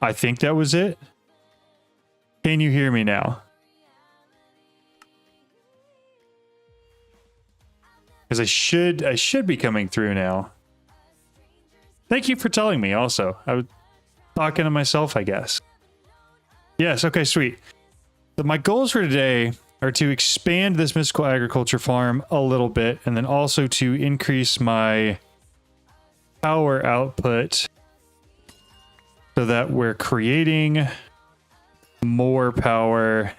I think that was it. Can you hear me now? Because I should be coming through now. Thank you for telling me also. I was talking to myself, I guess. Yes, okay, sweet. So my goals for today are to expand this mystical agriculture farm a little bit, and then also to increase my power output so that we're creating more power.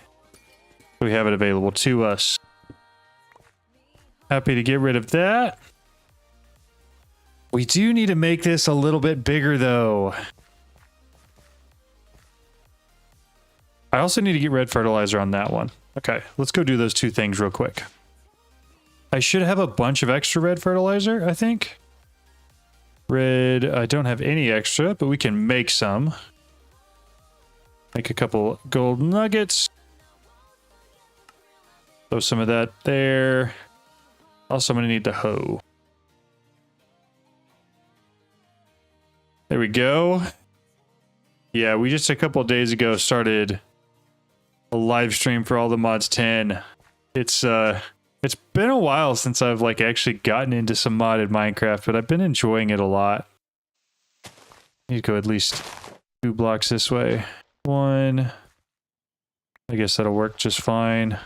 We have it available to us. Happy to get rid of that. We do need to make this a little bit bigger though. I also need to get red fertilizer on that one. Okay, let's go do those two things real quick. I should have a bunch of extra red fertilizer, I think. Red, I don't have any extra, but we can make some. Make a couple gold nuggets. Throw some of that there. Also, I'm going to need the hoe. There we go. Yeah, we just a couple of days ago started a live stream for AllTheMods10. It's been a while since I've like actually gotten into some modded Minecraft, but I've been enjoying it a lot. Need to go at least 2 blocks this way. 1. I guess that'll work just fine.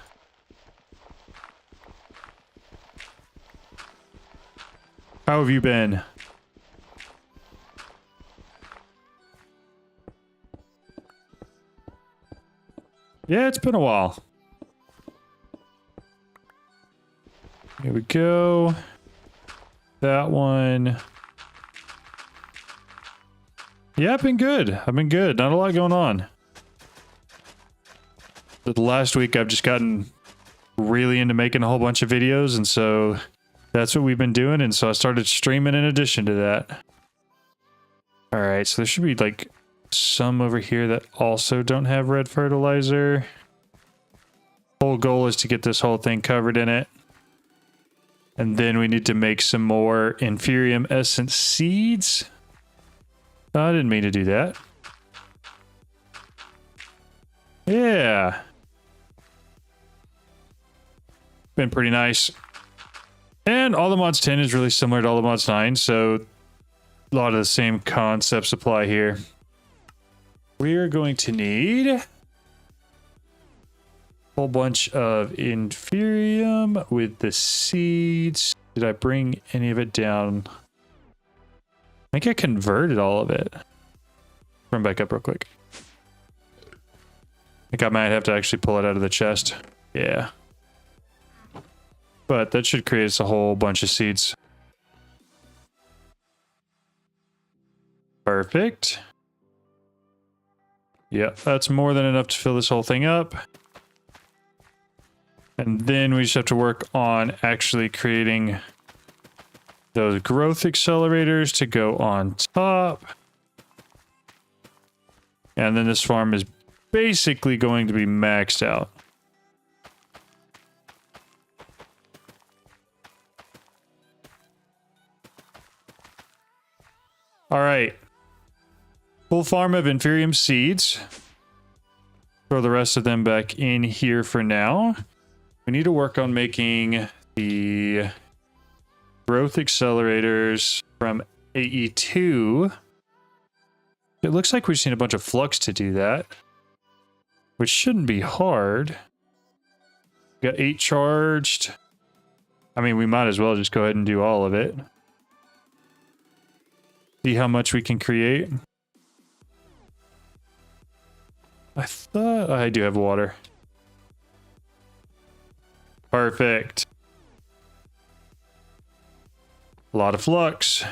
How have you been? Yeah, it's been a while. Here we go. That one. Yeah, I've been good. I've been good. Not a lot going on. The last week I've just gotten really into making a whole bunch of videos, and so that's what we've been doing, and so I started streaming in addition to that. Alright, so there should be like some over here that also don't have red fertilizer. Whole goal is to get this whole thing covered in it. And then we need to make some more inferium essence seeds. I didn't mean to do that. Yeah. Been pretty nice. And AllTheMods10 is really similar to AllTheMods9, so a lot of the same concepts apply here. We are going to need a whole bunch of inferium with the seeds. Did I bring any of it down? I think I converted all of it. Run back up real quick. I think I might have to actually pull it out of the chest. Yeah. But that should create us a whole bunch of seeds. Perfect. Yep, that's more than enough to fill this whole thing up. And then we just have to work on actually creating those growth accelerators to go on top. And then this farm is basically going to be maxed out. All right. Full farm of inferium seeds. Throw the rest of them back in here for now. We need to work on making the growth accelerators from AE2. It looks like we just need a bunch of flux to do that, which shouldn't be hard. Got 8 charged. I mean, we might as well just go ahead and do all of it. See how much we can create. I thought I do have water. Perfect. A lot of flux.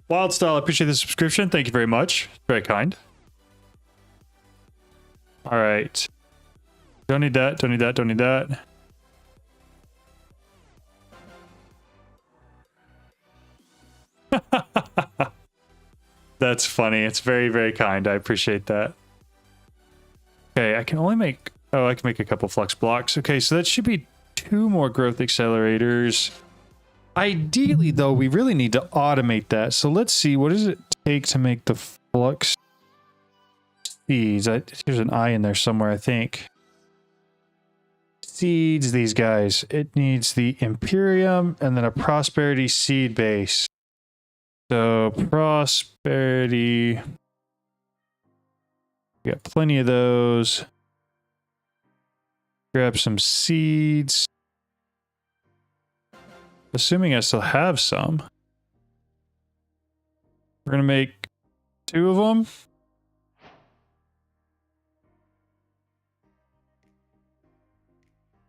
Wildstyle, I appreciate the subscription. Thank you very much. Very kind. All right. Don't need that. Don't need that. Don't need that. That's funny. It's very, very kind. I appreciate that. Okay, I can only make... Oh, I can make a couple flux blocks. Okay, so that should be 2 more growth accelerators. Ideally, though, we really need to automate that. So let's see, what does it take to make the flux seeds? There's an I in there somewhere, I think. Seeds, these guys. It needs the Imperium and then a Prosperity seed base. So Prosperity. We got plenty of those. Grab some seeds. Assuming I still have some. We're going to make 2 of them.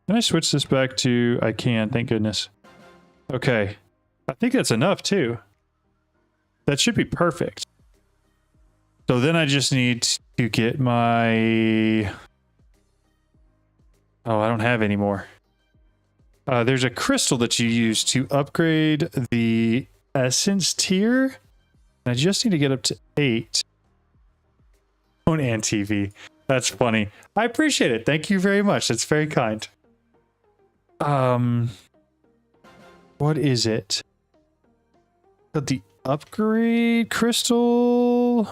Can I switch this back to... I can, thank goodness. Okay. I think that's enough too. That should be perfect. So then I just need to get my... Oh, I don't have any more. There's a crystal that you use to upgrade the essence tier. I just need to get up to 8. Phone and TV. That's funny. I appreciate it. Thank you very much. That's very kind. What is it? The upgrade crystal?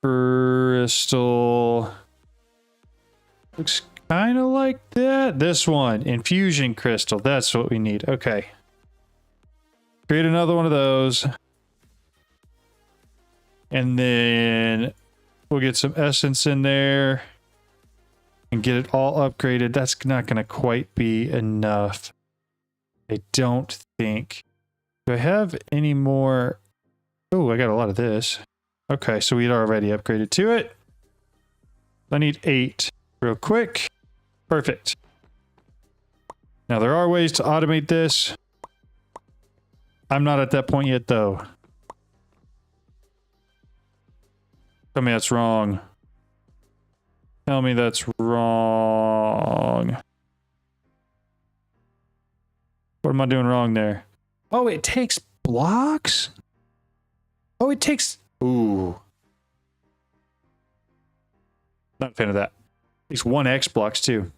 Crystal. Looks kind of like that. This one, infusion crystal. That's what we need. Okay. Create another one of those. And then we'll get some essence in there and get it all upgraded. That's not going to quite be enough. I don't think. Do I have any more? Oh, I got a lot of this. Okay, so we'd already upgraded to it. I need 8 real quick. Perfect. Now there are ways to automate this. I'm not at that point yet though. Tell me that's wrong. Tell me that's wrong. What am I doing wrong there? Oh, it takes blocks? Oh, it takes... Ooh. Not a fan of that. These 1x blocks too.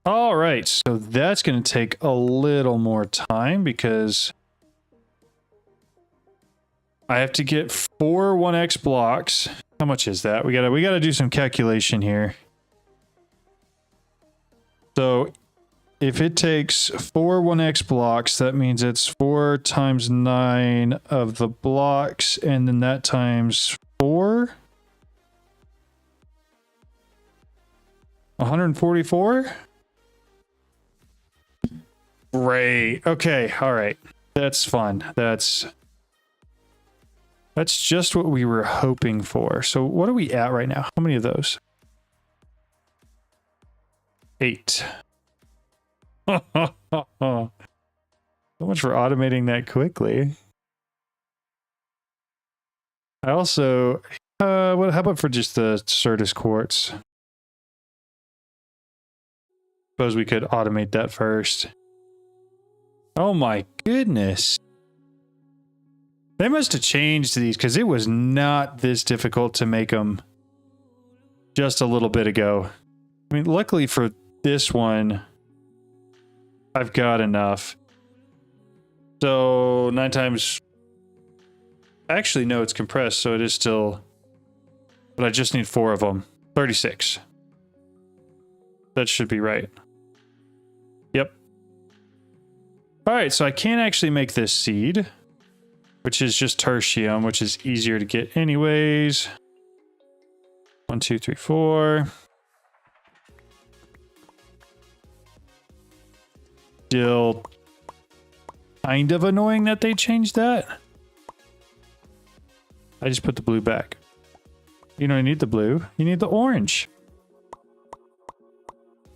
All right, so that's going to take a little more time because I have to get 4 1x blocks. How much is that? We gotta do some calculation here. So if it takes 4 1x blocks, that means it's 4 times 9 of the blocks, and then that times 4. 144? Great. Okay, all right. That's fun. That's just what we were hoping for. So what are we at right now? How many of those? 8. So much for automating that quickly. I also, how about for just the Certus quartz? Suppose we could automate that first. Oh my goodness. They must have changed these because it was not this difficult to make them just a little bit ago. I mean, luckily for this one, I've got enough. So 9 times... Actually, no, it's compressed, so it is still... But I just need 4 of them. 36. That should be right. Yep. Alright, so I can actually make this seed, which is just tertium, which is easier to get anyways. 1, 2, 3, 4. Still kind of annoying that they changed that. I just put the blue back. You don't need the blue, you need the orange.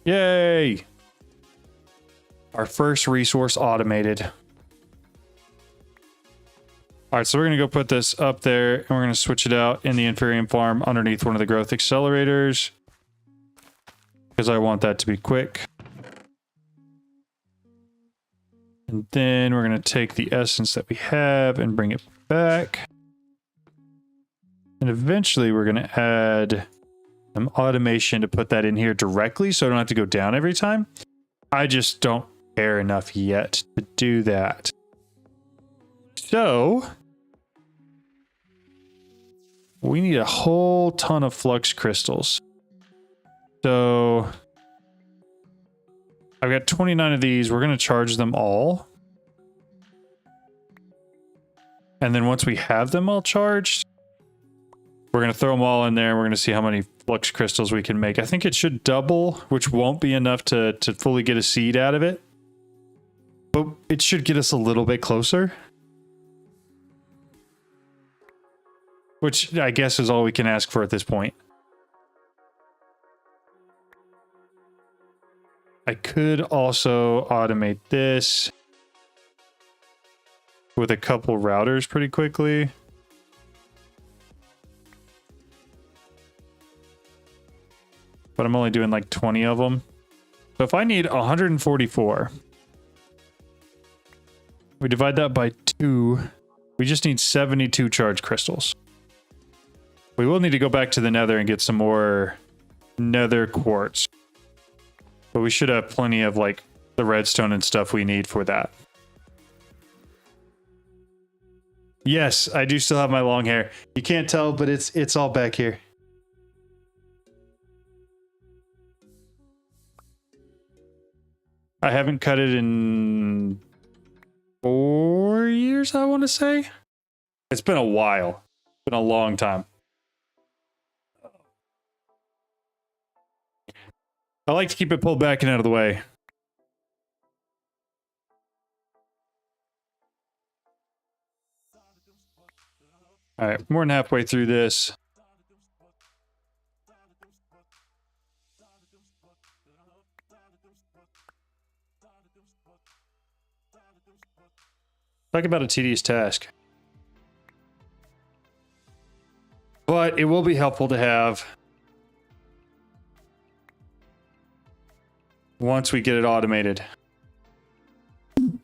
Yay! Our first resource automated. Alright, so we're going to go put this up there, and we're going to switch it out in the Inferium farm underneath one of the growth accelerators. Because I want that to be quick. And then we're going to take the essence that we have and bring it back. And eventually we're going to add some automation to put that in here directly so I don't have to go down every time. I just don't care enough yet to do that. So we need a whole ton of flux crystals. So I've got 29 of these. We're going to charge them all. And then once we have them all charged, we're going to throw them all in there. And we're going to see how many flux crystals we can make. I think it should double, which won't be enough to fully get a seed out of it. But it should get us a little bit closer. Which I guess is all we can ask for at this point. I could also automate this with a couple routers pretty quickly. But I'm only doing like 20 of them. So if I need 144, we divide that by 2. We just need 72 charge crystals. We will need to go back to the nether and get some more nether quartz. But we should have plenty of like the redstone and stuff we need for that. Yes, I do still have my long hair. You can't tell, but it's all back here. I haven't cut it in 4 years, I want to say. It's been a while. It's been a long time. I like to keep it pulled back and out of the way. All right, more than halfway through this. Talk about a tedious task. But it will be helpful to have once we get it automated.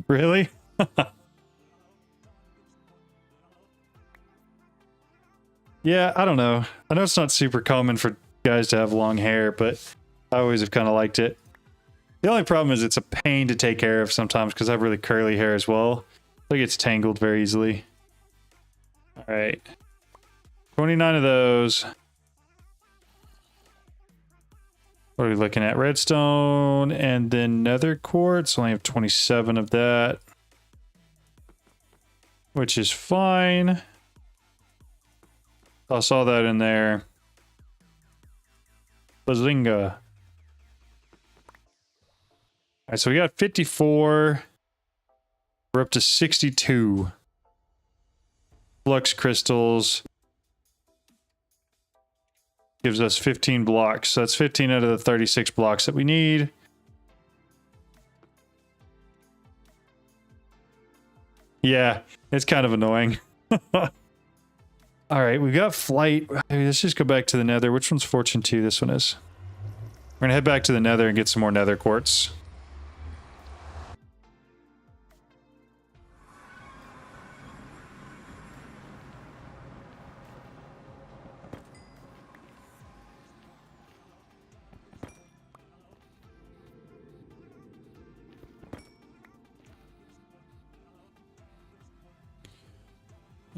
Really? Yeah, I don't know. I know it's not super common for guys to have long hair, but I always have kind of liked it. The only problem is it's a pain to take care of sometimes because I have really curly hair as well. So it gets tangled very easily. All right. 29 of those. What are we looking at? Redstone and then nether quartz. Only have 27 of that, which is fine. I saw that in there. Bazinga. All right, so we got 54. We're up to 62 flux crystals. Gives us 15 blocks. So that's 15 out of the 36 blocks that we need. Yeah, it's kind of annoying. All right, we got flight. Let's just go back to the nether. Which one's fortune 2? This one is. We're going to head back to the nether and get some more nether quartz.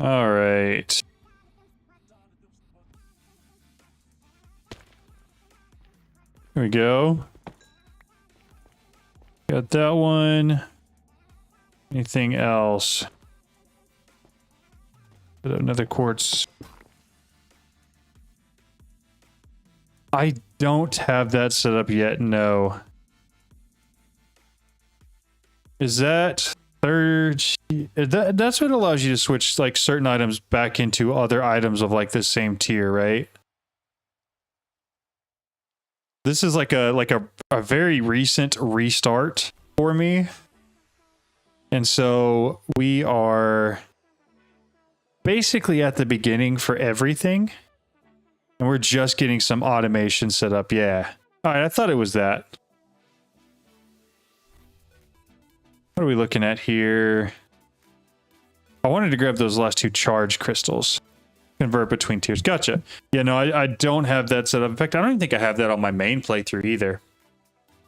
All right. Here we go. Got that one. Anything else? Another quartz. I don't have that set up yet, no. Is that third? That's what allows you to switch like certain items back into other items of like the same tier, right? This is like a very recent restart for me. And so we are basically at the beginning for everything. And we're just getting some automation set up. Yeah. All right, I thought it was that. What are we looking at here? I wanted to grab those last 2 charge crystals. Convert between tiers. Gotcha. Yeah, no, I don't have that set up. In fact, I don't even think I have that on my main playthrough either.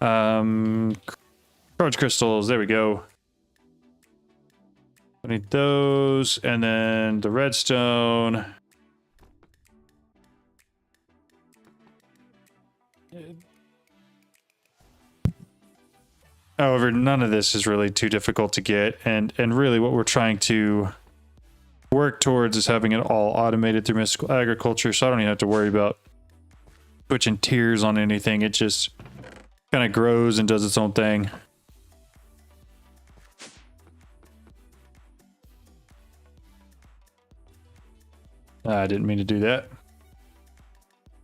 Charge crystals. There we go. I need those, and then the redstone. However, none of this is really too difficult to get, and really what we're trying to work towards is having it all automated through mystical agriculture, so I don't even have to worry about switching tiers on anything. It just kind of grows and does its own thing. I didn't mean to do that.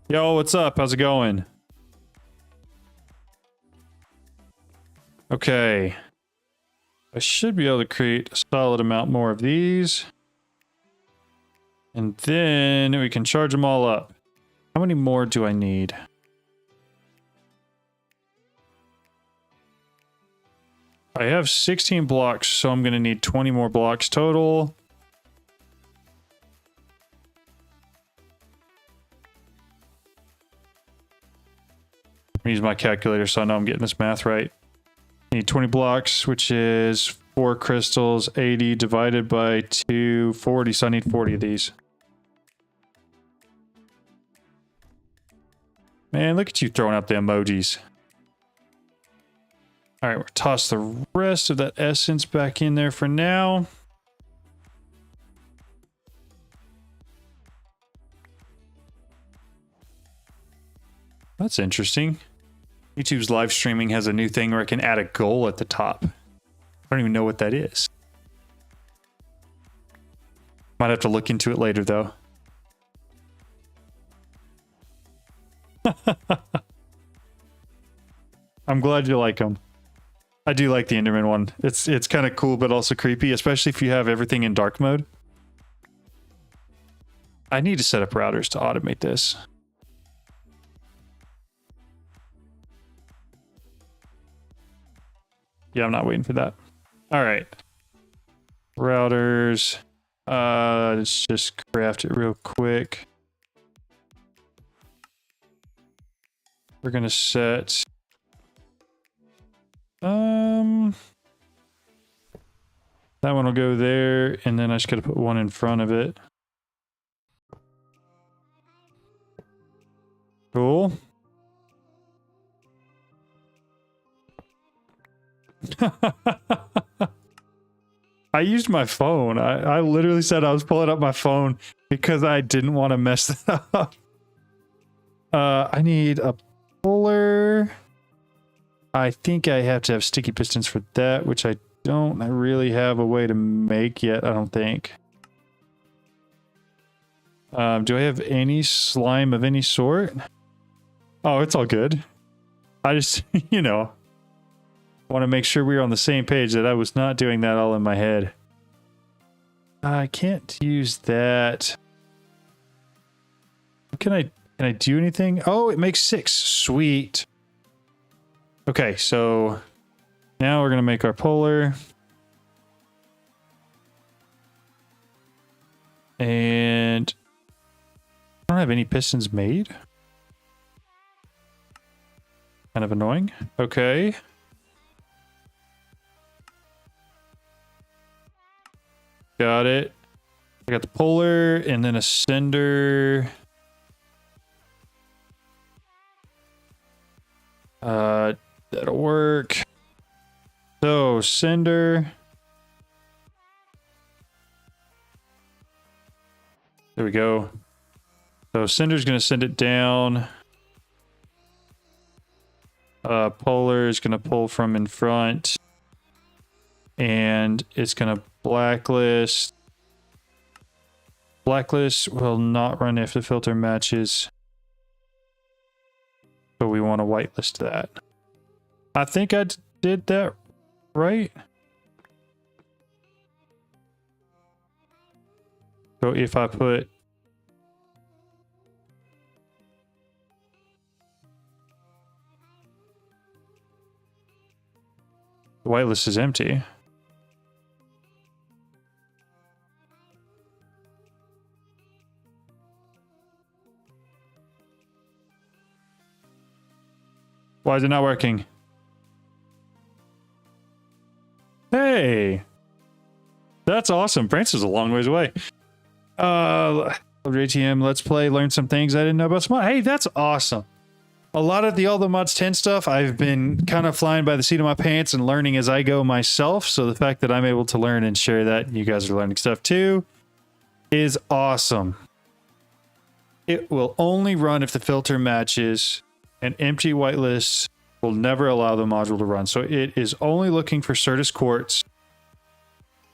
Yo, what's up? How's it going? Okay. I should be able to create a solid amount more of these. And then we can charge them all up. How many more do I need? I have 16 blocks, so I'm going to need 20 more blocks total. Use my calculator so I know I'm getting this math right. I need 20 blocks, which is 4 crystals, 80 divided by 2, 40. So I need 40 of these. Man, look at you throwing out the emojis. All right, we'll toss the rest of that essence back in there for now. That's interesting. YouTube's live streaming has a new thing where I can add a goal at the top. I don't even know what that is. Might have to look into it later, though. I'm glad you like them. I do like the Enderman one. It's kind of cool, but also creepy, especially if you have everything in dark mode. I need to set up routers to automate this. Yeah, I'm not waiting for that. All right. Routers. Let's just craft it real quick. We're going to set... that one will go there, and then I just got to put one in front of it. Cool. I used my phone. I literally said I was pulling up my phone because I didn't want to mess that up. I need a puller. I think I have to have sticky pistons for that, which I don't really have a way to make yet, I don't think. Do I have any slime of any sort? Oh, it's all good. I just, you know, want to make sure we're on the same page, that I was not doing that all in my head. I can't use that. Can I do anything? Oh, it makes 6. Sweet. Okay, so now we're going to make our puller. And I don't have any pistons made. Kind of annoying. Okay. Got it. I got the puller and then a sender. That'll work. So sender. There we go. So sender's going to send it down. Puller is going to pull from in front. And it's going to blacklist. Blacklist will not run if the filter matches. So we want to whitelist that. I think I did that right. So if I put the whitelist is empty. Why is it not working? Hey, that's awesome. France is a long ways away. ATM, let's play, learn some things I didn't know about smart. Hey, that's awesome. A lot of the All the Mods 10 stuff, I've been kind of flying by the seat of my pants and learning as I go myself. So the fact that I'm able to learn and share that, you guys are learning stuff too, is awesome. It will only run if the filter matches. An empty whitelist will never allow the module to run. So it is only looking for Certus quartz,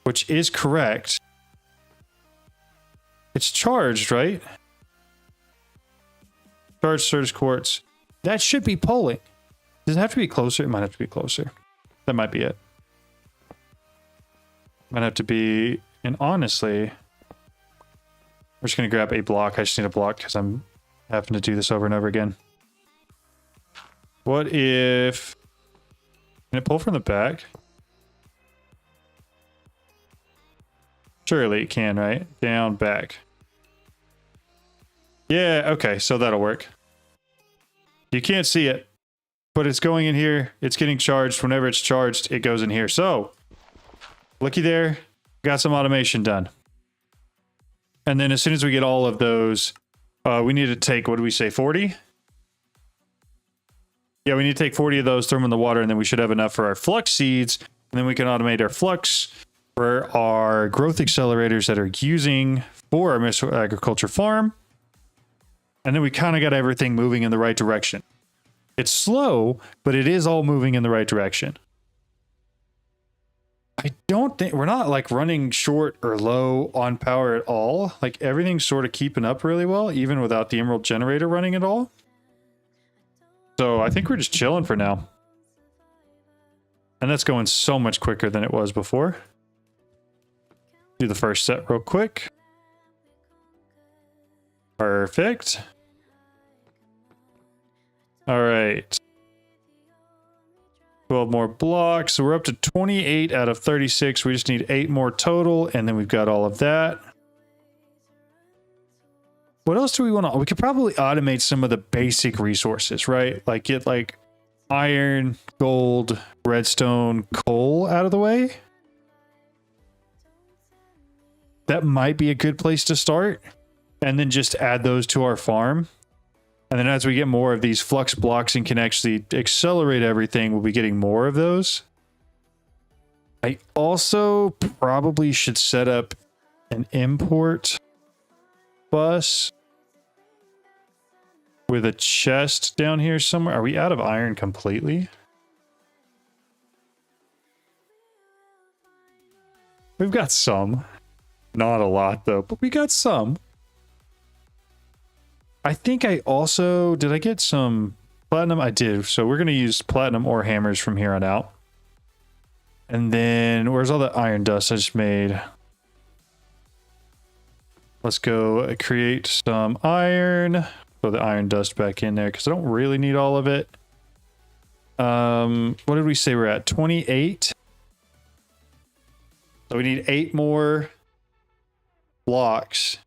which is correct. It's charged, right? Charged Certus quartz. That should be polling. Does it have to be closer? It might have to be closer. That might be it. Might have to be, and honestly, we're just going to grab a block. I just need a block because I'm having to do this over and over again. What if... Can it pull from the back? Surely it can, right? Down, back. Yeah, okay, so that'll work. You can't see it, but it's going in here. It's getting charged. Whenever it's charged, it goes in here. So, looky there. Got some automation done. And then as soon as we get all of those, we need to take, what do we say, 40? Yeah, we need to take 40 of those, throw them in the water, and then we should have enough for our flux seeds. And then we can automate our flux for our growth accelerators that are using for our mystical agriculture farm. And then we kind of got everything moving in the right direction. It's slow, but it is all moving in the right direction. I don't think we're not like running short or low on power at all. Like everything's sort of keeping up really well, even without the emerald generator running at all. So I think we're just chilling for now. And that's going so much quicker than it was before. Do the first set real quick. Perfect. All right. 12 more blocks. So we're up to 28 out of 36. We just need 8 more total, and then we've got all of that. What else do we want to... We could probably automate some of the basic resources, right? Like get like iron, gold, redstone, coal out of the way. That might be a good place to start. And then just add those to our farm. And then as we get more of these flux blocks and can actually accelerate everything, we'll be getting more of those. I also probably should set up an import bus with a chest down here somewhere. Are we out of iron completely? We've got some. Not a lot though, but we got some. I think I also... Did I get some platinum? I did. So we're going to use platinum ore hammers from here on out. And then where's all the iron dust I just made? Let's go create some iron. Throw the iron dust back in there because I don't really need all of it. What did we say we're at? 28. So we need 8 more blocks.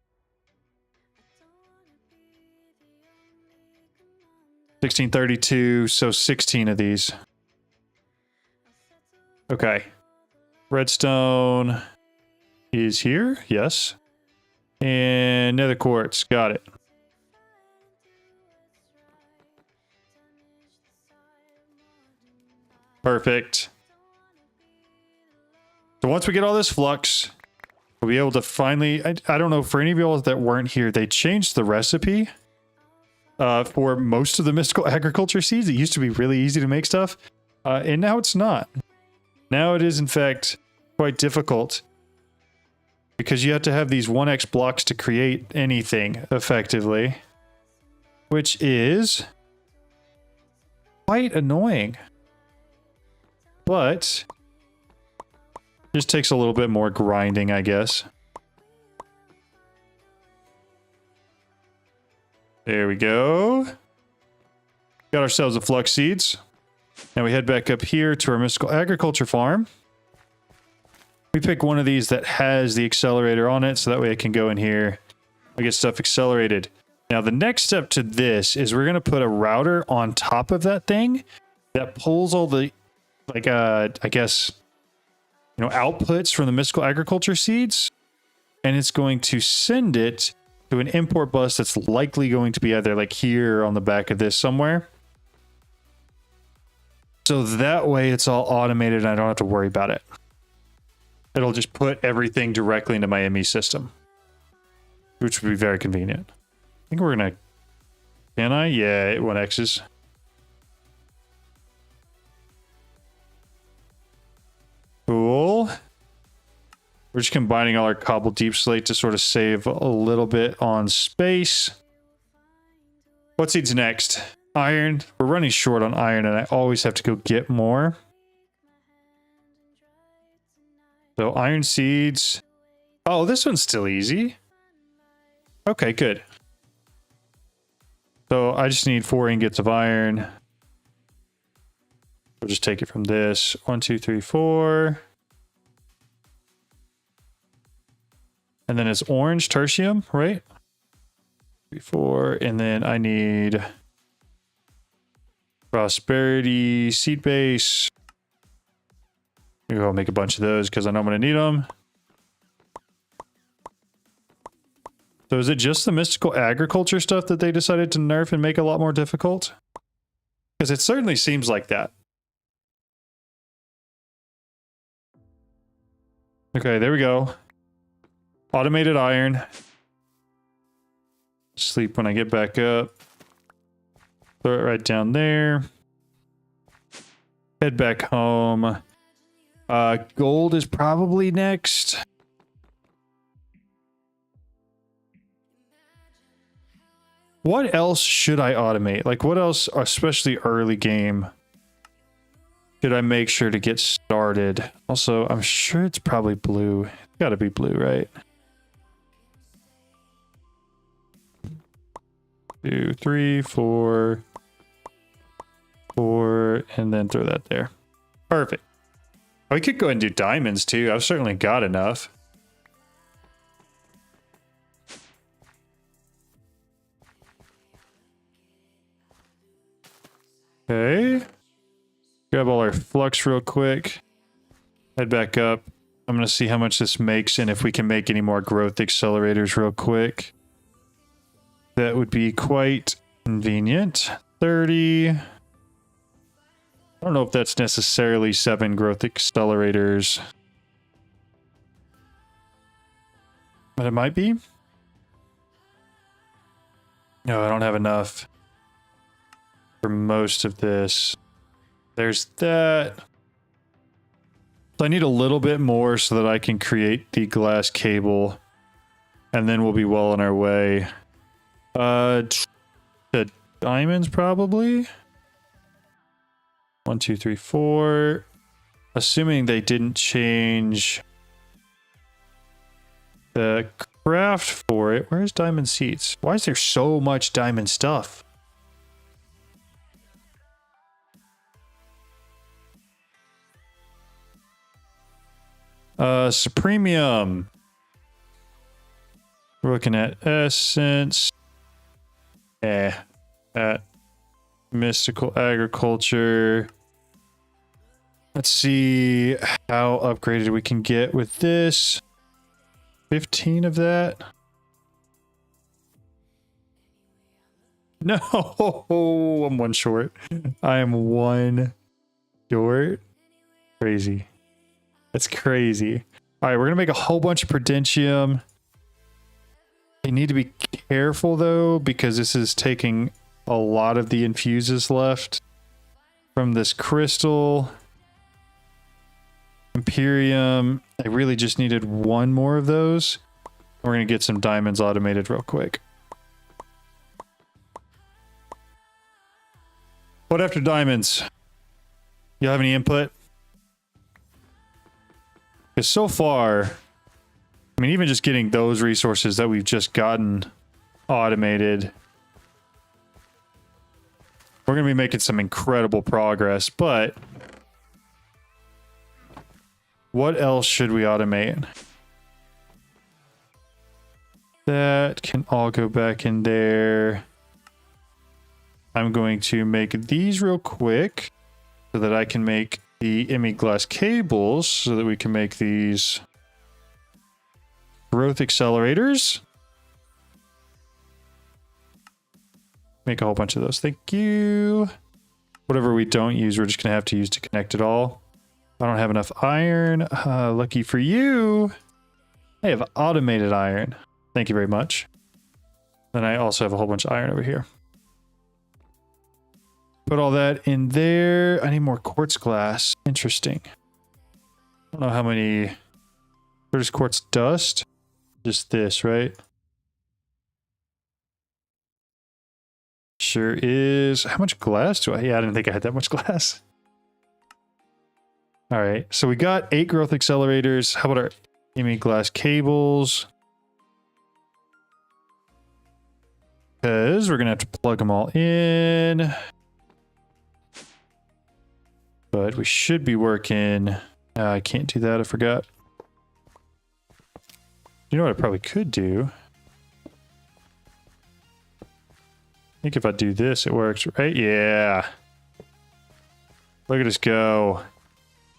1632, so 16 of these. Okay. Redstone is here, yes. And nether quartz, got it. Perfect. So once we get all this flux, we'll be able to finally... I don't know, for any of y'all that weren't here, they changed the recipe. For most of the mystical agriculture seeds. It used to be really easy to make stuff, and now it's not. Now it is, in fact, quite difficult because you have to have these 1x blocks to create anything effectively, which is quite annoying. But just takes a little bit more grinding, I guess. There we go. Got ourselves a flux seeds. Now we head back up here to our mystical agriculture farm. We pick one of these that has the accelerator on it, so that way I can go in here and get stuff accelerated. Now, the next step to this is we're going to put a router on top of that thing that pulls all the, like, I guess, you know, outputs from the mystical agriculture seeds. And it's going to send it to an import bus that's likely going to be either like here or on the back of this somewhere. So that way it's all automated and I don't have to worry about it. It'll just put everything directly into my ME system, which would be very convenient. I think we're gonna, can I? Yeah, it 1x's. Cool. We're just combining all our cobble deep slate to sort of save a little bit on space. What seeds next? Iron. We're running short on iron and I always have to go get more. So iron seeds. Oh, this one's still easy. Okay, good. So I just need 4 ingots of iron. We'll just take it from this. 1, 2, 3, 4. And then it's orange tertium, right? 3, 4. And then I need prosperity seed base. Maybe I'll make a bunch of those because I know I'm going to need them. So is it just the mystical agriculture stuff that they decided to nerf and make a lot more difficult? Because it certainly seems like that. Okay, there we go. Automated iron. Sleep when I get back up. Throw it right down there. Head back home. Gold is probably next. What else should I automate? Like, what else, especially early game, should I make sure to get started? Also, I'm sure it's probably blue. It's gotta be blue, right? 2, 3, 4, 4, and then throw that there. Perfect. We could go ahead and do diamonds too. I've certainly got enough. Okay. Grab all our flux real quick. Head back up. I'm going to see how much this makes and if we can make any more growth accelerators real quick. That would be quite convenient. 30. I don't know if that's necessarily 7 growth accelerators. But it might be. No, I don't have enough for most of this. There's that. So I need a little bit more so that I can create the glass cable. And then we'll be well on our way. The diamonds probably. 1, 2, 3, 4. Assuming they didn't change the craft for it. Where's diamond seeds? Why is there so much diamond stuff? Supremium. We're looking at essence. At mystical agriculture. Let's see how upgraded we can get with this. 15 of that. No, I'm 1 short. I am 1 short. Crazy. That's crazy. All right, we're gonna make a whole bunch of prudentium. You need to be careful though, because this is taking a lot of the infuses left from this crystal. Imperium. I really just needed 1 more of those. We're gonna get some diamonds automated real quick. What after diamonds? You have any input? Because so far, I mean, even just getting those resources that we've just gotten automated, we're going to be making some incredible progress, but what else should we automate? That can all go back in there. I'm going to make these real quick so that I can make the glass cables so that we can make these growth accelerators. Make a whole bunch of those. Thank you. Whatever we don't use, we're just going to have to use to connect it all. I don't have enough iron. Lucky for you. I have automated iron. Thank you very much. Then I also have a whole bunch of iron over here. Put all that in there. I need more quartz glass. Interesting. I don't know how many... Where does quartz dust? Just this, right? Sure is. How much glass do I... Yeah, I didn't think I had that much glass. All right. So we got 8 growth accelerators. How about our glass cables? Because we're going to have to plug them all in. But we should be working. I can't do that. I forgot. You know what I probably could do? I think if I do this, it works, right? Yeah. Look at us go.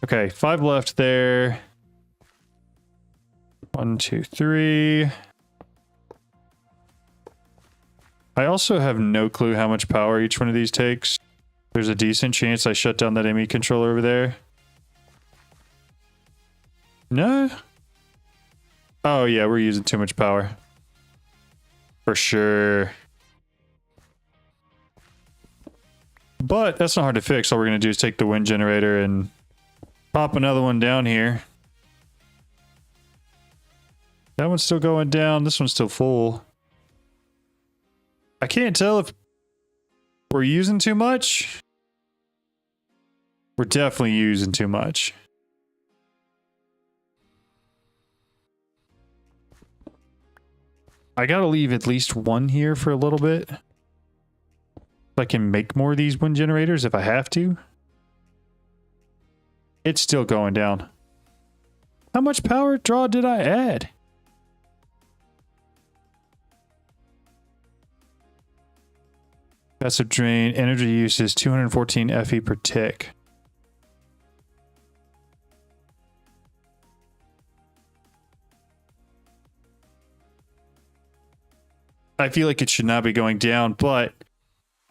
Okay, 5 left there. 1, 2, 3. I also have no clue how much power each one of these takes. There's a decent chance I shut down that ME controller over there. No? Oh yeah, we're using too much power. For sure. But that's not hard to fix. All we're going to do is take the wind generator and pop another one down here. That one's still going down. This one's still full. I can't tell if we're using too much. We're definitely using too much. I gotta leave at least one here for a little bit. I can make more of these wind generators if I have to. It's still going down. How much power draw did I add? Passive drain. Energy use is 214 FE per tick. I feel like it should not be going down, but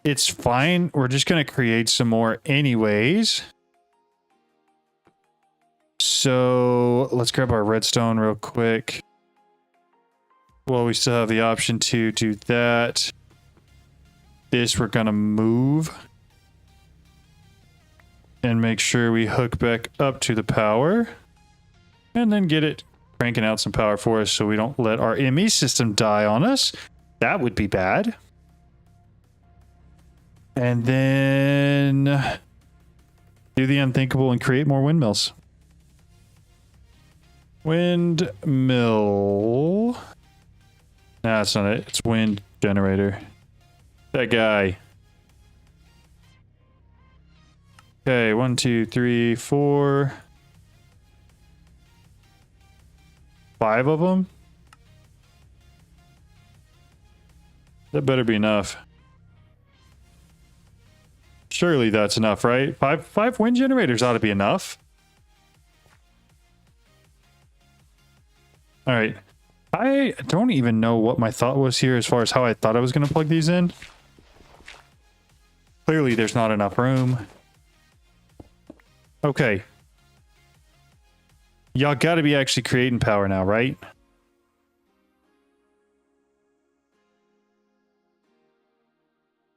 it's fine. We're just going to create some more anyways. So let's grab our redstone real quick. Well, we still have the option to do that. This we're going to move. And make sure we hook back up to the power. And then get it cranking out some power for us so we don't let our ME system die on us. That would be bad. And then do the unthinkable and create more windmills. Windmill. Nah, that's not it. It's wind generator. That guy. Okay, 1, 2, 3, 4. 5 of them. That better be enough. Surely that's enough, right? Five wind generators ought to be enough. All right. I don't even know what my thought was here as far as how I thought I was going to plug these in. Clearly there's not enough room. Okay. Y'all got to be actually creating power now, right?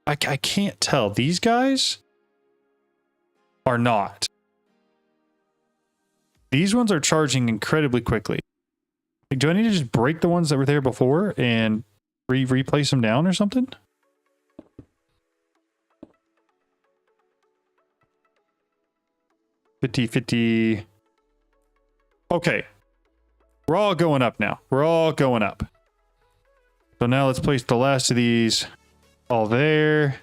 I can't tell. These guys are not. These ones are charging incredibly quickly. Like, do I need to just break the ones that were there before and replace them down or something? $50. Okay. We're all going up now. We're all going up. So now let's place the last of these all there.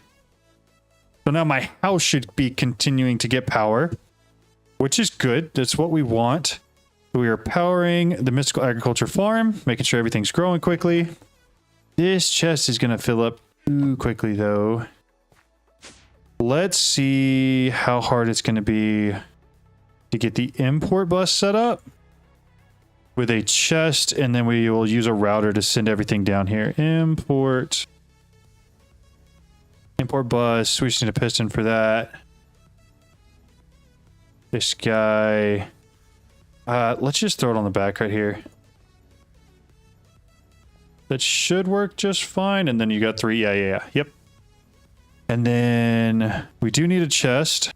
So now my house should be continuing to get power, which is good. That's what we want. So we are powering the mystical agriculture farm, making sure everything's growing quickly. This chest is going to fill up too quickly, though. Let's see how hard it's going to be to get the import bus set up with a chest, and then we will use a router to send everything down here. Import bus. We just need a piston for that. This guy. Let's just throw it on the back right here. That should work just fine. And then you got 3. Yeah. Yep. And then we do need a chest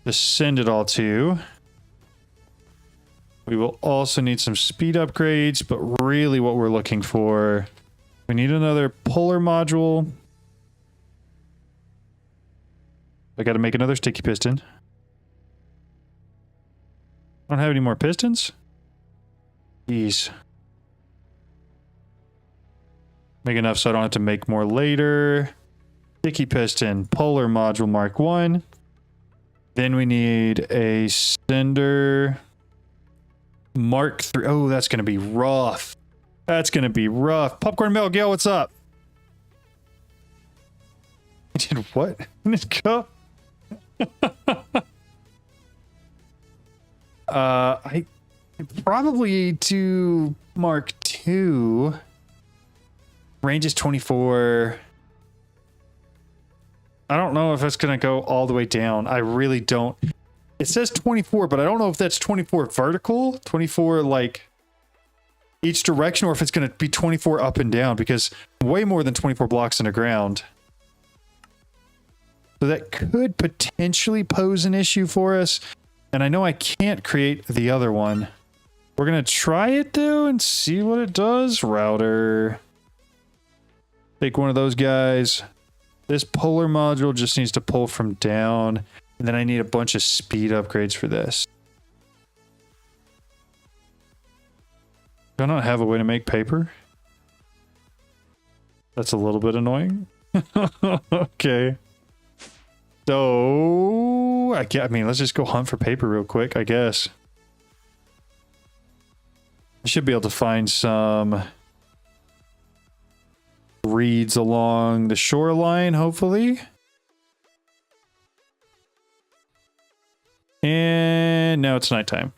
to send it all to. We will also need some speed upgrades, but really what we're looking for, we need another polar module. I got to make another sticky piston. I don't have any more pistons. Jeez. Make enough so I don't have to make more later. Sticky piston, polar module Mark 1. Then we need a sender Mark 3. Oh, that's going to be rough. That's going to be rough. Popcorn Milk, yo, what's up? I did what? Let's go. I probably do Mark 2. Range is 24. I don't know if it's going to go all the way down. I really don't. It says 24, but I don't know if that's 24 vertical, 24 like each direction, or if it's going to be 24 up and down, because way more than 24 blocks in the ground. So that could potentially pose an issue for us. And I know I can't create the other one. We're going to try it though and see what it does. Router. Take one of those guys. This polar module just needs to pull from down. And then I need a bunch of speed upgrades for this. Do I not have a way to make paper? That's a little bit annoying. Okay. So, I mean, let's just go hunt for paper real quick, I guess. I should be able to find some reeds along the shoreline, hopefully. And now it's nighttime.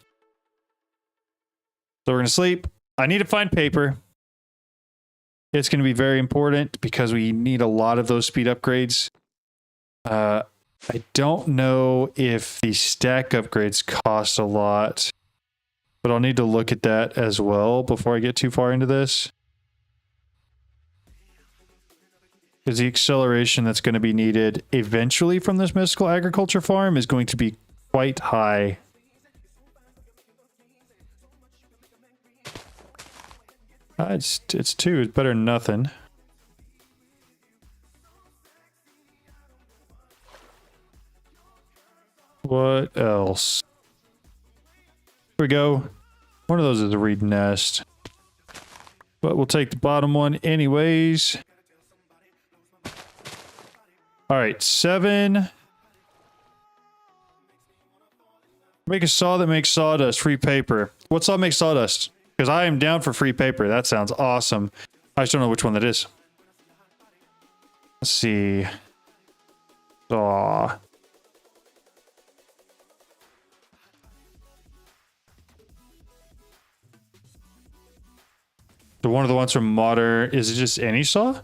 So we're going to sleep. I need to find paper. It's going to be very important because we need a lot of those speed upgrades. I don't know if the stack upgrades cost a lot, but I'll need to look at that as well before I get too far into this. Because the acceleration that's going to be needed eventually from this mystical agriculture farm is going to be quite high. It's 2. It's better than nothing. What else? Here we go. One of those is a reed nest. But we'll take the bottom one anyways. Alright, 7. Make a saw that makes sawdust. Free paper. What saw makes sawdust? Because I am down for free paper. That sounds awesome. I just don't know which one that is. Let's see. Saw. So one of the ones from Modern, is it just any saw?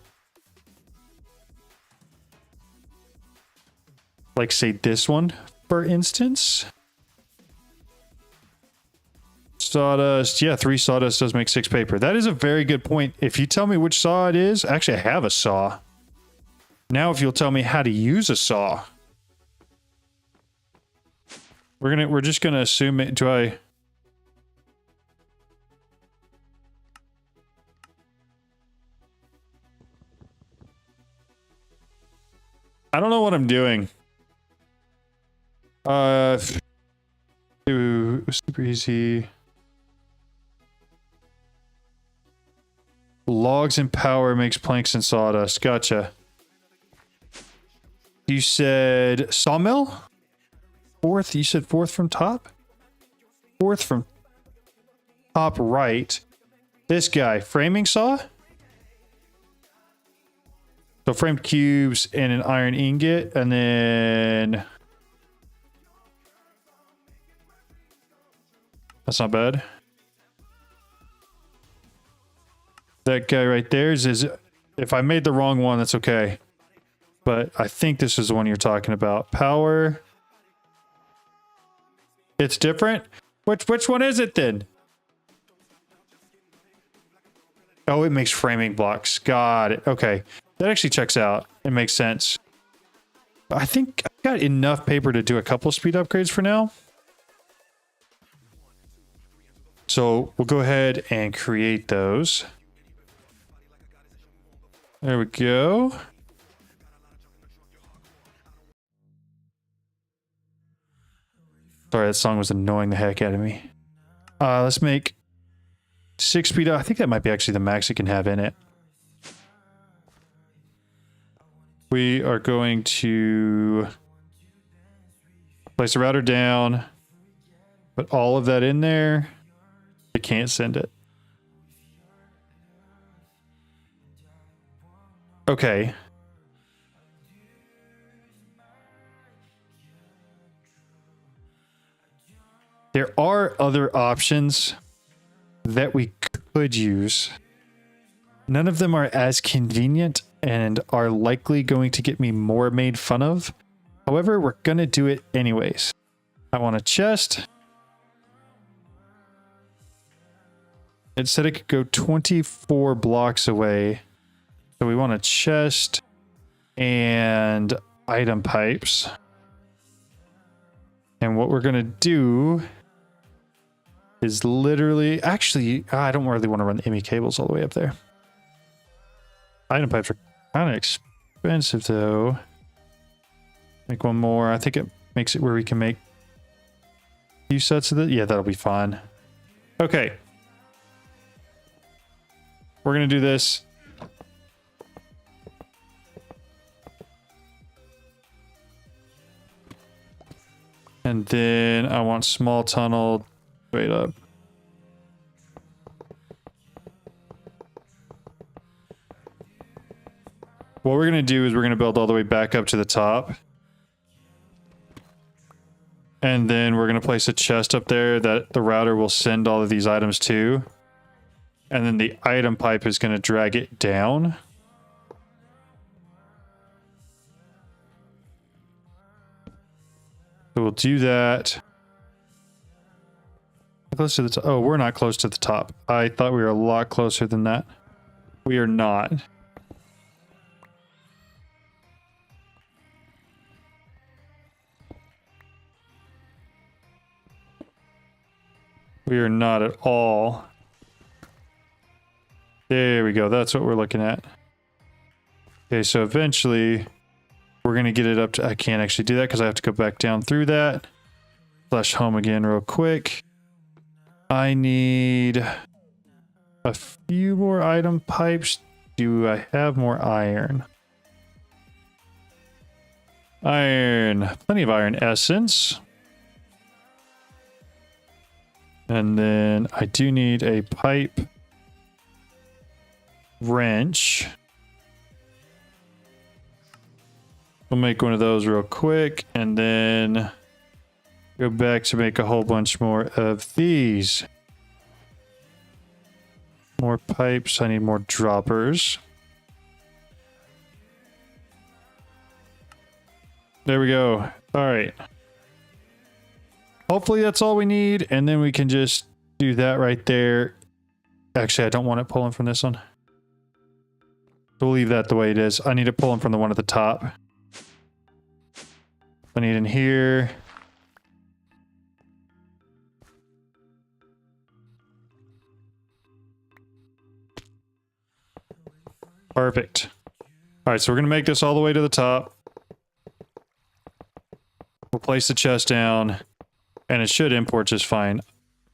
Like say this one, for instance. Sawdust. Yeah, 3 sawdust does make 6 paper. That is a very good point. If you tell me which saw it is, actually I have a saw. Now if you'll tell me how to use a saw. We're just gonna assume it. Do I? I don't know what I'm doing. Super easy. Logs and power makes planks and sawdust. Gotcha. You said sawmill? 4th? You said 4th from top? 4th from... top right. This guy, framing saw. So framed cubes and an iron ingot, and then that's not bad. That guy right there is if I made the wrong one, that's okay. But I think this is the one you're talking about. Power. It's different? Which one is it then? Oh, it makes framing blocks. Got it. Okay. That actually checks out. It makes sense. I think I've got enough paper to do a couple speed upgrades for now. So we'll go ahead and create those. There we go. Sorry, that song was annoying the heck out of me. Let's make 6 speed. I think that might be actually the max it can have in it. We are going to place the router down, put all of that in there. I can't send it. Okay. There are other options that we could use. None of them are as convenient and are likely going to get me more made fun of. However, we're going to do it anyways. I want a chest. It said it could go 24 blocks away. So we want a chest and item pipes. And what we're going to do is literally... Actually, I don't really want to run the ME cables all the way up there. Item pipes are kind of expensive, though. Make one more. I think it makes it where we can make a few sets of it. Yeah, that'll be fine. Okay. We're going to do this. And then I want small tunnel straight up. What we're going to do is we're going to build all the way back up to the top. And then we're going to place a chest up there that the router will send all of these items to. And then the item pipe is going to drag it down. So we'll do that. Close to the top. Oh, we're not close to the top. I thought we were a lot closer than that. We are not. We are not at all. There we go. That's what we're looking at. Okay, so eventually we're going to get it up to... I can't actually do that because I have to go back down through that. Flash home again real quick. I need a few more item pipes. Do I have more iron? Iron. Plenty of iron essence. And then I do need a pipe wrench. We'll make one of those real quick and then go back to make a whole bunch more of these. More pipes. I need more droppers. There we go. All right. Hopefully that's all we need, and then we can just do that right there. Actually, I don't want it pulling from this one. We'll leave that the way it is. I need it pulling from the one at the top. I need in here. Perfect. All right, so we're going to make this all the way to the top. We'll place the chest down. And it should import just fine.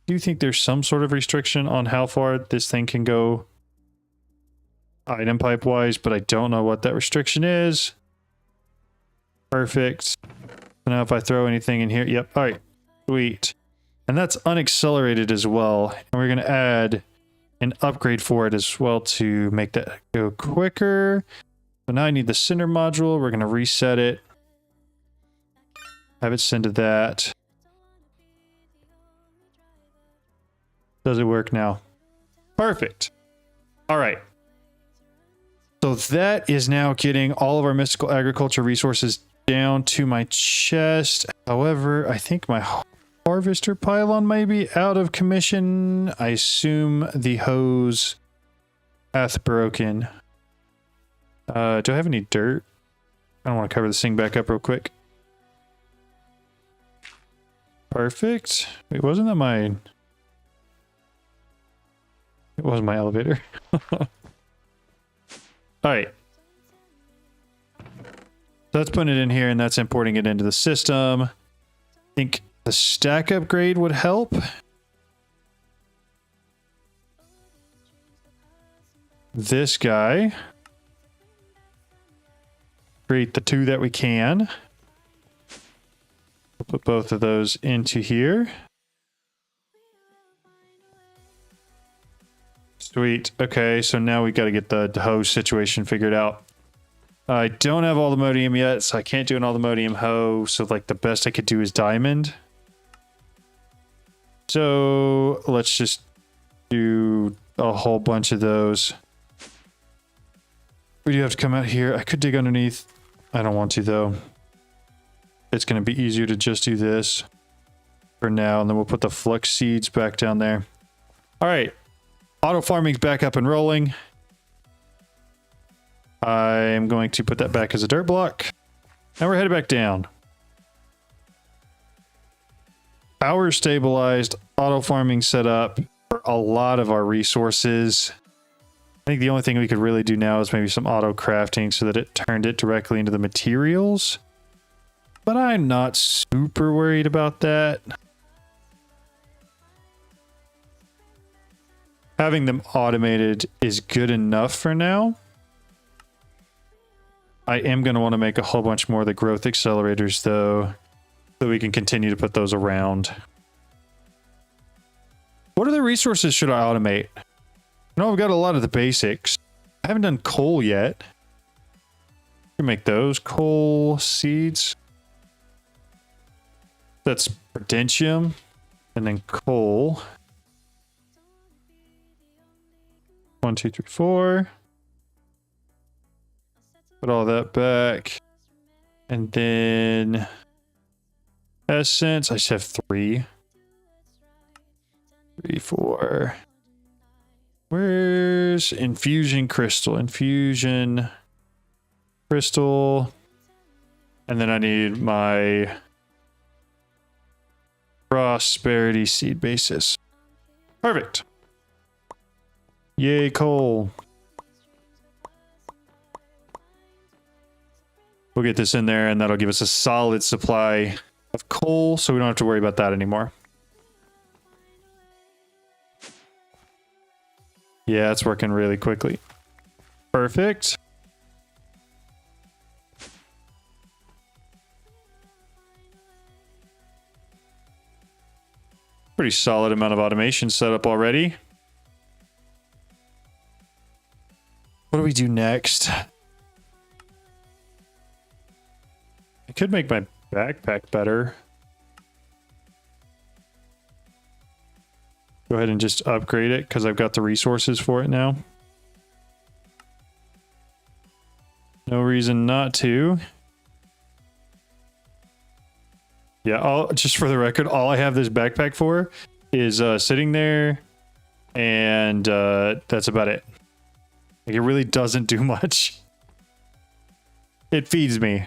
Do you think there's some sort of restriction on how far this thing can go item pipe wise, but I don't know what that restriction is. Perfect. So now if I throw anything in here, yep, all right, sweet. And that's unaccelerated as well. And we're going to add an upgrade for it as well to make that go quicker. So now I need the center module. We're going to reset it. Have it send to that. Does it work now? Perfect. All right. So that is now getting all of our mystical agriculture resources down to my chest. However, I think my harvester pylon may be out of commission. I assume the hose hath broken. Do I have any dirt? I don't want to cover this thing back up real quick. Perfect. Wait, wasn't that mine? It was my elevator. All right. So that's putting it in here and that's importing it into the system. I think the stack upgrade would help. This guy. Create the two that we can. We'll put both of those into here. Sweet. Okay, so now we got to get the hose situation figured out. I don't have all the modium yet, so I can't do an all the modium hoe. So like the best I could do is diamond. So let's just do a whole bunch of those. We do have to come out here. I could dig underneath. I don't want to though. It's going to be easier to just do this for now. And then we'll put the flux seeds back down there. All right. Auto farming's back up and rolling. I'm going to put that back as a dirt block. And we're headed back down. Power stabilized, auto farming set up for a lot of our resources. I think the only thing we could really do now is maybe some auto crafting so that it turned it directly into the materials. But I'm not super worried about that. Having them automated is good enough for now. I am going to want to make a whole bunch more of the growth accelerators though, so we can continue to put those around. What other resources should I automate? No, I've got a lot of the basics. I haven't done coal yet. We can make those coal seeds. That's prudentium and then coal. 1, 2, 3, 4. Put all that back. And then essence. I just have 3. 3, 4. Where's infusion crystal? Infusion crystal. And then I need my prosperity seed basis. Perfect. Yay, coal. We'll get this in there and that'll give us a solid supply of coal so we don't have to worry about that anymore. Yeah, it's working really quickly. Perfect. Pretty solid amount of automation set up already. What do we do next? I could make my backpack better. Go ahead and just upgrade it because I've got the resources for it now. No reason not to. Yeah, just for the record, all I have this backpack for is sitting there, and that's about it. Like, it really doesn't do much. It feeds me.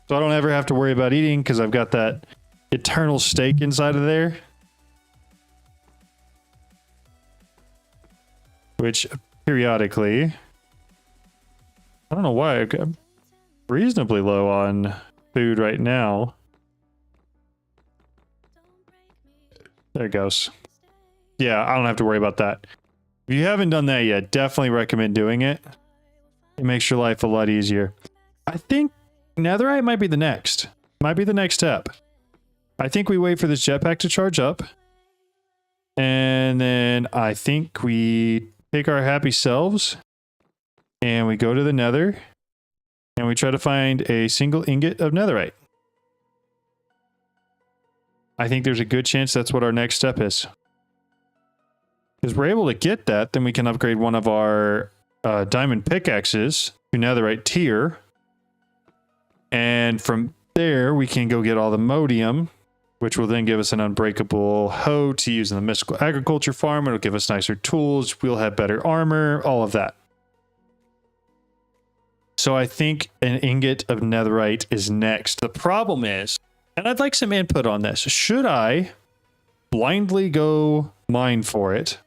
So I don't ever have to worry about eating because I've got that eternal steak inside of there. Which periodically, I don't know why, I'm reasonably low on food right now. There it goes. Yeah, I don't have to worry about that. If you haven't done that yet, definitely recommend doing it. It makes your life a lot easier. I think netherite might be the next. Might be the next step. I think we wait for this jetpack to charge up. And then I think we take our happy selves and we go to the Nether and we try to find a single ingot of netherite. I think there's a good chance that's what our next step is. Because we're able to get that, then we can upgrade one of our diamond pickaxes to netherite tier. And from there, we can go get all the modium, which will then give us an unbreakable hoe to use in the mystical agriculture farm. It'll give us nicer tools. We'll have better armor, all of that. So I think an ingot of netherite is next. The problem is, and I'd like some input on this, should I blindly go mine for it,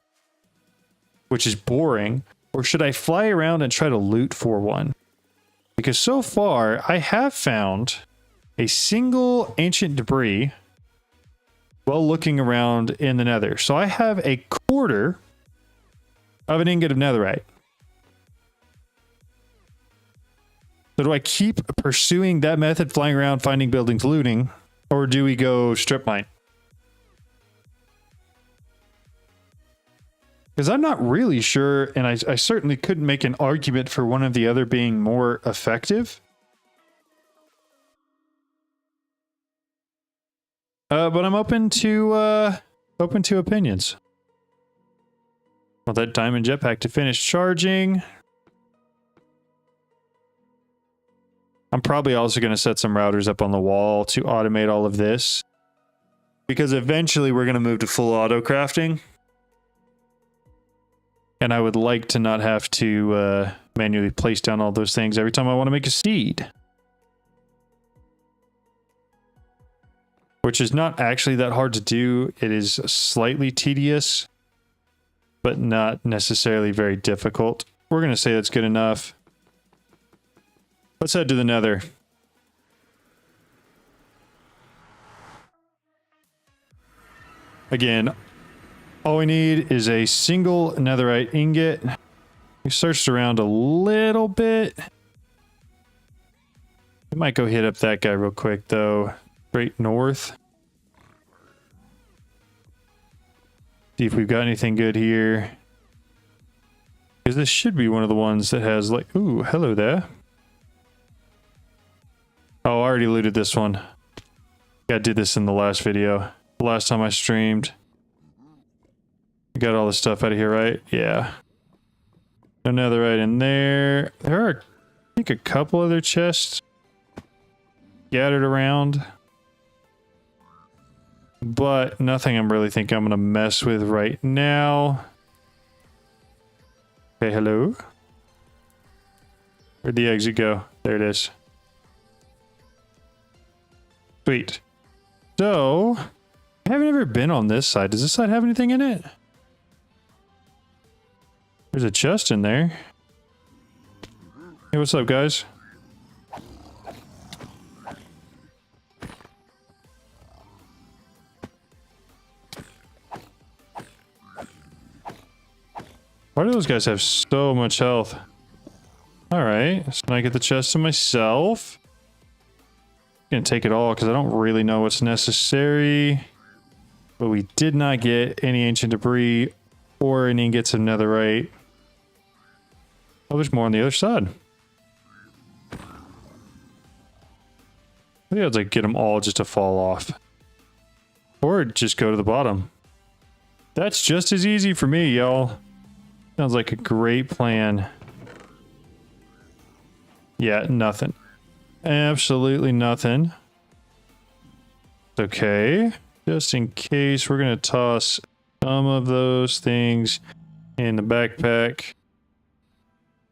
which is boring, or should I fly around and try to loot for one? Because so far, I have found a single ancient debris while looking around in the Nether. So I have a quarter of an ingot of netherite. So do I keep pursuing that method, flying around, finding buildings, looting, or do we go strip mine? Because I'm not really sure, and I certainly couldn't make an argument for one or the other being more effective. But I'm open to opinions. Want that diamond jetpack to finish charging. I'm probably also going to set some routers up on the wall to automate all of this. Because eventually we're going to move to full auto crafting. And I would like to not have to manually place down all those things every time I want to make a seed. Which is not actually that hard to do. It is slightly tedious, but not necessarily very difficult. We're going to say that's good enough. Let's head to the Nether. Again, all we need is a single netherite ingot. We searched around a little bit. We might go hit up that guy real quick, though. Straight north. See if we've got anything good here. Because this should be one of the ones that has like... Ooh, hello there. Oh, I already looted this one. I did this in the last video. The last time I streamed. I got all the stuff out of here, right? Yeah. No netherite in there. There are, I think, a couple other chests scattered around. But nothing I'm really thinking I'm going to mess with right now. Okay, hello? Where'd the exit go? There it is. Sweet. So, I haven't ever been on this side. Does this side have anything in it? There's a chest in there. Hey, what's up, guys? Why do those guys have so much health? Alright, so I get the chest to myself. I'm gonna take it all because I don't really know what's necessary. But we did not get any ancient debris or any ingots of netherite. Oh, there's more on the other side. The odds I get them all just to fall off. Or just go to the bottom. That's just as easy for me, y'all. Sounds like a great plan. Yeah, nothing. Absolutely nothing. Okay. Just in case, we're going to toss some of those things in the backpack.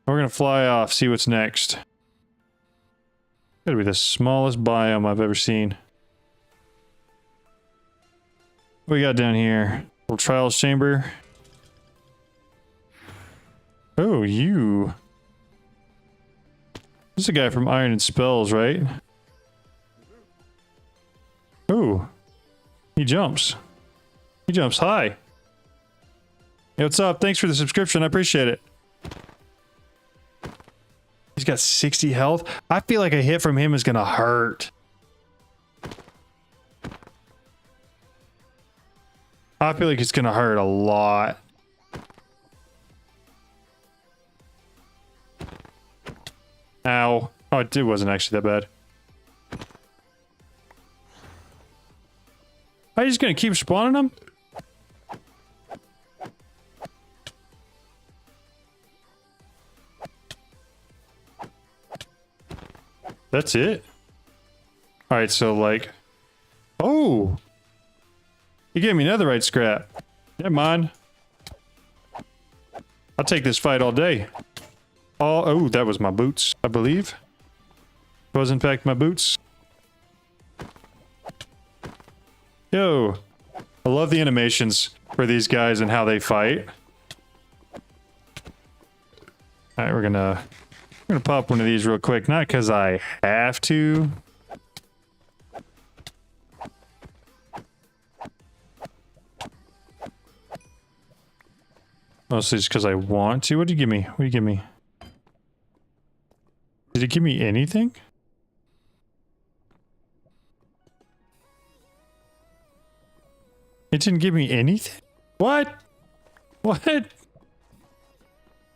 We're going to fly off, see what's next. Gotta be the smallest biome I've ever seen. What we got down here? Little trials chamber. Oh, you. This is a guy from Iron and Spells, right? Oh. He jumps. He jumps high. Hey, what's up? Thanks for the subscription. I appreciate it. He's got 60 health. I feel like a hit from him is gonna hurt. I feel like it's gonna hurt a lot. Ow. Oh, it wasn't actually that bad. Are you just gonna keep spawning them? That's it? Alright, so like... Oh! You gave me netherite scrap. Never mind. I'll take this fight all day. Oh, that was my boots, I believe. It was in fact my boots. Yo. I love the animations for these guys and how they fight. Alright, we're gonna pop one of these real quick. Not because I have to. Mostly just because I want to. What did you give me? What did you give me? Did it give me anything? It didn't give me anything? What? What?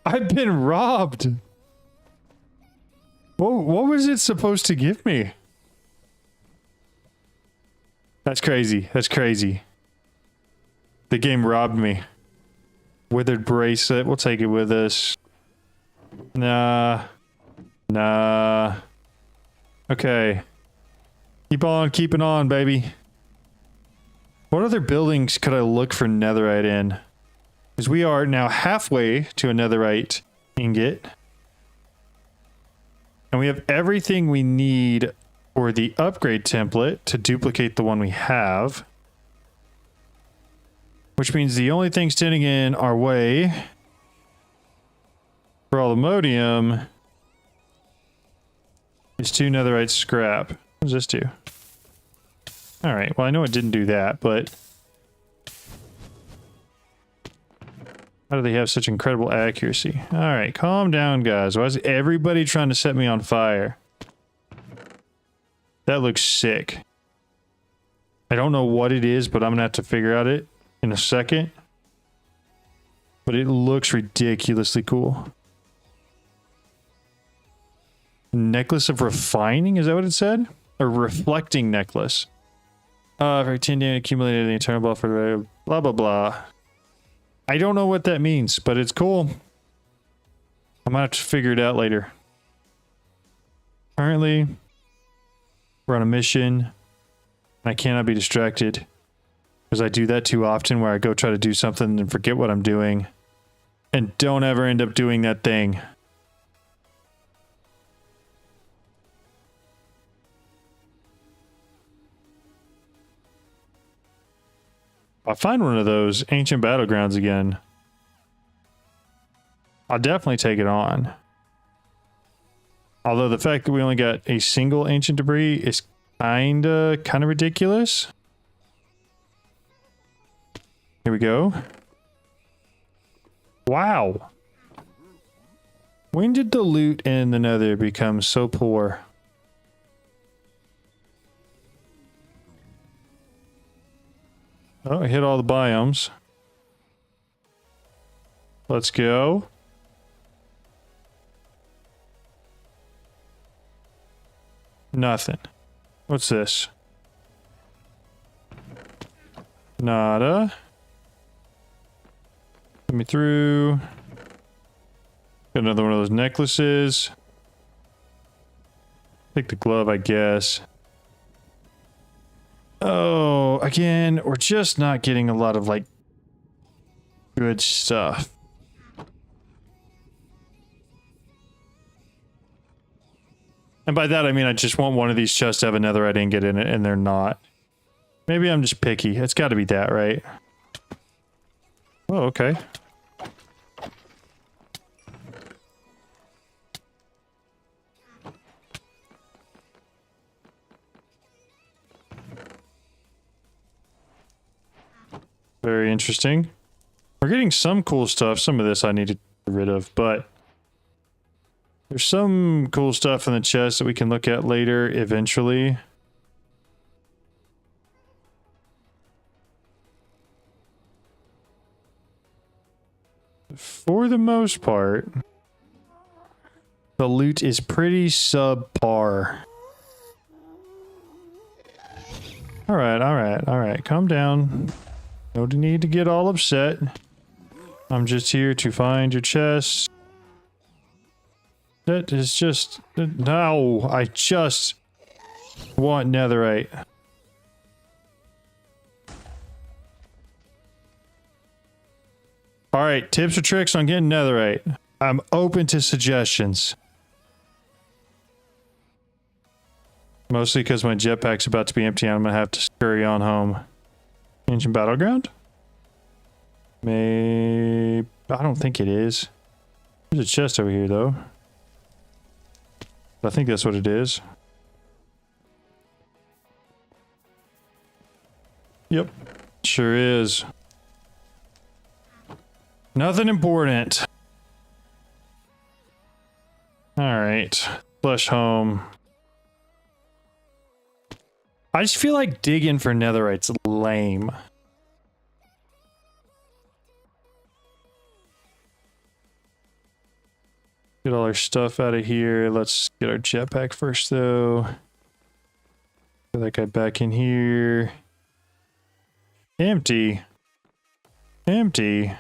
I've been robbed. What was it supposed to give me? That's crazy. That's crazy. The game robbed me. Withered bracelet. We'll take it with us. Nah. Nah. Okay. Keep on keeping on, baby. What other buildings could I look for netherite in? Because we are now halfway to a netherite ingot. And we have everything we need for the upgrade template to duplicate the one we have. Which means the only thing standing in our way for allthemodium is 2 netherite scrap. What does this do? Alright, well I know it didn't do that, but... How do they have such incredible accuracy? Alright, calm down guys. Why is everybody trying to set me on fire? That looks sick. I don't know what it is, but I'm gonna have to figure out it in a second. But it looks ridiculously cool. Necklace of refining? Is that what it said? A reflecting necklace. For 10 damage accumulated in the eternal ball for blah blah blah. I don't know what that means, but it's cool. I'm gonna have to figure it out later. Currently, we're on a mission. I cannot be distracted. Because I do that too often where I go try to do something and forget what I'm doing. And don't ever end up doing that thing. If I find one of those ancient battlegrounds again, I'll definitely take it on. Although the fact that we only got a single ancient debris is kinda ridiculous. Here we go. Wow. When did the loot in the Nether become so poor? Oh, I hit all the biomes. Let's go. Nothing. What's this? Nada. Let me through. Got another one of those necklaces. Take the glove, I guess. Oh, again, we're just not getting a lot of, like, good stuff. And by that, I mean I just want one of these chests to have a netherite ingot in it, and they're not. Maybe I'm just picky. It's got to be that, right? Oh, okay. Very interesting. We're getting some cool stuff. Some of this I need to get rid of, but there's some cool stuff in the chest that we can look at later, eventually. for the most part, the loot is pretty subpar. All right. Calm down. No need to get all upset. I'm just here to find your chest. That is just... No, I just want netherite. Alright, tips or tricks on getting netherite. I'm open to suggestions. Mostly because my jetpack's about to be empty and I'm going to have to scurry on home. Ancient Battleground? Maybe... I don't think it is. There's a chest over here, though. I think that's what it is. Yep. Sure is. Nothing important. Alright. Flush home. I just feel like digging for netherite's lame. Get all our stuff out of here. Let's get our jetpack first, though. Get that guy back in here. Empty. Empty.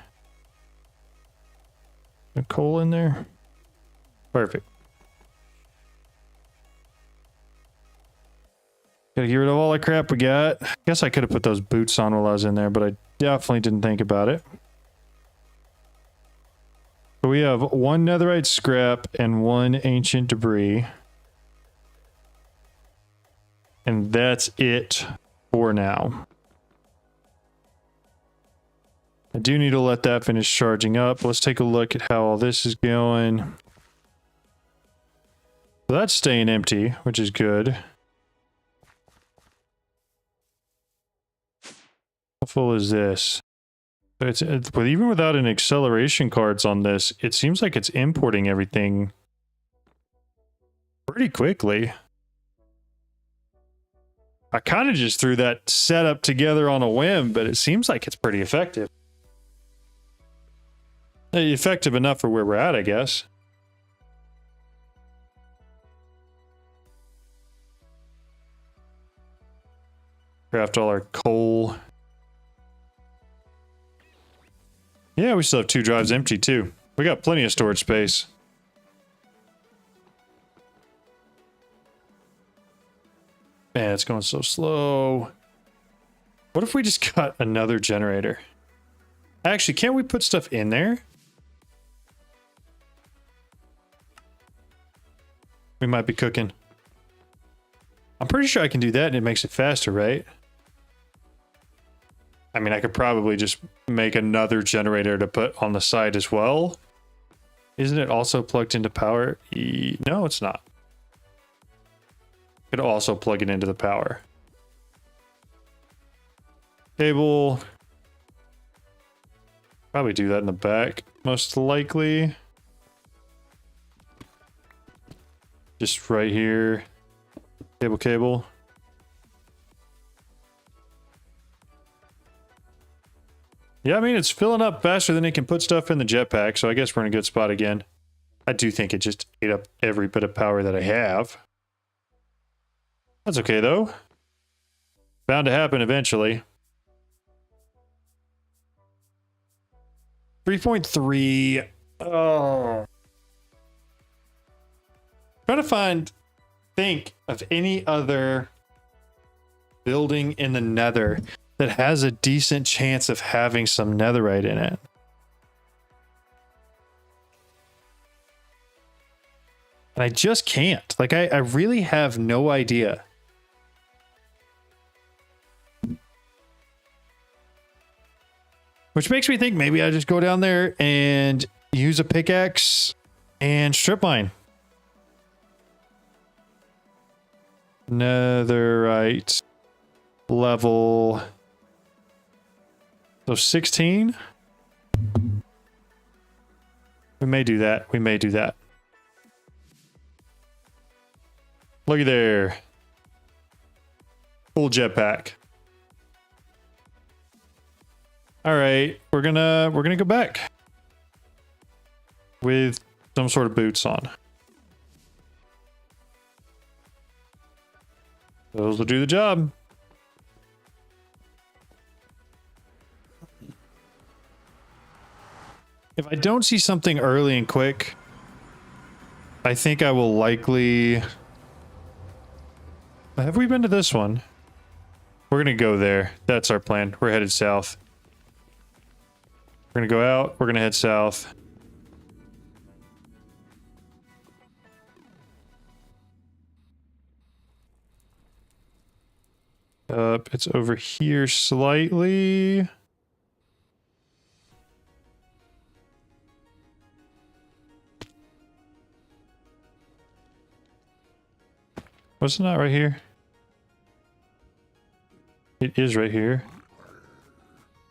A coal in there. Perfect. Gotta get rid of all the crap we got. Guess I could have put those boots on while I was in there, but I definitely didn't think about it. So we have 1 netherite scrap and 1 ancient debris. And that's it for now. I do need to let that finish charging up. Let's take a look at how all this is going. So that's staying empty, which is good. How full is this? But even without an acceleration cards on this, it seems like it's importing everything pretty quickly. I kind of just threw that setup together on a whim, but it seems like it's pretty effective. Effective enough for where we're at, I guess. Craft all our coal. Yeah, we still have 2 drives empty, too. We got plenty of storage space. Man, it's going so slow. What if we just got another generator? Actually, can't we put stuff in there? We might be cooking. I'm pretty sure I can do that and it makes it faster, right? I mean, I could probably just make another generator to put on the side as well. Isn't it also plugged into power? No, it's not. Could also plug it into the power. Cable. Probably do that in the back, most likely. Just right here. Cable. Yeah, I mean, it's filling up faster than it can put stuff in the jetpack, so I guess we're in a good spot again. I do think it just ate up every bit of power that I have. That's okay, though. Bound to happen eventually. 3.3. Oh. Trying to think of any other building in the Nether that has a decent chance of having some netherite in it. And I just can't. Like, I really have no idea. Which makes me think maybe I just go down there and use a pickaxe and strip mine. Netherite level... So 16? We may do that. Looky there. Full jetpack. All right, we're gonna go back. with some sort of boots on. Those will do the job. If I don't see something early and quick, I think I will likely... Have we been to this one? We're gonna go there. That's our plan. We're headed south. We're gonna go out. We're gonna head south. It's over here slightly. Wasn't that right here? It is right here.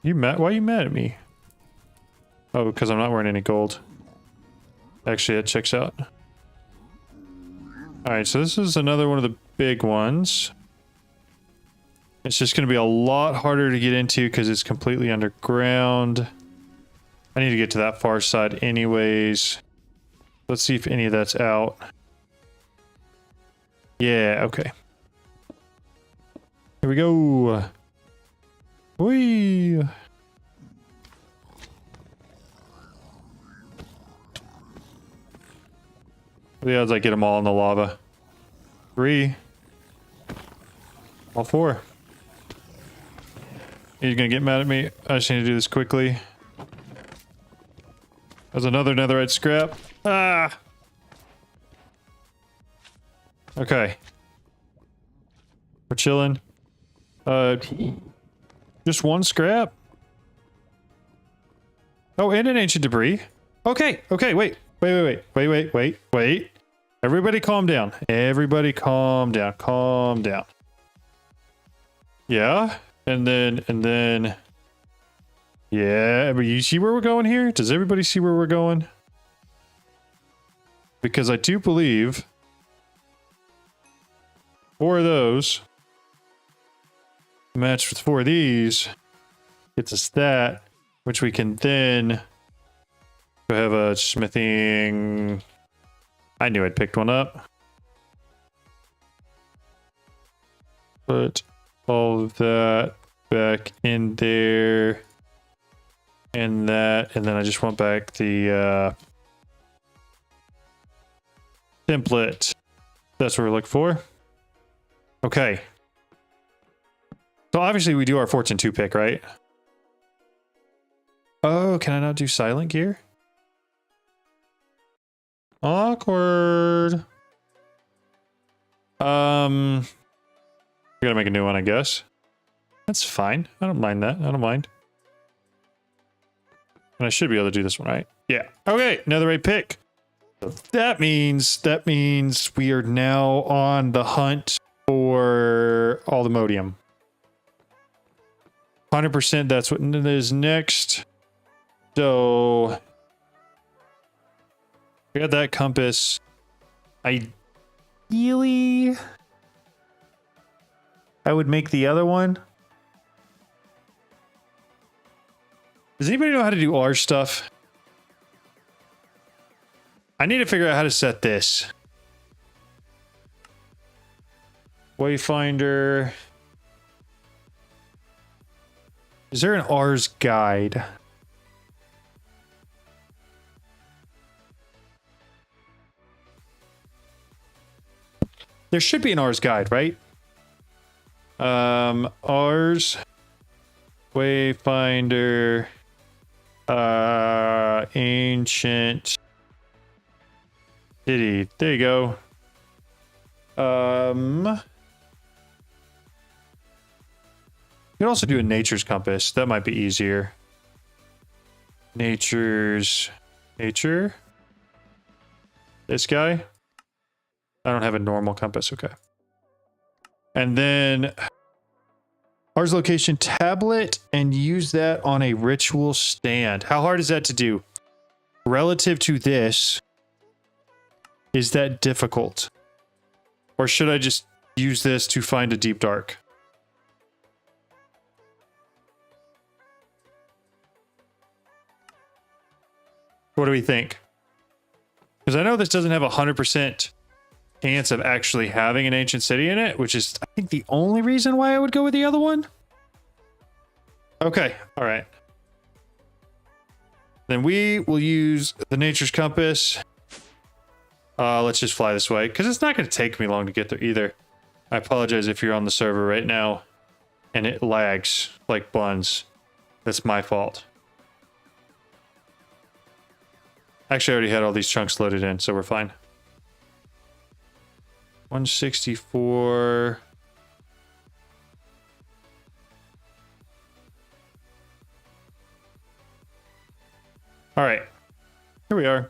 You mad? Why are you mad at me? Oh, because I'm not wearing any gold. Actually, that checks out. Alright, so this is another one of the big ones. It's just going to be a lot harder to get into because it's completely underground. I need to get to that far side anyways. Let's see if any of that's out. Yeah, okay. Here we go. Whee! What are the odds I get them all in the lava? 3. All 4. He's gonna get mad at me. I just need to do this quickly. There's another netherite scrap. Ah! Okay. We're chilling. Just one scrap. Oh, and an ancient debris. Okay, okay, wait. Wait. Everybody calm down. Everybody calm down. Calm down. Yeah. And then. Yeah, but you see where we're going here? Does everybody see where we're going? Because I do believe 4 of those matched with 4 of these gets us that, which we can then go have a smithing. I knew I'd picked one up. Put all of that back in there. And that, and then I just want back the template. That's what we're looking for. Okay. So obviously we do our Fortune 2 pick, right? Oh, can I not do silent gear? Awkward. We gotta make a new one, I guess. That's fine. I don't mind that. I don't mind. And I should be able to do this one, right? Yeah. Okay, netherite pick. So that means we are now on the hunt for allthemodium. 100% that's what it is next. So we got that compass. Ideally, I would make the other one. Does anybody know how to do R stuff? I need to figure out how to set this. Wayfinder. Is there an R's guide? There should be an R's guide, right? R's Wayfinder. Ancient city. There you go. You can also do a nature's compass. That might be easier. Nature. This guy. I don't have a normal compass. Okay. And then R's location tablet and use that on a ritual stand. How hard is that to do? Relative to this, is that difficult? Or should I just use this to find a deep dark? What do we think? Because I know this doesn't have 100% chance of actually having an ancient city in it, which is, I think, the only reason why I would go with the other one. Okay, all right. Then we will use the nature's compass. Let's just fly this way, because it's not going to take me long to get there either. I apologize if you're on the server right now and it lags like buns. That's my fault. Actually, I already had all these chunks loaded in, so we're fine. 164. All right, here we are.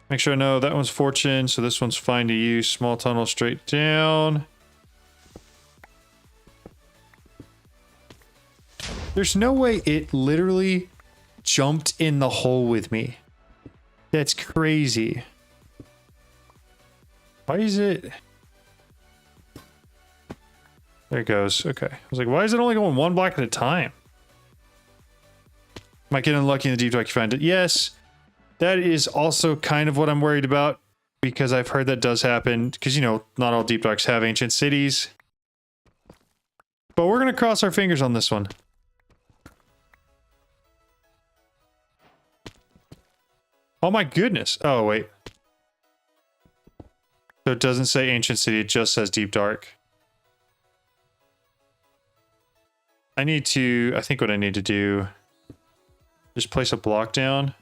Make sure I know that one's fortune, so this one's fine to use. Small tunnel straight down. There's no way it literally jumped in the hole with me. That's crazy. Why is it? There it goes. Okay. I was like, why is it only going one block at a time? Might get unlucky in the deep dark you find it. Yes. That is also kind of what I'm worried about, because I've heard that does happen, because, you know, not all deep darks have ancient cities. But we're going to cross our fingers on this one. Oh my goodness. Oh, wait. So it doesn't say ancient city, it just says deep dark. I think what I need to do, just place a block down.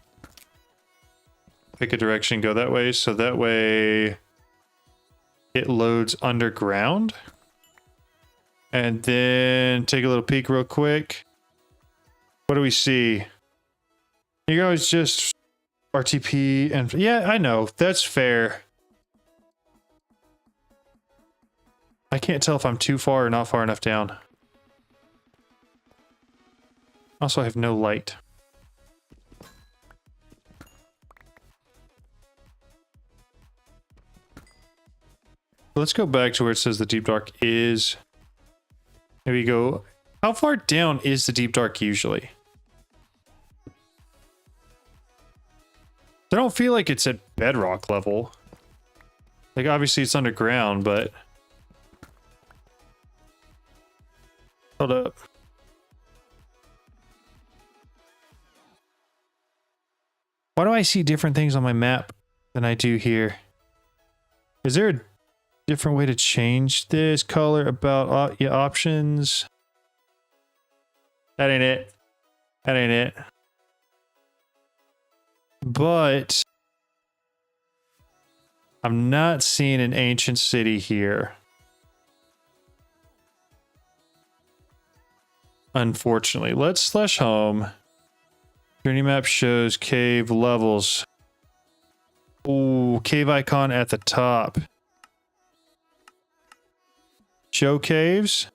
Pick a direction, go that way, so that way it loads underground. And then take a little peek real quick. What do we see? You guys just RTP and yeah, I know, that's fair. I can't tell if I'm too far or not far enough down. Also, I have no light. Let's go back to where it says the deep dark is. Maybe go. How far down is the deep dark usually? I don't feel like it's at bedrock level. Like, obviously it's underground, but... Hold up. Why do I see different things on my map than I do here? Is there a different way to change this color about yeah, options? That ain't it. That ain't it. But I'm not seeing an ancient city here. Unfortunately. Let's slash home. Journey map shows cave levels. Ooh, cave icon at the top. Show caves.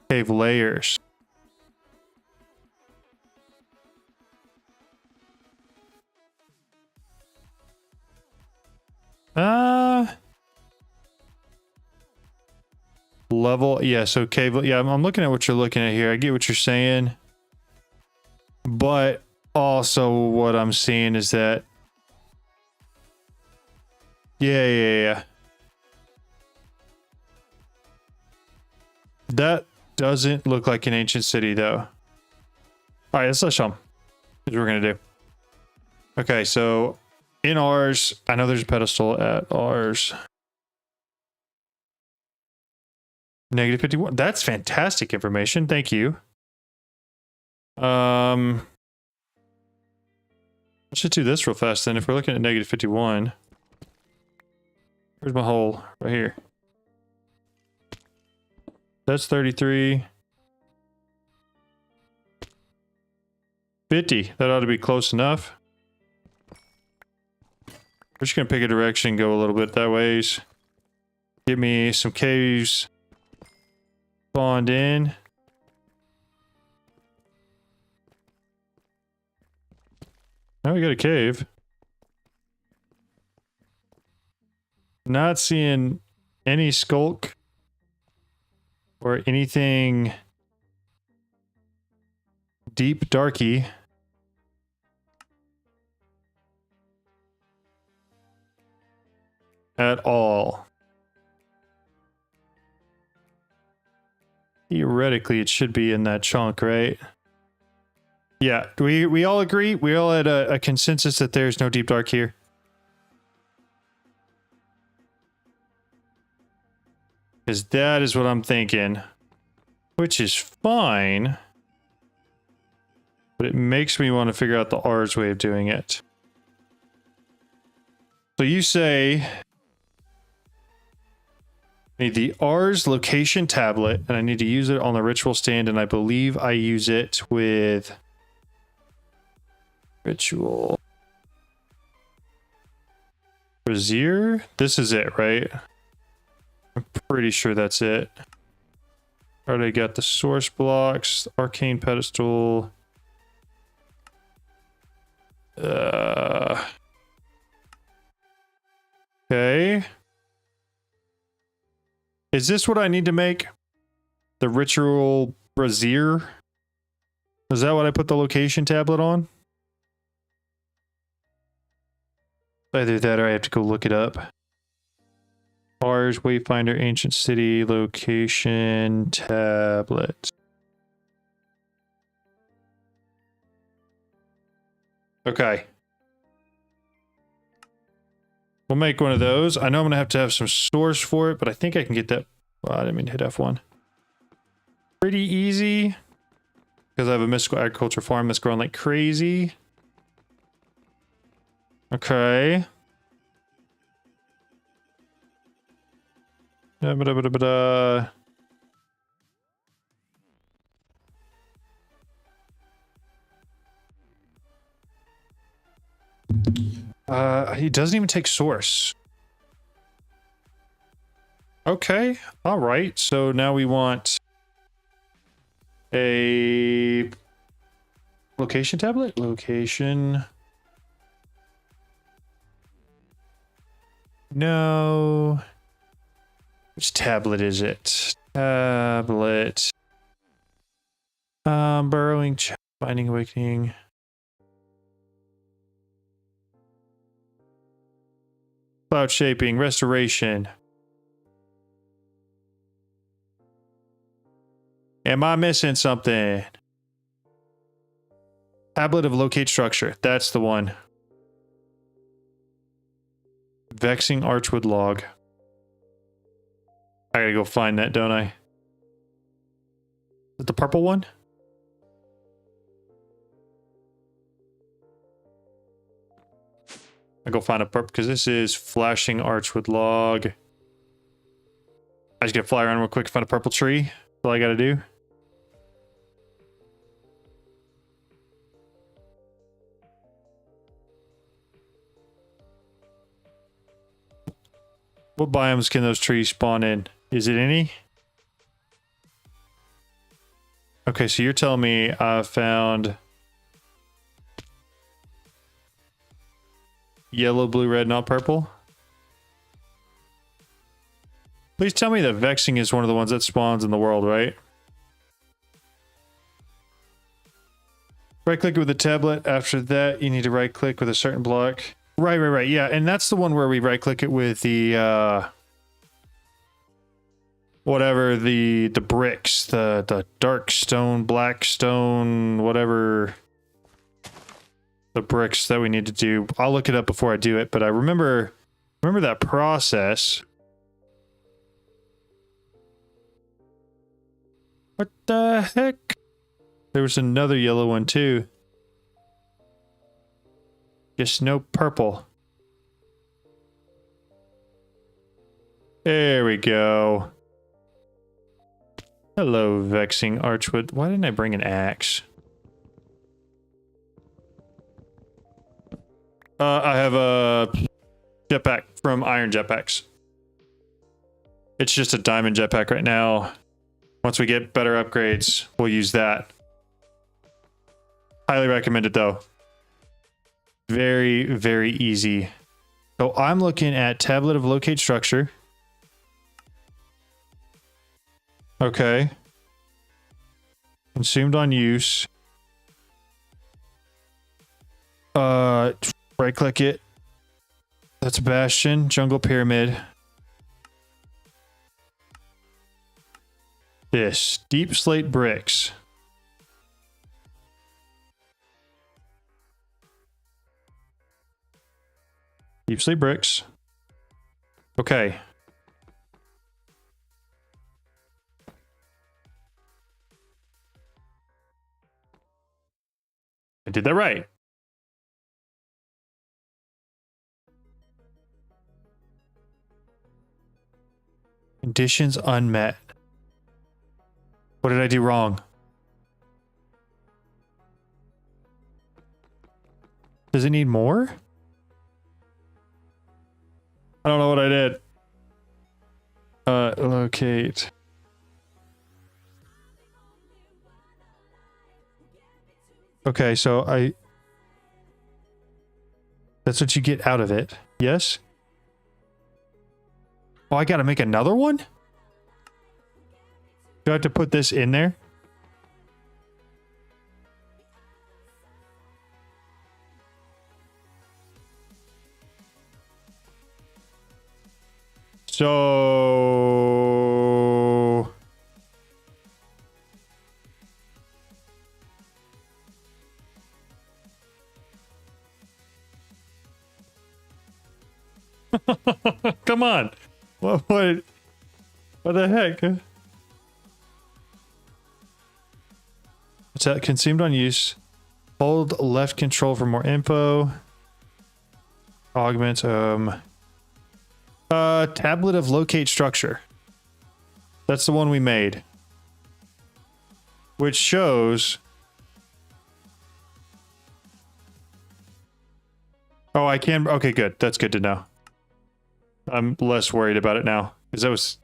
Cave layers. Level, yeah, so cave, yeah, I'm looking at what you're looking at here. I get what you're saying. But also what I'm seeing is that... Yeah. That doesn't look like an ancient city, though. Alright, let's show them. That's what we're gonna do. Okay, so in ours, I know there's a pedestal at ours. Negative 51. That's fantastic information. Thank you. Let's just do this real fast then. If we're looking at negative 51, where's my hole? Right here. That's 33. 50. That ought to be close enough. We're just gonna pick a direction, go a little bit that ways. Get me some caves spawned in. Now we got a cave. Not seeing any skulk or anything deep darky. at all. Theoretically, it should be in that chunk, right? Yeah, we all agree? We all had a consensus that there's no deep dark here? Because that is what I'm thinking. Which is fine. But it makes me want to figure out the R's way of doing it. So you say... I need the R's location tablet, and I need to use it on the ritual stand, and I believe I use it with... Ritual... Brazier? This is it, right? I'm pretty sure that's it. Already got the source blocks, arcane pedestal. Okay. Is this what I need to make? The ritual brazier? Is that what I put the location tablet on? Either that or I have to go look it up. R's, wayfinder, ancient city, location, tablet. Okay. We'll make one of those. I know I'm going to have some source for it, but I think I can get that. Well, I didn't mean to hit F1. Pretty easy. Because I have a mystical agriculture farm that's growing like crazy. Okay. He doesn't even take source. Okay, all right. So now we want a location tablet. Location. No. Which tablet is it? Tablet. Burrowing, finding, awakening. Cloud shaping, restoration. Am I missing something? Tablet of locate structure. That's the one. Vexing archwood log. I gotta go find that, don't I? Is it the purple one? I go find a purple because this is flashing archwood log. I just gotta fly around real quick and find a purple tree. That's all I gotta do. What biomes can those trees spawn in? Is it any? Okay, so you're telling me I found yellow, blue, red, not purple? Please tell me that vexing is one of the ones that spawns in the world, right? Right click with the tablet. After that, you need to right click with a certain block. Right. Yeah, and that's the one where we right click it with the whatever the bricks, the dark stone, black stone, whatever the bricks that we need to do. I'll look it up before I do it, but I remember that process. What the heck? There was another yellow one too. Just no purple. There we go. Hello, vexing archwood. Why didn't I bring an axe? I have a jetpack from Iron Jetpacks. It's just a diamond jetpack right now. Once we get better upgrades, we'll use that. Highly recommend it though. Very, very easy. So I'm looking at tablet of locate structure. Okay. Consumed on use. Right click it. That's a bastion. Jungle pyramid. This. Deep slate bricks. Deep slate bricks. Okay. I did that right. Conditions unmet. What did I do wrong? Does it need more? I don't know what I did. Locate. Okay, so that's what you get out of it. Yes? Oh, I gotta make another one? Do I have to put this in there? So... Come on. What the heck? What's that? Consumed on use. Hold left control for more info. Augment, tablet of locate structure. That's the one we made. Which shows... Oh, I can... Okay, good. That's good to know. I'm less worried about it now. Because that was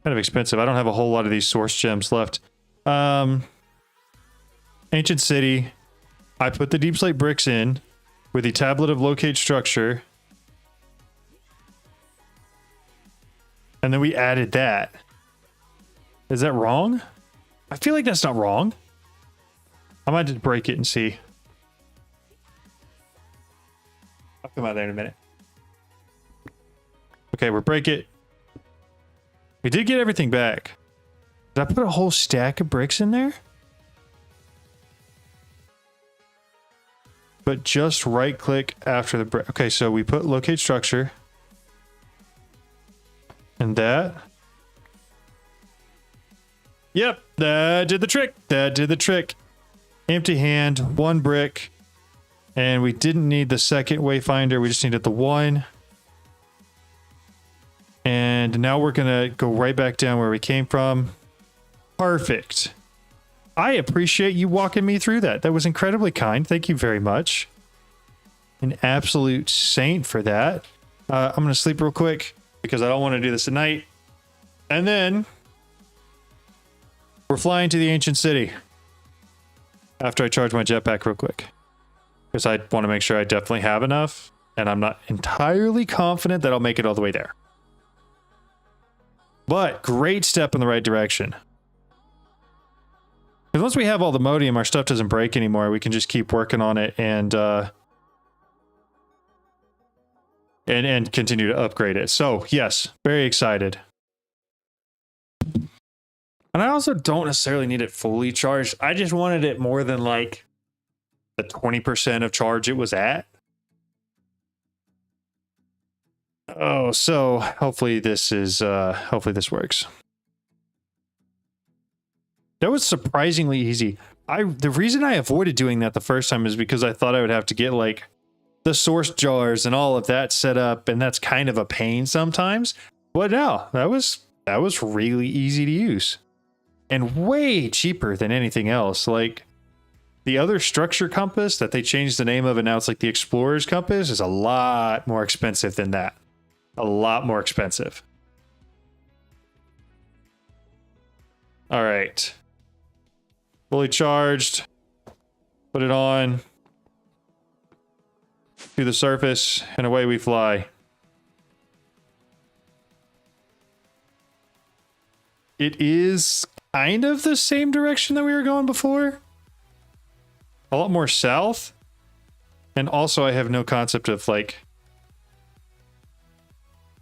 kind of expensive. I don't have a whole lot of these source gems left. Ancient city. I put the deep slate bricks in with the tablet of locate structure. And then we added that. Is that wrong? I feel like that's not wrong. I might just break it and see. I'll come out there in a minute. Okay, we'll break it. We did get everything back. Did I put a whole stack of bricks in there? But just right click after the brick. Okay, so we put locate structure. And that. Yep, that did the trick. That did the trick. Empty hand, one brick. And we didn't need the second wayfinder. We just needed the one. And now we're going to go right back down where we came from. Perfect. I appreciate you walking me through that. That was incredibly kind. Thank you very much. An absolute saint for that. I'm going to sleep real quick because I don't want to do this at night. And then we're flying to the ancient city after I charge my jetpack real quick. Because I want to make sure I definitely have enough. And I'm not entirely confident that I'll make it all the way there. But great step in the right direction. Because once we have all the modium, our stuff doesn't break anymore. We can just keep working on it and continue to upgrade it. So yes, very excited. And I also don't necessarily need it fully charged. I just wanted it more than like the 20% of charge it was at. Oh, so hopefully this is hopefully this works. That was surprisingly easy. The reason I avoided doing that the first time is because I thought I would have to get like the source jars and all of that set up, and that's kind of a pain sometimes. But no, that was really easy to use. And way cheaper than anything else. Like the other structure compass that they changed the name of and now it's like the Explorer's Compass is a lot more expensive than that. A lot more expensive. All right. Fully charged. Put it on. To the surface, and away we fly. It is kind of the same direction that we were going before. A lot more south. And also I have no concept of like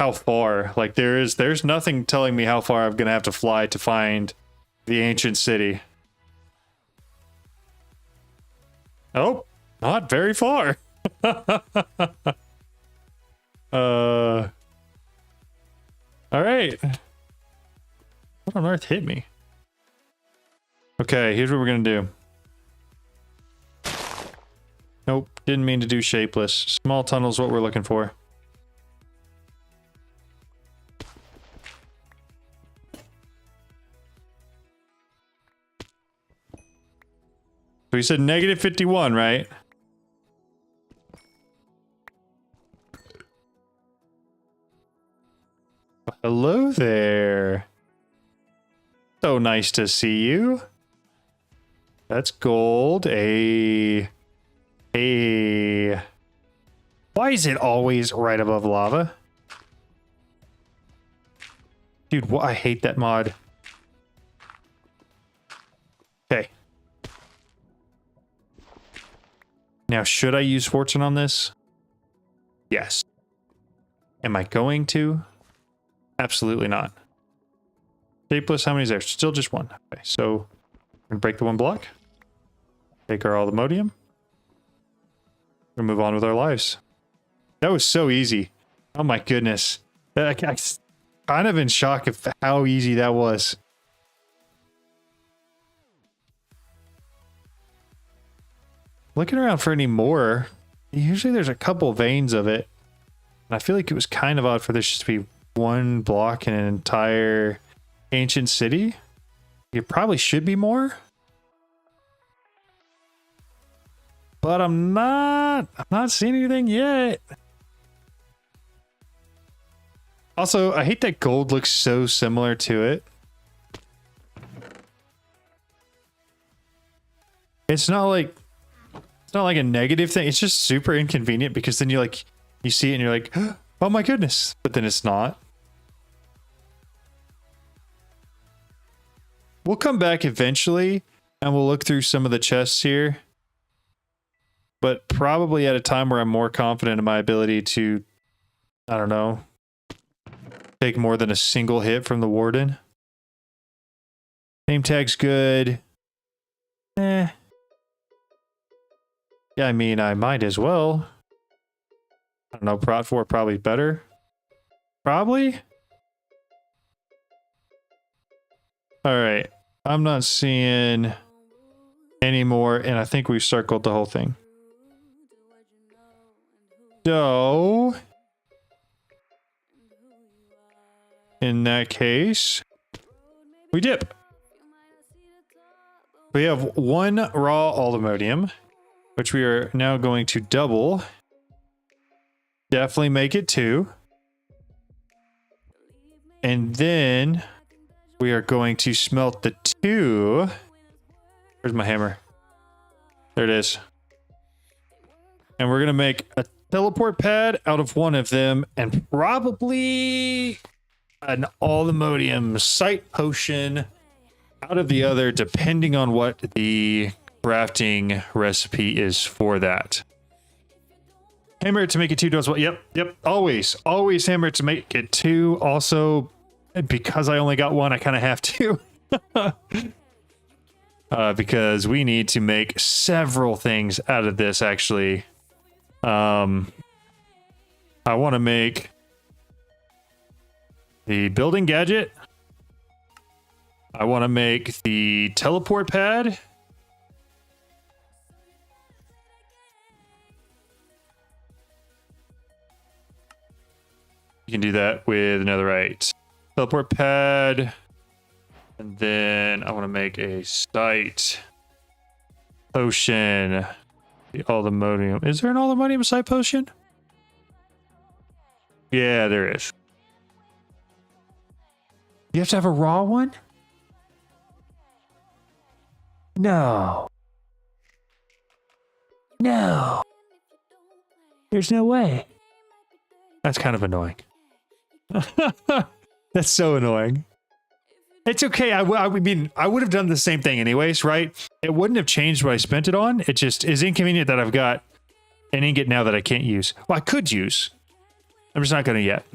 how far. Like there's nothing telling me how far I'm gonna have to fly to find the ancient city. Oh, not very far. All right. What on earth hit me? Okay, here's what we're gonna do. Nope, didn't mean to do shapeless. Small tunnel's what we're looking for. So we said negative 51, right? Hello there. So nice to see you. That's gold. Why is it always right above lava? Dude, I hate that mod. Okay. Now, should I use fortune on this? Yes. Am I going to? Absolutely not. Shapeless, how many is there? Still just one. Okay, so we're gonna break the one block. Take our allthemodium. We'll move on with our lives. That was so easy. Oh my goodness. I'm kind of in shock of how easy that was. Looking around for any more. Usually there's a couple veins of it. And I feel like it was kind of odd for this just to be one block in an entire ancient city. It probably should be more. But I'm not seeing anything yet. Also, I hate that gold looks so similar to it. It's not like a negative thing. It's just super inconvenient because then you see it and you're like, oh my goodness. But then it's not. We'll come back eventually and we'll look through some of the chests here. But probably at a time where I'm more confident in my ability to, I don't know, take more than a single hit from the warden. Name tag's good. Yeah, I mean, I might as well. I don't know, Prot 4 probably better. Probably? Alright. I'm not seeing any more, and I think we've circled the whole thing. So, in that case, we dip. We have one raw allthemodium, which we are now going to double. Definitely make it 2. And then we are going to smelt the 2. Where's my hammer? There it is. And we're going to make a teleport pad out of one of them and probably an allthemodium sight potion out of the other, depending on what the crafting recipe is for that. Hammer it to make it 2 as well. Yep. Always hammer it to make it 2. Also, because I only got 1, I kind of have to. Because we need to make several things out of this, actually. I want to make the building gadget. I want to make the teleport pad. You can do that with netherite. Teleport pad. And then I want to make a sight potion. The allthemodium. Is there an allthemodium sight potion? Yeah, there is. You have to have a raw one? No. There's no way. That's kind of annoying. That's so annoying. It's okay. I mean, I would have done the same thing anyways, right? It wouldn't have changed what I spent it on. It just is inconvenient that I've got an ingot now that I can't use. Well, I could use. I'm just not going to yet.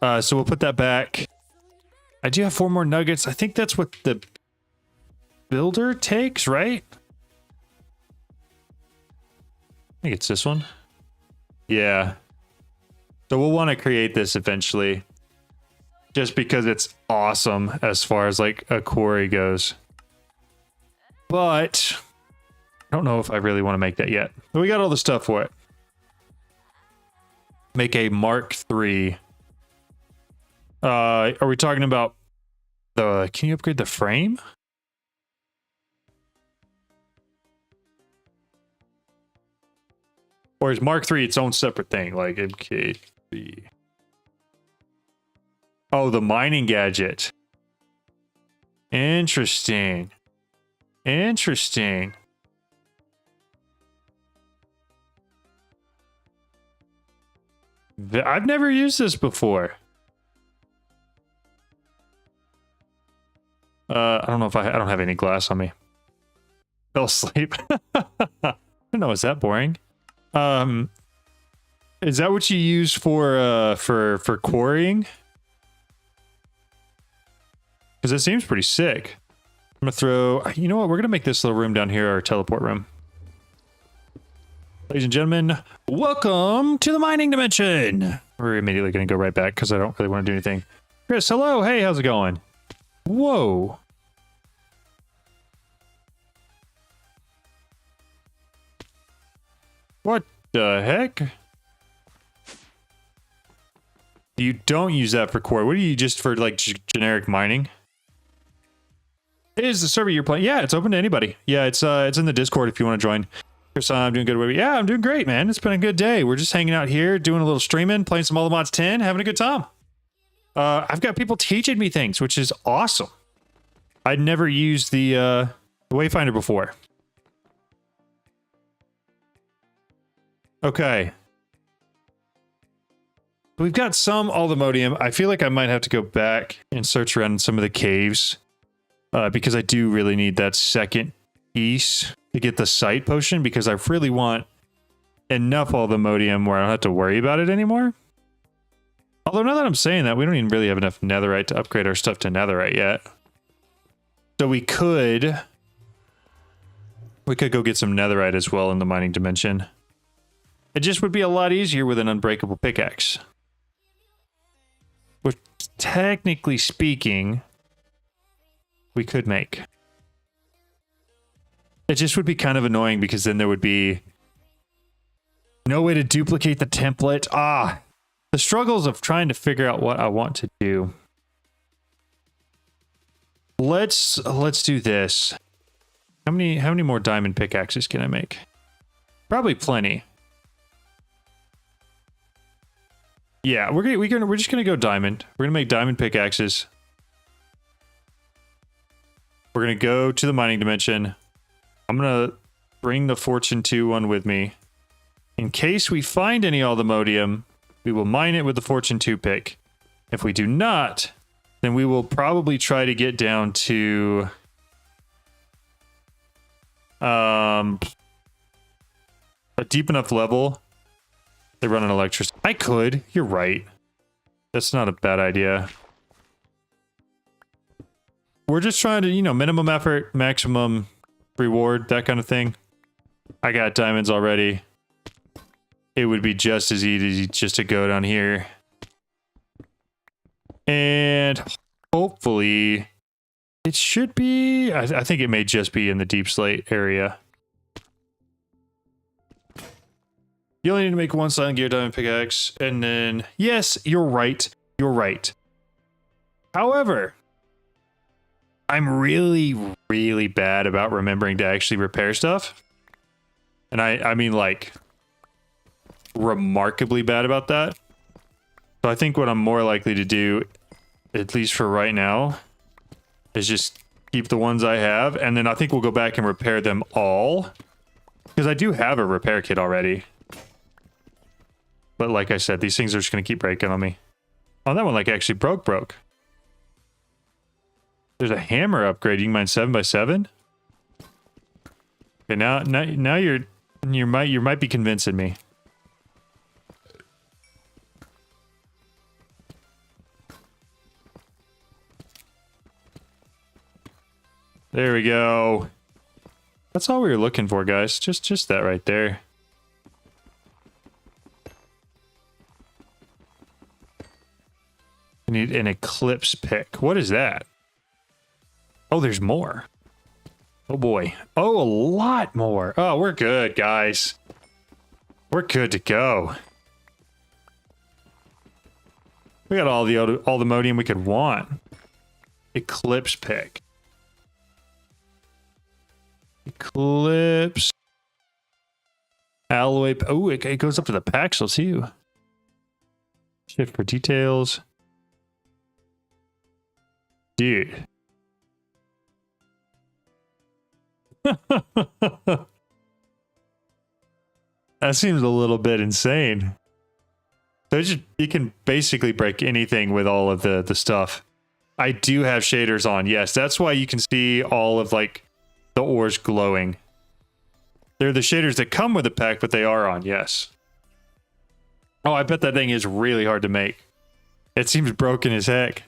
So we'll put that back. I do have 4 more nuggets. I think that's what the builder takes, right? I think it's this one. Yeah. So we'll want to create this eventually. Just because it's awesome as far as like a quarry goes. But I don't know if I really want to make that yet. But we got all the stuff for it. Make a Mark III. Are we talking about the... Can you upgrade the frame? Or is Mark III its own separate thing? Like MK3. Oh, the mining gadget. Interesting. Interesting. I've never used this before. I don't know if I don't have any glass on me. Fell asleep. I don't know, is that boring? Is that what you use for quarrying? Because that seems pretty sick. I'm gonna throw, you know what, we're gonna make this little room down here our teleport room. Ladies and gentlemen, welcome to the mining dimension. We're immediately gonna go right back because I don't really want to do anything. Chris, hello, hey, how's it going? Whoa. What the heck? You don't use that for core. What do you just for like generic mining? Is the server you're playing? Yeah, it's open to anybody. Yeah, it's in the Discord if you want to join. Chris, I'm doing good. Yeah, I'm doing great, man. It's been a good day. We're just hanging out here, doing a little streaming, playing some ATM10, having a good time. I've got people teaching me things, which is awesome. I'd never used the wayfinder before. Okay. We've got some allthemodium. I feel like I might have to go back and search around in some of the caves. Because I do really need that second piece to get the sight potion, because I really want enough allthemodium where I don't have to worry about it anymore. Although now that I'm saying that, we don't even really have enough netherite to upgrade our stuff to netherite yet. So we could go get some netherite as well in the mining dimension. It just would be a lot easier with an unbreakable pickaxe. Which, technically speaking, we could make. It just would be kind of annoying because then there would be no way to duplicate the template. The struggles of trying to figure out what I want to do. Let's do this. How many more diamond pickaxes can I make? Probably plenty. Yeah, we're just gonna go diamond. We're gonna make diamond pickaxes. We're gonna go to the mining dimension. I'm gonna bring the Fortune 2 one with me. In case we find any allthemodium, we will mine it with the Fortune 2 pick. If we do not, then we will probably try to get down to a deep enough level. They run on electricity. I could. You're right. That's not a bad idea. We're just trying to, you know, minimum effort, maximum reward, that kind of thing. I got diamonds already. It would be just as easy just to go down here. And hopefully it should be, I think it may just be in the deep slate area. You only need to make one silent gear diamond pickaxe, and then, yes, you're right. You're right. However, I'm really, really bad about remembering to actually repair stuff. And I mean, like, remarkably bad about that. So I think what I'm more likely to do, at least for right now, is just keep the ones I have, and then I think we'll go back and repair them all. Because I do have a repair kit already. But like I said, these things are just going to keep breaking on me. Oh, that one like actually broke. There's a hammer upgrade. You can mine 7x7. Okay, now you might be convincing me. There we go. That's all we were looking for, guys. Just that right there. We need an eclipse pick. What is that? Oh, there's more. Oh boy. Oh, a lot more. Oh, we're good, guys. We're good to go. We got all the allthemodium we could want. Eclipse pick. Eclipse. Alloy. Oh, it goes up to the pixel too. Shift for details. Dude. That seems a little bit insane. So you can basically break anything with all of the stuff. I do have shaders on. Yes, that's why you can see all of like the ores glowing. They're the shaders that come with the pack, but they are on. Yes. Oh, I bet that thing is really hard to make. It seems broken as heck.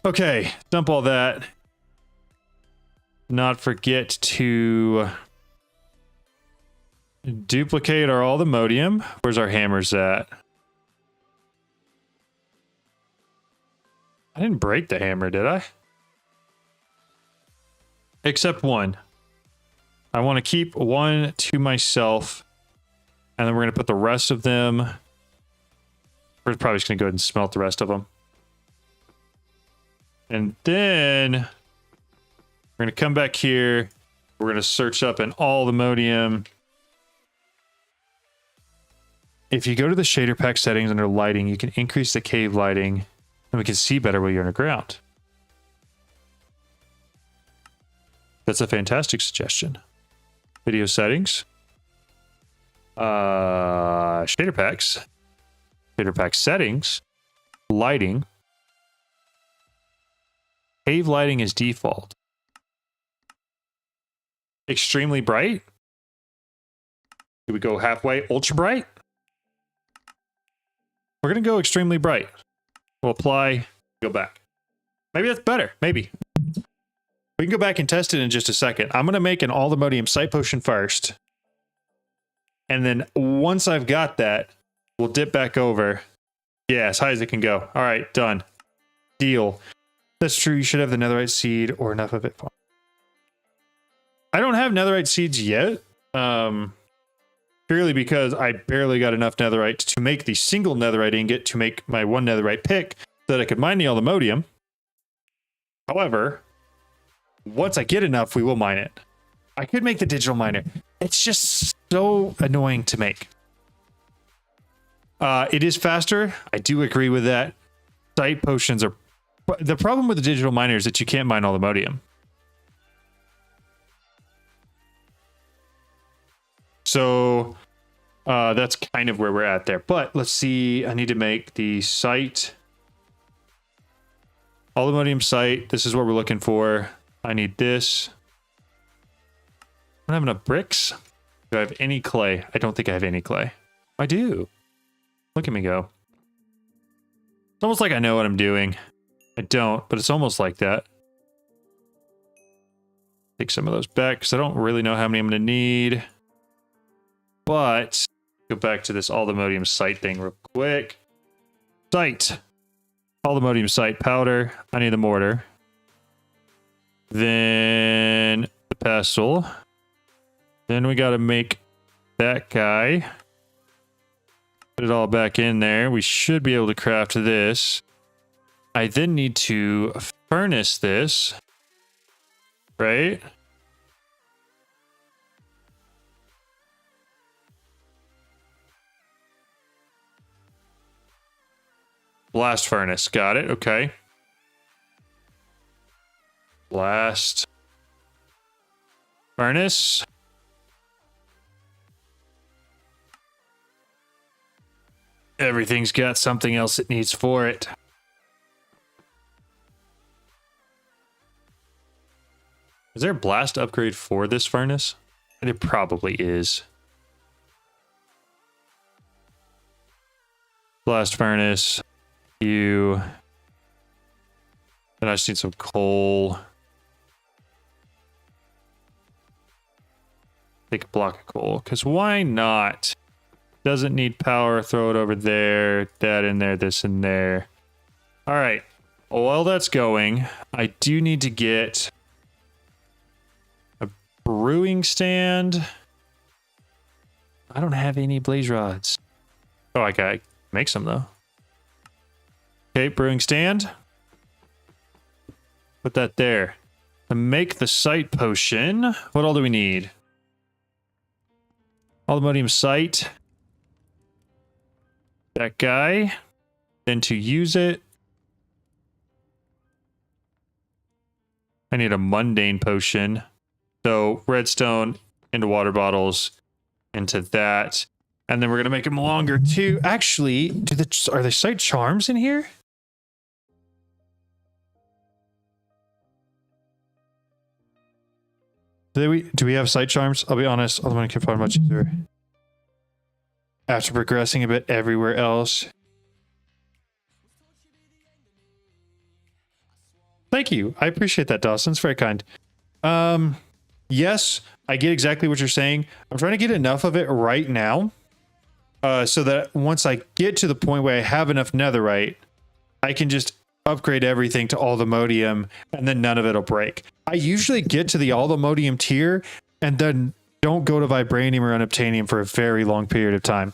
Okay, dump all that. Not forget to duplicate our allthemodium. Where's our hammers at? I didn't break the hammer, did I? Except one. I want to keep one to myself. And then we're going to put the rest of them. We're probably just going to go ahead and smelt the rest of them. And then we're going to come back here. We're going to search up an allthemodium. If you go to the shader pack settings under lighting, you can increase the cave lighting and we can see better while you're underground. That's a fantastic suggestion. Video settings. Shader packs. Shader pack settings. Lighting. Cave lighting is default. Extremely bright. Do we go halfway? Ultra bright? We're going to go extremely bright. We'll apply, go back. Maybe that's better. Maybe. We can go back and test it in just a second. I'm going to make an allthemodium sight potion first. And then once I've got that, we'll dip back over. Yeah, as high as it can go. All right, done. Deal. That's true. You should have the netherite seed or enough of it. I don't have netherite seeds yet. Purely because I barely got enough netherite to make the single netherite ingot to make my one netherite pick so that I could mine the allthemodium. However, once I get enough, we will mine it. I could make the digital miner. It's just so annoying to make. It is faster. I do agree with that. Sight potions are... The problem with the digital miner is that you can't mine allthemodium. So that's kind of where we're at there. But let's see. I need to make the site. Allthemodium site. This is what we're looking for. I need this. I don't have enough bricks. Do I have any clay? I don't think I have any clay. I do. Look at me go. It's almost like I know what I'm doing. I don't, but it's almost like that. Take some of those back because I don't really know how many I'm going to need. But go back to this allthemodium site thing real quick. Site. Allthemodium site powder. I need the mortar. Then the pestle. Then we got to make that guy. Put it all back in there. We should be able to craft this. I then need to furnace this. Right? Blast furnace. Got it. Okay. Blast furnace. Everything's got something else it needs for it. Is there a blast upgrade for this furnace? There probably is. Blast furnace. You. And I just need some coal. take a block of coal, because why not? Doesn't need power, throw it over there, that in there, this in there. All right, while that's going, I do need to get a brewing stand. I don't have any blaze rods. Oh, I gotta make some though. Okay, brewing stand. Put that there. To make the sight potion, what all do we need? Allthemodium sight. That guy. Then to use it, I need a mundane potion. So redstone into water bottles, into that. And then we're going to make them longer too. Actually, are there sight charms in here? Do we have sight charms? I'll be honest, Allthemodium can find much easier. After progressing a bit everywhere else. Thank you. I appreciate that, Dawson. It's very kind. Yes, I get exactly what you're saying. I'm trying to get enough of it right now. So that once I get to the point where I have enough netherite, I can just upgrade everything to allthemodium and then none of it'll break. I usually get to the allthemodium tier and then don't go to vibranium or unobtainium for a very long period of time.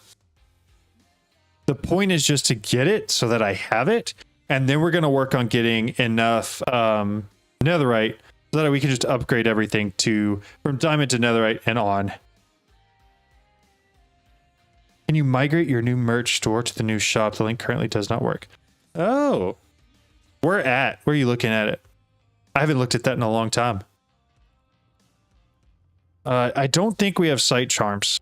The point is just to get it so that I have it, and then we're going to work on getting enough netherite so that we can just upgrade everything to from diamond to netherite and on. Can you migrate your new merch store to the new shop? The link currently does not work. Oh, where are you looking at it? I haven't looked at that in a long time. I don't think we have sight charms.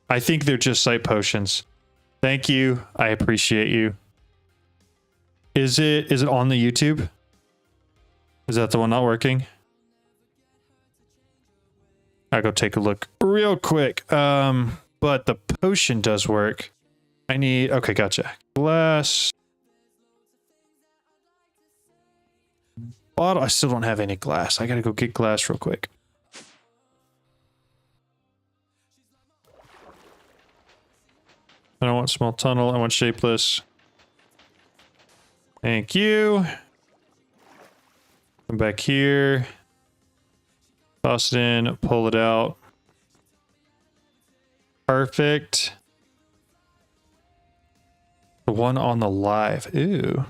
I think they're just sight potions. Thank you. I appreciate you. Is it on the YouTube? Is that the one not working? I'll go take a look real quick. But the potion does work. I need, okay, gotcha. Glass. Bottle. I still don't have any glass. I gotta go get glass real quick. I don't want small tunnel. I want shapeless. Thank you. Come back here. Toss it in. Pull it out. Perfect. The one on the live. Ooh.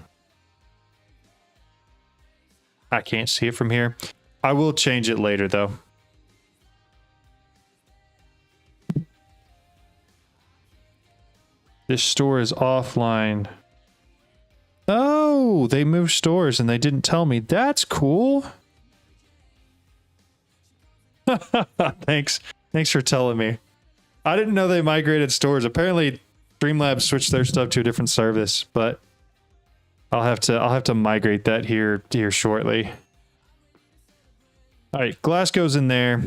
I can't see it from here. I will change it later, though. This store is offline. Oh, they moved stores and they didn't tell me. That's cool. Thanks. Thanks for telling me. I didn't know they migrated stores. Apparently, Streamlabs switched their stuff to a different service, but I'll have to migrate that here shortly. All right, glass goes in there.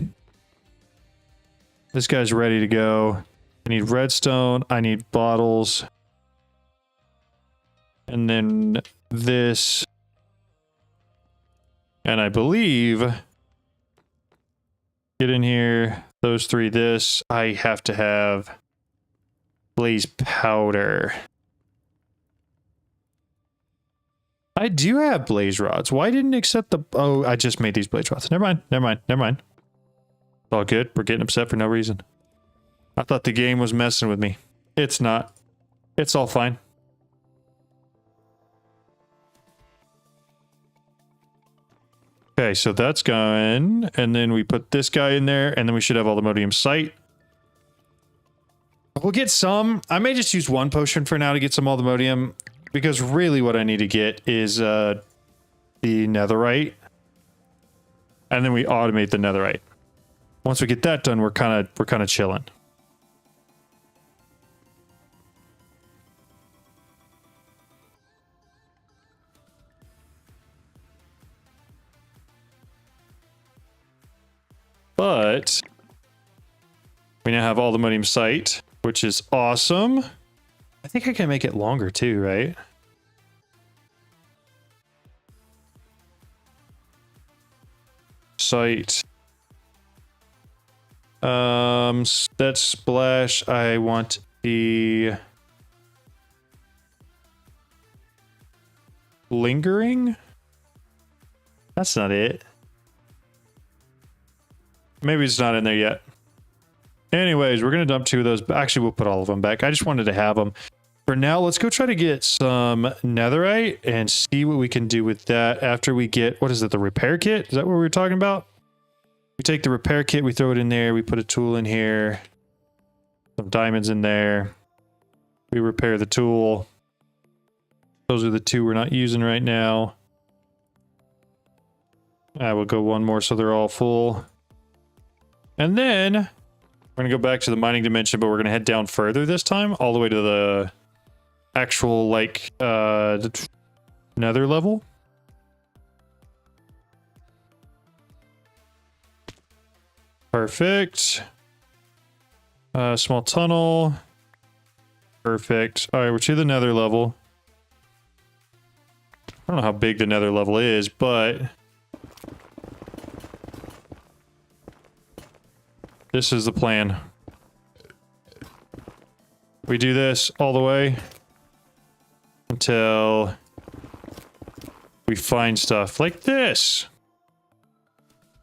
This guy's ready to go. I need redstone. I need bottles. And then this. And I believe, get in here, those three, this. I have to have blaze powder. I do have blaze rods. Why didn't it accept the... Oh, I just made these blaze rods. Never mind. It's all good. We're getting upset for no reason. I thought the game was messing with me. It's not. It's all fine. Okay, so that's going. And then we put this guy in there. And then we should have allthemodium sight. We'll get some. I may just use one potion for now to get some allthemodium. Because really what I need to get is the netherite. And then we automate the netherite. Once we get that done, we're kind of chilling. But we now have allthemodium sight, which is awesome. I think I can make it longer too, right? site. That splash, I want the lingering. That's not it. Maybe it's not in there yet. Anyways, we're gonna dump 2 of those. Actually, we'll put all of them back. I just wanted to have them. For now, let's go try to get some netherite and see what we can do with that after we get, what is it, the repair kit? Is that what we were talking about? We take the repair kit, we throw it in there, we put a tool in here, some diamonds in there. We repair the tool. Those are the 2 we're not using right now. I will go 1 more so they're all full. And then we're going to go back to the mining dimension, but we're going to head down further this time, all the way to the actual, like, nether level. Perfect. Small tunnel. Perfect. All right, we're to the nether level. I don't know how big the nether level is, but this is the plan. We do this all the way until we find stuff like this.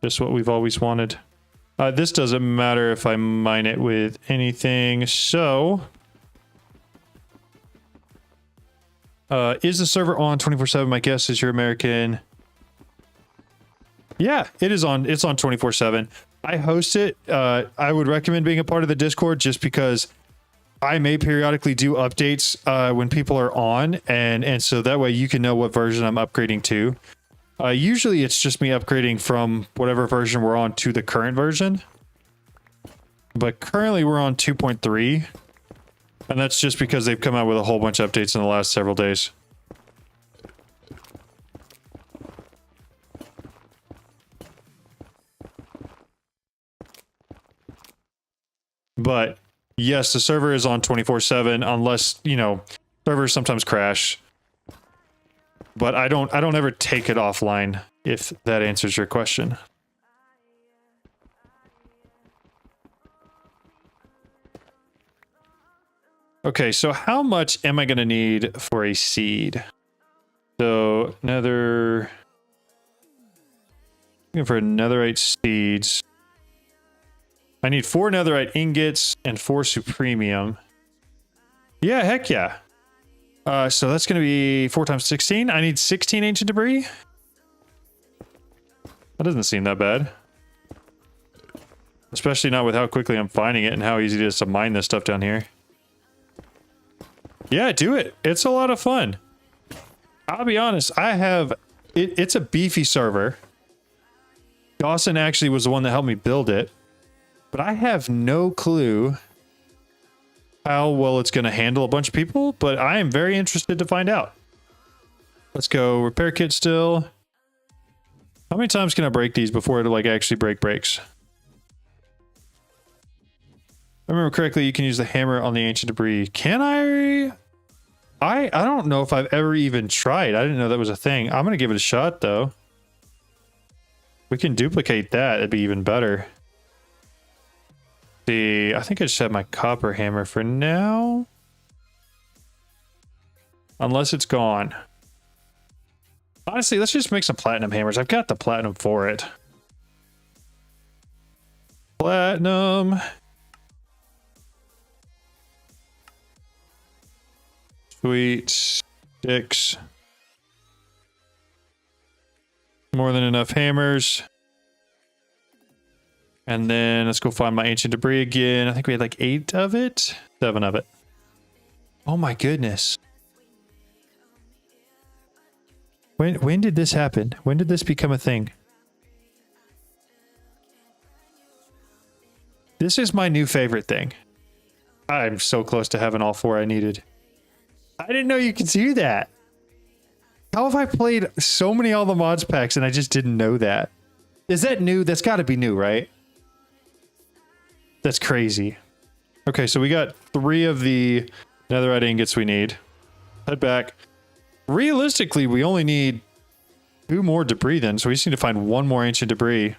Just what we've always wanted. This doesn't matter if I mine it with anything, so... is the server on 24/7? My guess is you're American. Yeah, it is on. It's on 24/7. I host it. I would recommend being a part of the Discord just because I may periodically do updates when people are on, and so that way you can know what version I'm upgrading to. Usually it's just me upgrading from whatever version we're on to the current version. But currently we're on 2.3. And that's just because they've come out with a whole bunch of updates in the last several days. But yes, the server is on 24/7 unless, you know, servers sometimes crash. But I don't ever take it offline, if that answers your question. Okay, so how much am I going to need for a seed? So, nether... Looking for netherite seeds. I need 4 netherite ingots and 4 supremium. Yeah, heck yeah. So that's going to be 4 times 16. I need 16 ancient debris. That doesn't seem that bad. Especially not with how quickly I'm finding it and how easy it is to mine this stuff down here. Yeah, do it. It's a lot of fun. I'll be honest, I have... It's a beefy server. Dawson actually was the one that helped me build it. But I have no clue how well it's going to handle a bunch of people, but I am very interested to find out. Let's go repair kit still. How many times can I break these before it like actually breaks? If I remember correctly, you can use the hammer on the ancient debris. Can I? I don't know if I've ever even tried. I didn't know that was a thing. I'm going to give it a shot though. We can duplicate that. It'd be even better. See, I think I just have my copper hammer for now. Unless it's gone. Honestly, let's just make some platinum hammers. I've got the platinum for it. Platinum. Sweet. 6. More than enough hammers. And then let's go find my ancient debris again. I think we had like 8 of it. 7 of it. Oh my goodness. When did this happen? When did this become a thing? This is my new favorite thing. I'm so close to having all 4 I needed. I didn't know you could do that. How have I played so many All the Mods packs and I just didn't know that? Is that new? That's got to be new, right? That's crazy. Okay, so we got 3 of the netherite ingots we need. Head back. Realistically, we only need 2 more debris then, so we just need to find 1 more ancient debris.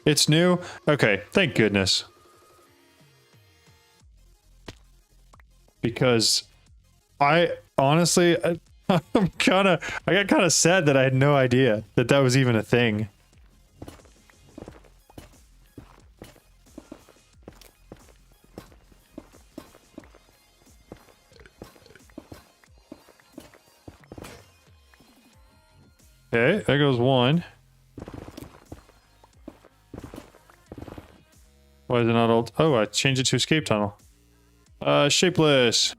It's new? Okay, thank goodness. Because I honestly, I got kind of sad that I had no idea that that was even a thing. Okay, there goes one. Why is it not old? Oh, I changed it to escape tunnel. Shapeless.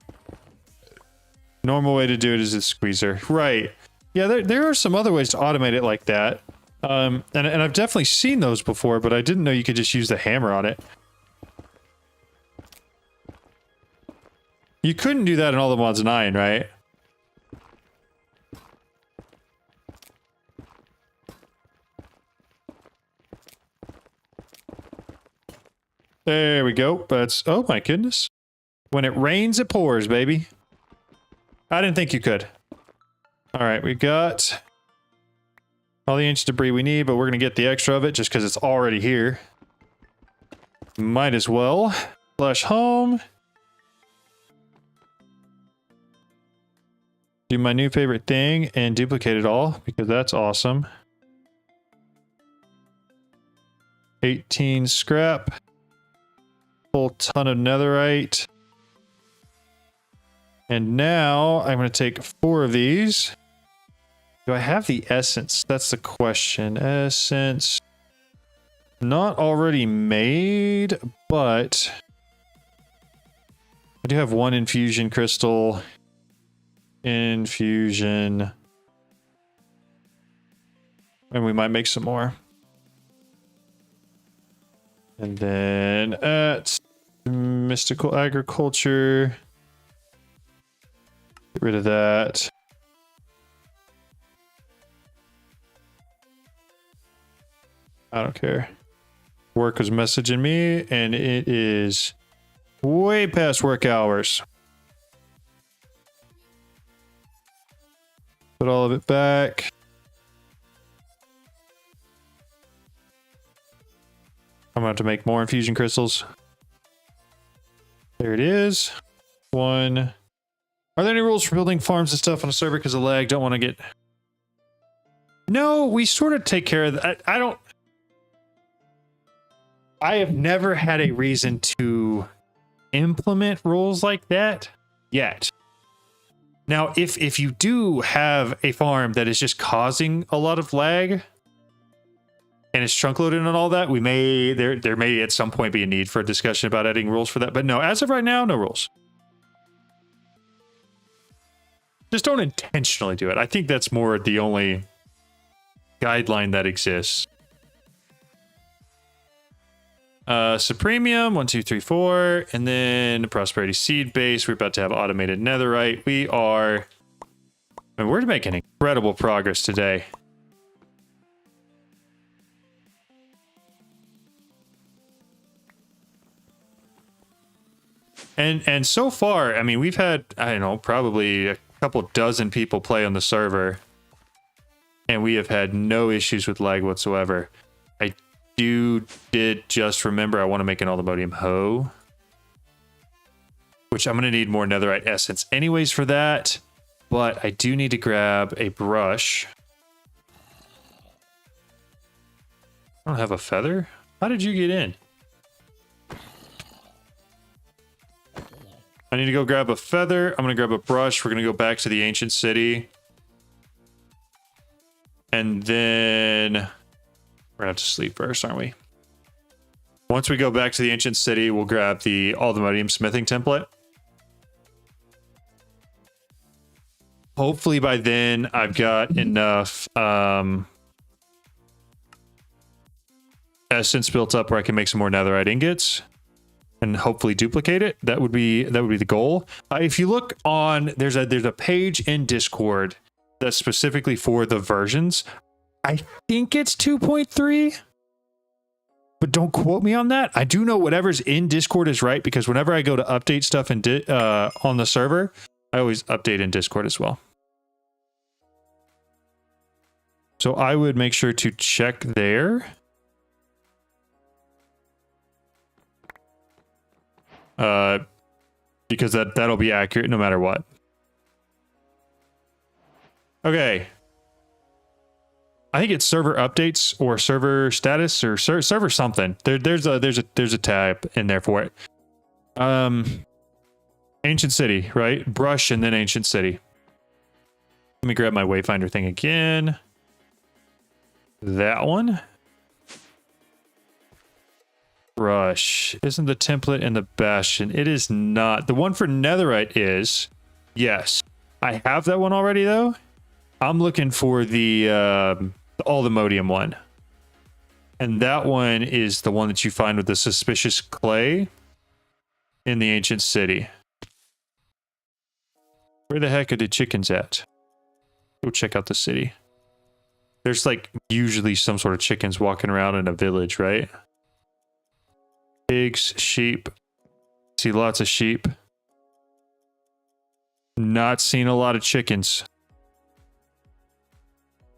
Normal way to do it is a squeezer. Right. Yeah, there are some other ways to automate it like that. And I've definitely seen those before, but I didn't know you could just use the hammer on it. You couldn't do that in all the mods 9, right? There we go. That's, oh my goodness. When it rains, it pours, baby. I didn't think you could. All right, we got all the ancient debris we need, but we're going to get the extra of it just because it's already here. Might as well. Flash home. Do my new favorite thing and duplicate it all because that's awesome. 18 scrap. Full ton of netherite. And now I'm going to take 4 of these. Do I have the essence? That's the question. Essence. Not already made, but I do have 1 infusion crystal. Infusion. And we might make some more. And then at mystical agriculture. Get rid of that. I don't care. Work was messaging me, and it is way past work hours. Put all of it back. I'm going to have to make more infusion crystals. There it is. 1. Are there any rules for building farms and stuff on a server because of lag? Don't want to get... No, we sort of take care of that. I have never had a reason to implement rules like that yet. Now, if you do have a farm that is just causing a lot of lag and it's trunk loaded and all that, we may there may at some point be a need for a discussion about adding rules for that. But no, as of right now, no rules. Just don't intentionally do it. I think that's more the only guideline that exists. Supremium, 1, 2, 3, 4, and then Prosperity Seed Base. We're about to have automated netherite. We're making incredible progress today. And so far, I mean, we've had, I don't know, probably a couple dozen people play on the server, and we have had no issues with lag whatsoever. I did just remember I want to make an allthemodium hoe, which I'm going to need more netherite essence anyways for that, but I do need to grab a brush. I don't have a feather. How did you get in? I need to go grab a feather. I'm going to grab a brush. We're going to go back to the ancient city. And then we're going to have to sleep first, aren't we? Once we go back to the ancient city, we'll grab the allthemodium smithing template. Hopefully by then I've got enough essence built up where I can make some more netherite ingots and hopefully duplicate it. That would be the goal. If you look on, there's a page in Discord that's specifically for the versions. I think it's 2.3, but don't quote me on that. I do know whatever's in Discord is right, because whenever I go to update stuff in on the server, I always update in Discord as well. So I would make sure to check there. because that'll be accurate no matter what. Okay. I think it's server updates or server status or server something. There's a tab in there for it. Ancient City, right? Brush and then Ancient City. Let me grab my wayfinder thing again. That one. Brush. Isn't the template in the bastion? It is not. The one for netherite is. Yes. I have that one already though. I'm looking for the allthemodium one. And that one is the one that you find with the suspicious clay in the ancient city. Where the heck are the chickens at? Go check out the city. There's like usually some sort of chickens walking around in a village, right? Pigs, sheep. See lots of sheep. Not seen a lot of chickens.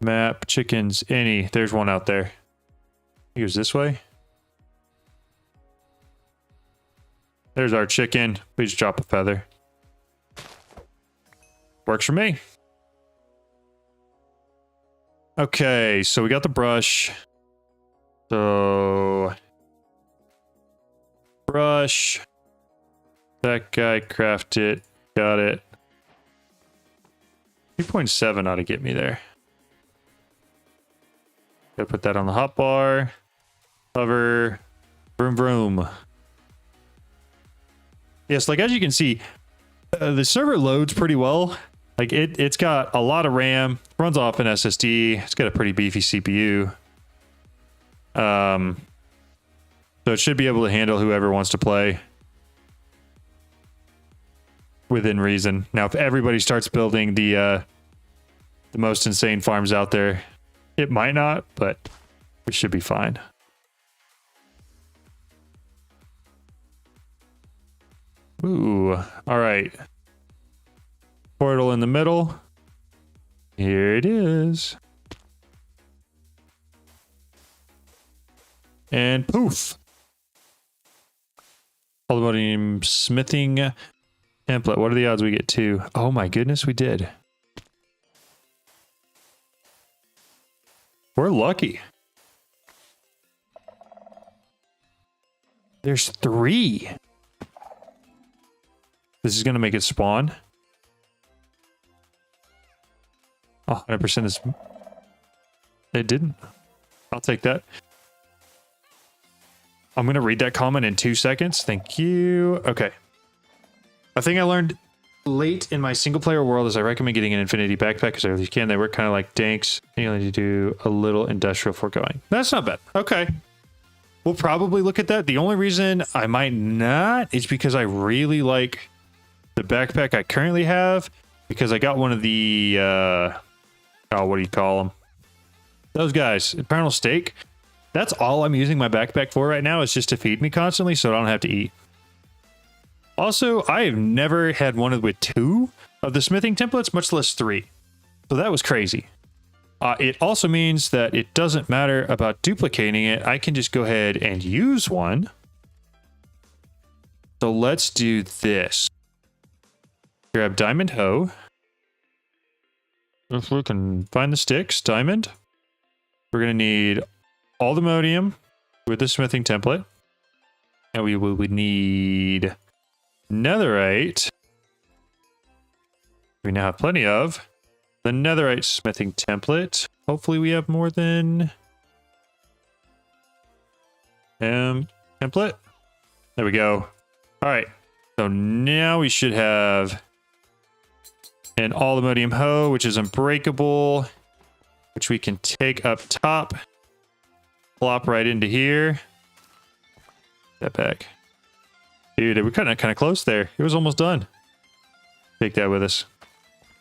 Map, chickens, any. There's one out there. He goes this way. There's our chicken. Please drop a feather. Works for me. Okay, so we got the brush. So... brush. That guy craft it. Got it. 2.7 ought to get me there. Gotta put that on the hotbar. Hover. Vroom vroom. Yes, like as you can see, the server loads pretty well. Like it's got a lot of RAM. Runs off an SSD. It's got a pretty beefy CPU. So it should be able to handle whoever wants to play within reason. Now, if everybody starts building the most insane farms out there, it might not, but we should be fine. Ooh, all right. Portal in the middle. Here it is. And poof. Allthemodium smithing template. What are the odds we get 2? Oh my goodness, we did. We're lucky. There's 3. This is going to make it spawn. Oh, 100% is... it didn't. I'll take that. I'm going to read that comment in 2 seconds. Thank you. Okay. A thing I learned late in my single player world is I recommend getting an infinity backpack as early as you can. They work kind of like danks. You only need to do a little industrial before going. That's not bad. Okay. We'll probably look at that. The only reason I might not is because I really like the backpack I currently have, because I got one of the, oh, what do you call them? Those guys, Eternal Steak. That's all I'm using my backpack for right now, is just to feed me constantly so I don't have to eat. Also, I have never had one with 2 of the smithing templates, much less 3. So that was crazy. It also means that it doesn't matter about duplicating it. I can just go ahead and use one. So let's do this. Grab diamond hoe. If we can find the sticks, diamond. We're going to need allthemodium with the smithing template. And we will need netherite. We now have plenty of the netherite smithing template. Hopefully we have more than template. There we go. All right. So now we should have an allthemodium hoe, which is unbreakable, which we can take up top, plop right into here. That back. Dude, we're kind of close there. It was almost done. Take that with us.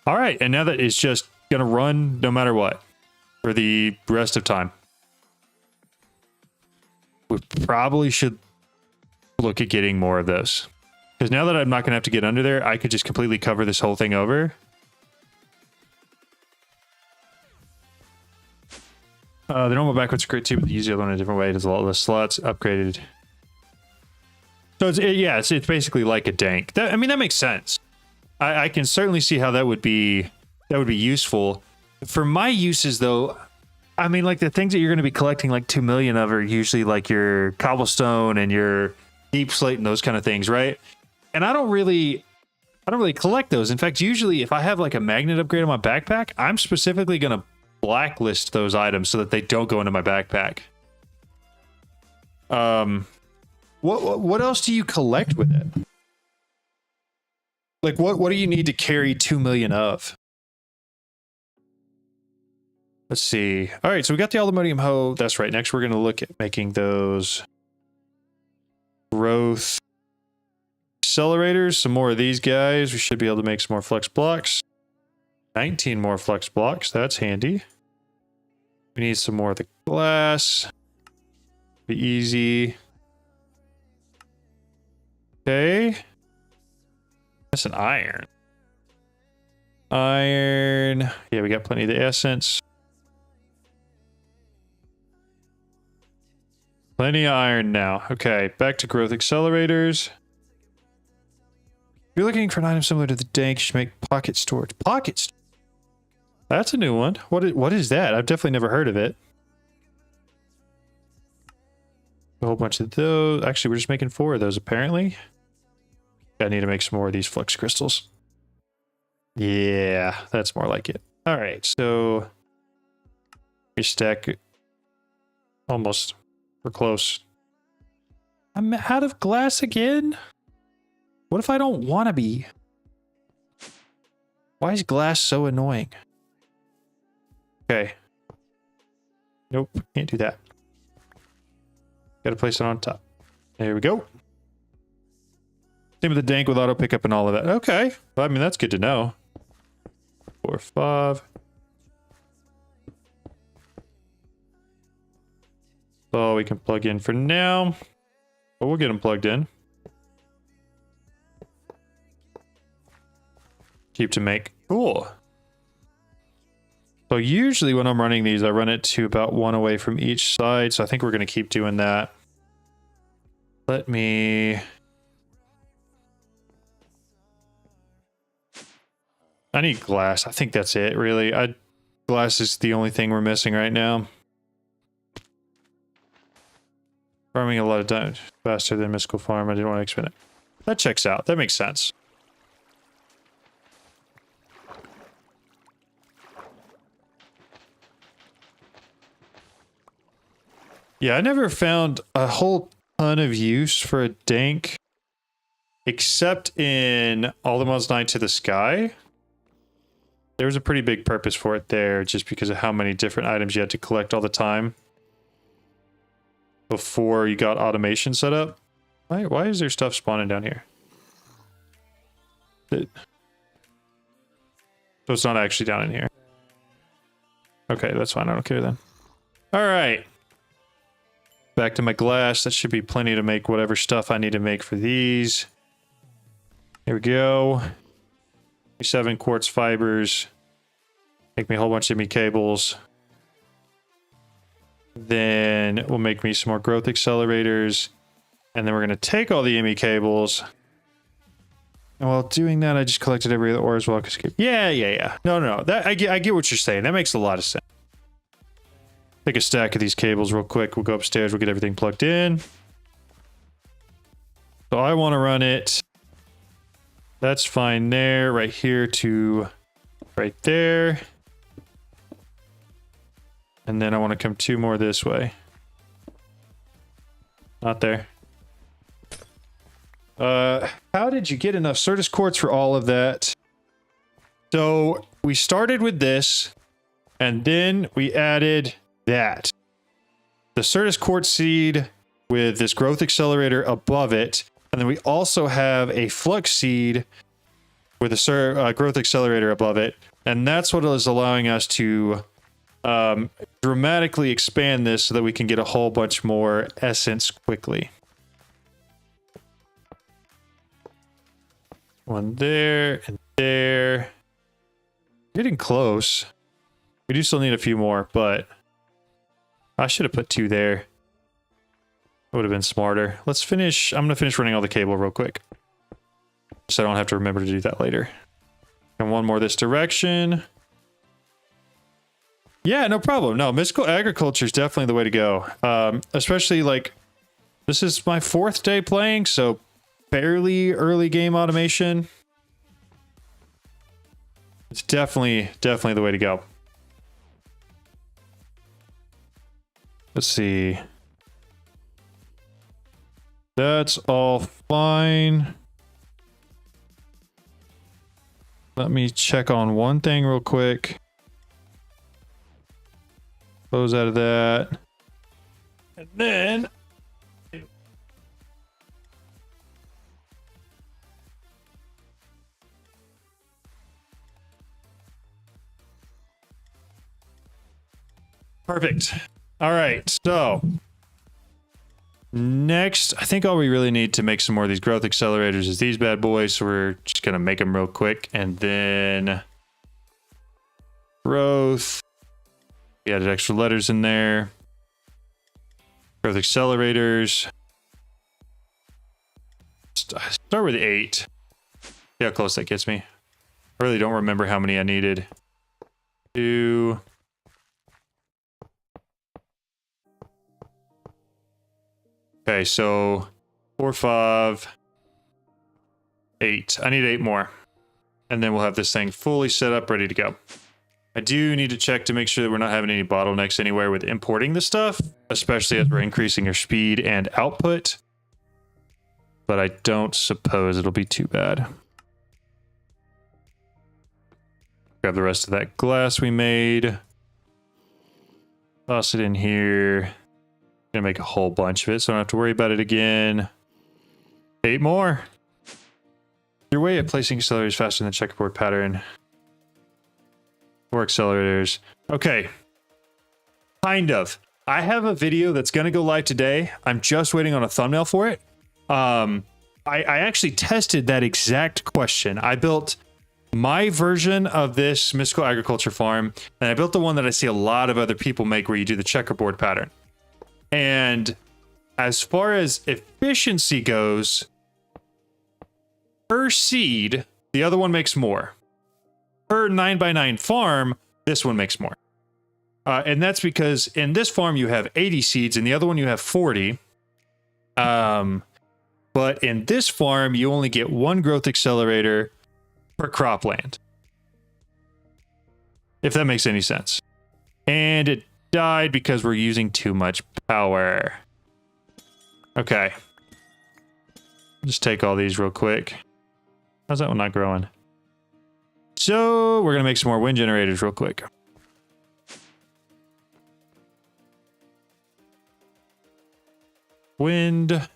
All right, and now that it's just gonna run no matter what for the rest of time. We probably should look at getting more of those, because now that I'm not gonna have to get under there, I could just completely cover this whole thing over. The normal backwards are great too, but the easy one in a different way. It has a lot less slots upgraded So it's basically like a dank. I mean, that makes sense. I can certainly see how that would be useful. For my uses, though, I mean, like the things that you're going to be collecting like 2 million of are usually like your cobblestone and your deep slate and those kind of things, right? And I don't really collect those. In fact, usually if I have like a magnet upgrade on my backpack, I'm specifically going to blacklist those items so that they don't go into my backpack. What else do you collect with it? Like what do you need to carry 2 million of? Let's see. All right, so we got the allthemodium hoe. That's right. Next, we're going to look at making those growth accelerators. Some more of these guys. We should be able to make some more flex blocks. 19 more flex blocks. That's handy. We need some more of the glass. Be easy. Okay. That's an iron. Iron. Yeah, we got plenty of the essence. Plenty of iron now. Okay, back to growth accelerators. If you're looking for an item similar to the dank, you should make pocket storage. Pocket storage? That's a new one. What is that? I've definitely never heard of it. A whole bunch of those. Actually, we're just making 4 of those, apparently. I need to make some more of these flux crystals. Yeah, that's more like it. All right, so we stack it. Almost. We're close. I'm out of glass again? What if I don't want to be? Why is glass so annoying? Okay. Nope, can't do that. Gotta place it on top. There we go. Same with the dank with auto pickup and all of that. Okay. Well, I mean, that's good to know. 4, 5. So we can plug in for now. But we'll get them plugged in. Keep to make. Cool. So usually when I'm running these, I run it to about 1 away from each side. So I think we're going to keep doing that. Let me... I need glass. I think that's it, really. Glass is the only thing we're missing right now. Farming a lot of time faster than mystical farm. I didn't want to expend it. That checks out. That makes sense. Yeah, I never found a whole ton of use for a dank, except in All the Mods 9 to the Sky. There was a pretty big purpose for it there, just because of how many different items you had to collect all the time before you got automation set up. Why is there stuff spawning down here? So it's not actually down in here. Okay, that's fine. I don't care then. All right. Back to my glass. That should be plenty to make whatever stuff I need to make for these. Here we go. 7 quartz fibers. Make me a whole bunch of me cables. Then we'll make me some more growth accelerators. And then we're going to take all the ME cables. And while doing that, I just collected every other ore as well. Yeah. No. That I get what you're saying. That makes a lot of sense. Take a stack of these cables real quick. We'll go upstairs. We'll get everything plugged in. So I want to run it. That's fine there. Right here to right there. And then I want to come 2 more this way. Not there. How did you get enough Certus quartz for all of that? So we started with this, and then we added that. The Certus quartz seed with this growth accelerator above it. And then we also have a flux seed with a growth accelerator above it. And that's what is allowing us to dramatically expand this so that we can get a whole bunch more essence quickly. One there and there. Getting close. We do still need a few more, but I should have put 2 there. would have been smarter. Let's finish. I'm going to finish running all the cable real quick, so I don't have to remember to do that later. And one more this direction. Yeah, no problem. No, mystical agriculture is definitely the way to go. Especially like, this is my 4th day playing, so fairly early game automation. It's definitely the way to go. Let's see. That's all fine. Let me check on one thing real quick. Close out of that. And then... Perfect. All right, so... Next, I think all we really need to make some more of these growth accelerators is these bad boys, so we're just going to make them real quick. And then... Growth... We added extra letters in there. Growth accelerators. Start with 8. See how close that gets me. I really don't remember how many I needed. 2. Okay, so 4, 5, 8. I need 8 more. And then we'll have this thing fully set up, ready to go. I do need to check to make sure that we're not having any bottlenecks anywhere with importing the stuff, especially as we're increasing our speed and output. But I don't suppose it'll be too bad. Grab the rest of that glass we made. Toss it in here. Gonna make a whole bunch of it, so I don't have to worry about it again. 8 more. Your way at placing accelerators faster than the checkerboard pattern. 4 accelerators. Okay. Kind of. I have a video that's going to go live today. I'm just waiting on a thumbnail for it. I actually tested that exact question. I built my version of this mystical agriculture farm, and I built the one that I see a lot of other people make where you do the checkerboard pattern. And as far as efficiency goes, per seed, the other one makes more. Per 9x9 farm, this one makes more. And that's because in this farm you have 80 seeds, and the other one you have 40. But in this farm, you only get 1 growth accelerator per cropland. If that makes any sense. And it died because we're using too much power. Okay. Just take all these real quick. How's that one not growing? So we're going to make some more wind generators real quick. Wind.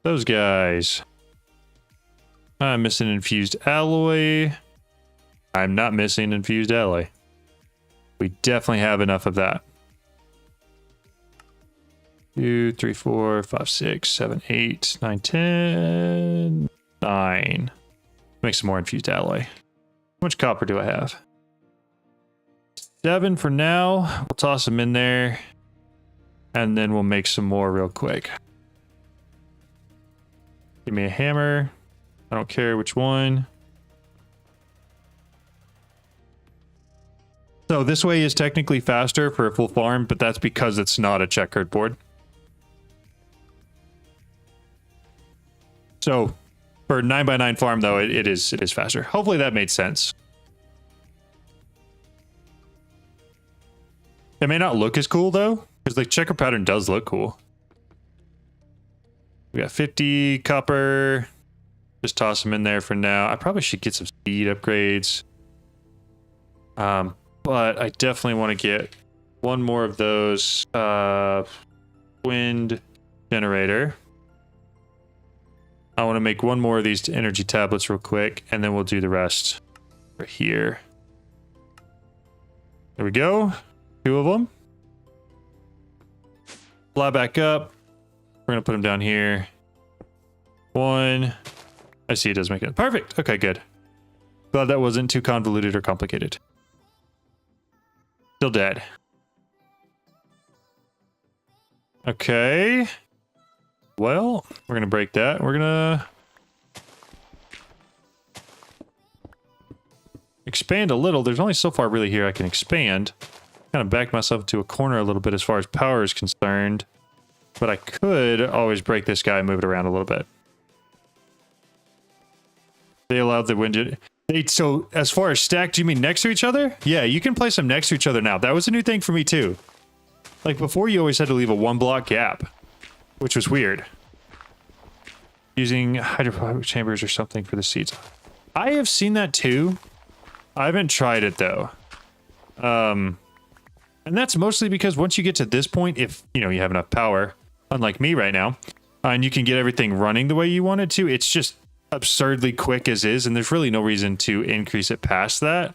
Those guys. I'm missing infused alloy. I'm not missing infused alloy. We definitely have enough of that. 2, 3, 4, 5, 6, 7, 8, 9, 10, 9. Make some more infused alloy. How much copper do I have? 7 for now. We'll toss them in there. And then we'll make some more real quick. Give me a hammer. I don't care which one. So this way is technically faster for a full farm, but that's because it's not a checkered board. So for 9x9 farm, though, it is faster. Hopefully that made sense. It may not look as cool, though, because the checker pattern does look cool. We got 50 copper. Just toss them in there for now. I probably should get some speed upgrades. But I definitely want to get one more of those wind generator. I want to make one more of these energy tablets real quick, and then we'll do the rest right here. There we go. 2 of them. Fly back up. We're going to put them down here. 1. I see it does make it. Perfect. Okay, good. Glad that wasn't too convoluted or complicated. Still dead. Okay. Well, we're gonna break that. We're gonna expand a little. There's only so far really here I can expand. Kind of back myself into a corner a little bit as far as power is concerned. But I could always break this guy and move it around a little bit. They allowed the wind. So as far as stacked, do you mean next to each other? Yeah, you can place them next to each other now. That was a new thing for me too. Like before, you always had to leave a 1 block gap, which was weird. Using hydroponic chambers or something for the seeds. I have seen that too. I haven't tried it though. And that's mostly because once you get to this point, if you have enough power, unlike me right now, and you can get everything running the way you want it to, it's just absurdly quick as is, and there's really no reason to increase it past that.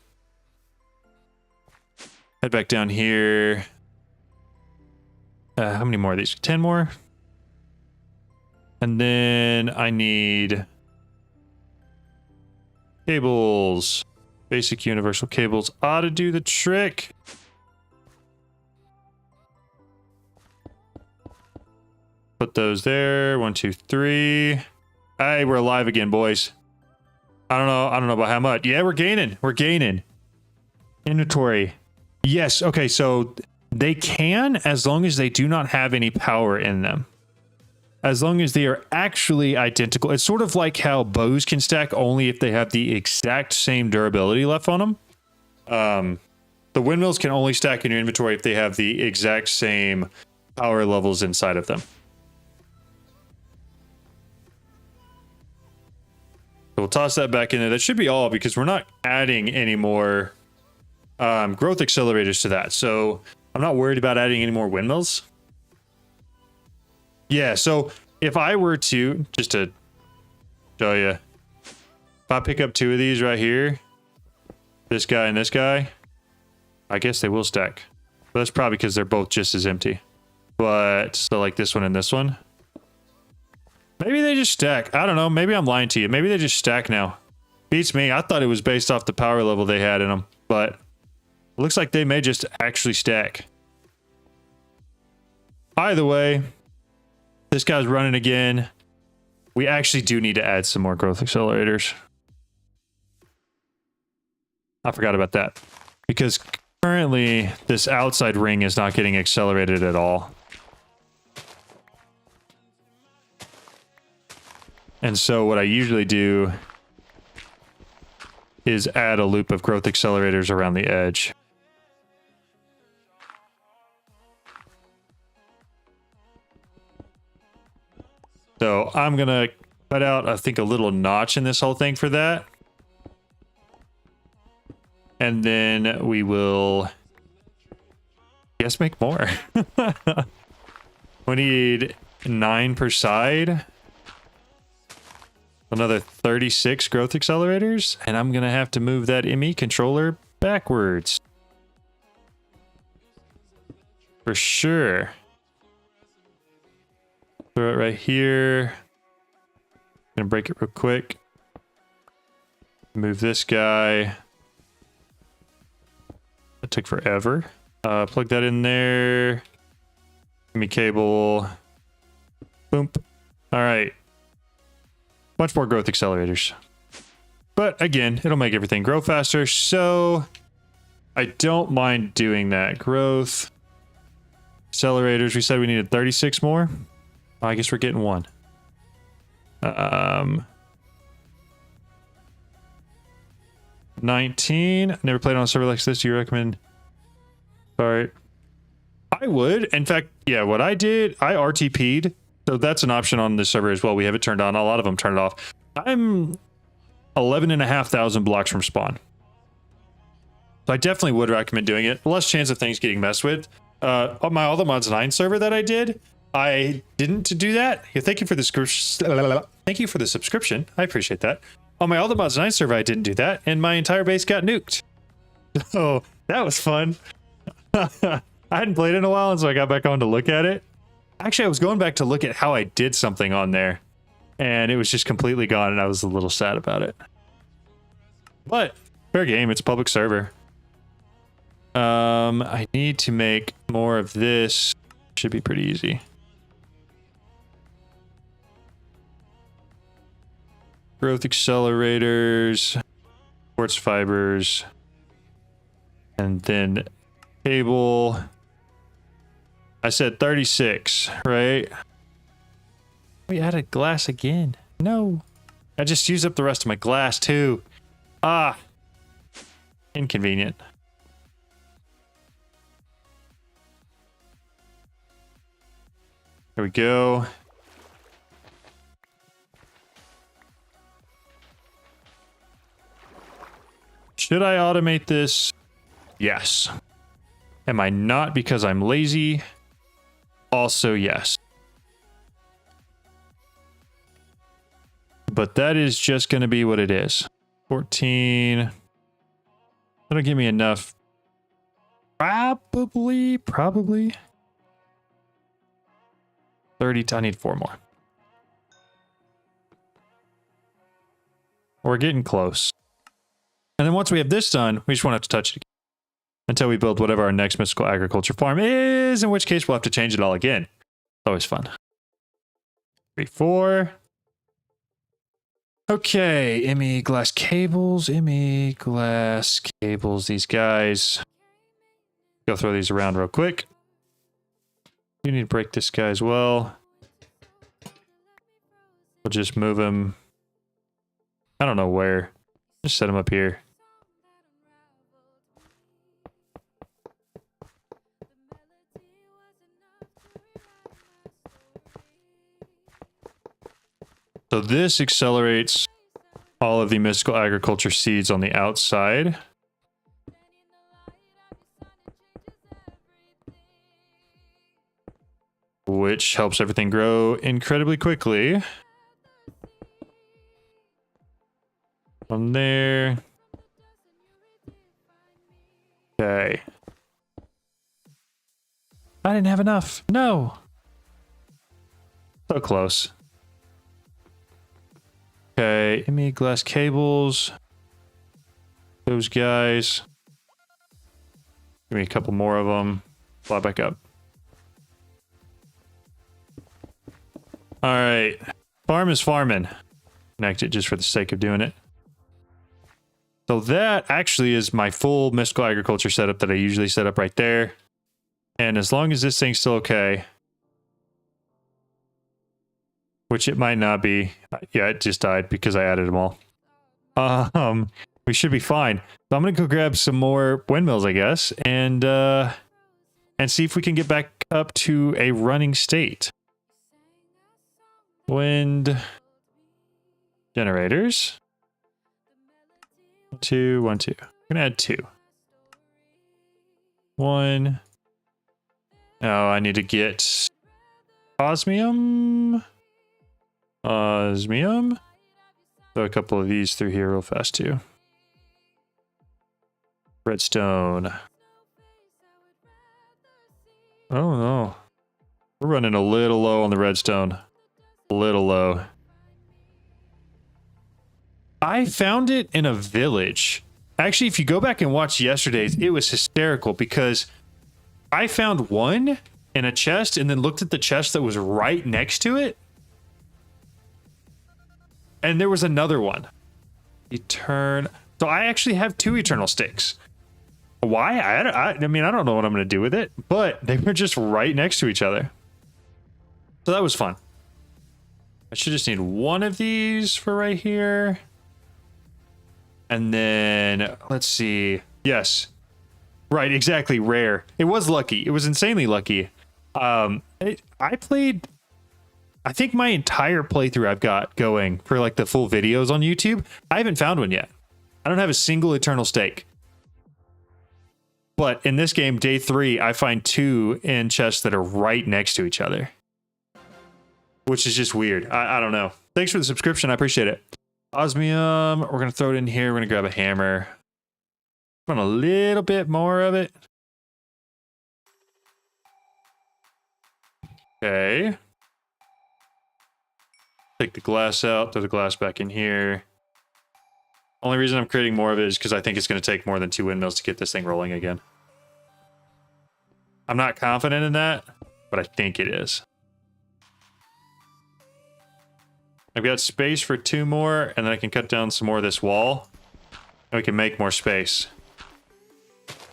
Head back down here. How many more of these? 10 more. And then I need cables. Basic universal cables ought to do the trick. Put those there. 1, 2, 3. Hey, we're alive again, boys. I don't know about how much. Yeah, we're gaining. We're gaining. Inventory. Yes. Okay, so they can, as long as they do not have any power in them. As long as they are actually identical. It's sort of like how bows can stack only if they have the exact same durability left on them. The windmills can only stack in your inventory if they have the exact same power levels inside of them. So we'll toss that back in there. That should be all because we're not adding any more growth accelerators to that. So I'm not worried about adding any more windmills. Yeah, so if I were to, just to show you, if I pick up 2 of these right here, this guy and this guy, I guess they will stack. But that's probably because they're both just as empty. But, so like this one and this one. Maybe they just stack. I don't know. Maybe I'm lying to you. Maybe they just stack now. Beats me. I thought it was based off the power level they had in them. But it looks like they may just actually stack. Either way, this guy's running again. We actually do need to add some more growth accelerators. I forgot about that. Because currently, this outside ring is not getting accelerated at all. And so what I usually do is add a loop of growth accelerators around the edge. So I'm going to cut out, I think, a little notch in this whole thing for that. And then we will, I guess, make more. We need 9 per side. Another 36 growth accelerators. And I'm going to have to move that ME controller backwards. For sure. Throw it right here. Gonna break it real quick. Move this guy. That took forever. Plug that in there. Give me cable. Boom. All right. Much more growth accelerators. But again, it'll make everything grow faster. So I don't mind doing that. Growth accelerators. We said we needed 36 more. I guess we're getting 1. 19. Never played on a server like this. Do you recommend? Sorry. I would. In fact, yeah, what I did, I RTP'd. So that's an option on this server as well. We have it turned on. A lot of them turn it off. I'm 11,500 blocks from spawn. So I definitely would recommend doing it. Less chance of things getting messed with. On my allthemodium server that I did, I didn't do that. Yeah, thank you for the subscription. I appreciate that. On my allthemodium server, I didn't do that, and my entire base got nuked. Oh, that was fun. I hadn't played in a while, and so I got back on to look at it. Actually, I was going back to look at how I did something on there, and it was just completely gone, and I was a little sad about it. But fair game. It's a public server. I need to make more of this. Should be pretty easy. Growth accelerators, quartz fibers, and then cable. I said 36, right? We added glass again. No. I just used up the rest of my glass too. Ah. Inconvenient. There we go. Should I automate this? Yes. Am I not because I'm lazy? Also, yes. But that is just going to be what it is. 14. That'll give me enough. Probably. 30. I need 4 more. We're getting close. And then once we have this done, we just won't have to touch it again until we build whatever our next mystical agriculture farm is, in which case we'll have to change it all again. Always fun. 3, 4. Okay, ME glass cables, ME glass cables, these guys. Go throw these around real quick. You need to break this guy as well. We'll just move him. I don't know where. Just set him up here. So this accelerates all of the mystical agriculture seeds on the outside. Which helps everything grow incredibly quickly. On there. Okay. I didn't have enough. No. So close. Okay, ME glass cables. Those guys. Give me a couple more of them. Fly back up. All right. Farm is farming. Connect it just for the sake of doing it. So that actually is my full mystical agriculture setup that I usually set up right there. And as long as this thing's still okay, which it might not be. Yeah, it just died because I added them all. We should be fine. So I'm gonna go grab some more windmills, I guess, and see if we can get back up to a running state. Wind generators. 2, 1, 2. I'm gonna add 2. 1. Oh, I need to get osmium. Osmium. Throw a couple of these through here real fast too. Redstone. Oh no. We're running a little low on the redstone. A little low. I found it in a village. Actually, if you go back and watch yesterday's, it was hysterical because I found one in a chest and then looked at the chest that was right next to it. And there was another one. So I actually have 2 eternal sticks. Why? I mean, I don't know what I'm going to do with it, but they were just right next to each other. So that was fun. I should just need 1 of these for right here. And then, let's see. Yes. Right, exactly. Rare. It was lucky. It was insanely lucky. I played... I think my entire playthrough I've got going for like the full videos on YouTube, I haven't found one yet. I don't have a single eternal stake. But in this game, day 3, I find 2 in chests that are right next to each other. Which is just weird. I don't know. Thanks for the subscription. I appreciate it. Osmium. We're going to throw it in here. We're going to grab a hammer. Want a little bit more of it. Okay. Take the glass out, throw the glass back in here. Only reason I'm creating more of it is because I think it's going to take more than 2 windmills to get this thing rolling again. I'm not confident in that, but I think it is. I've got space for 2 more, and then I can cut down some more of this wall. And we can make more space.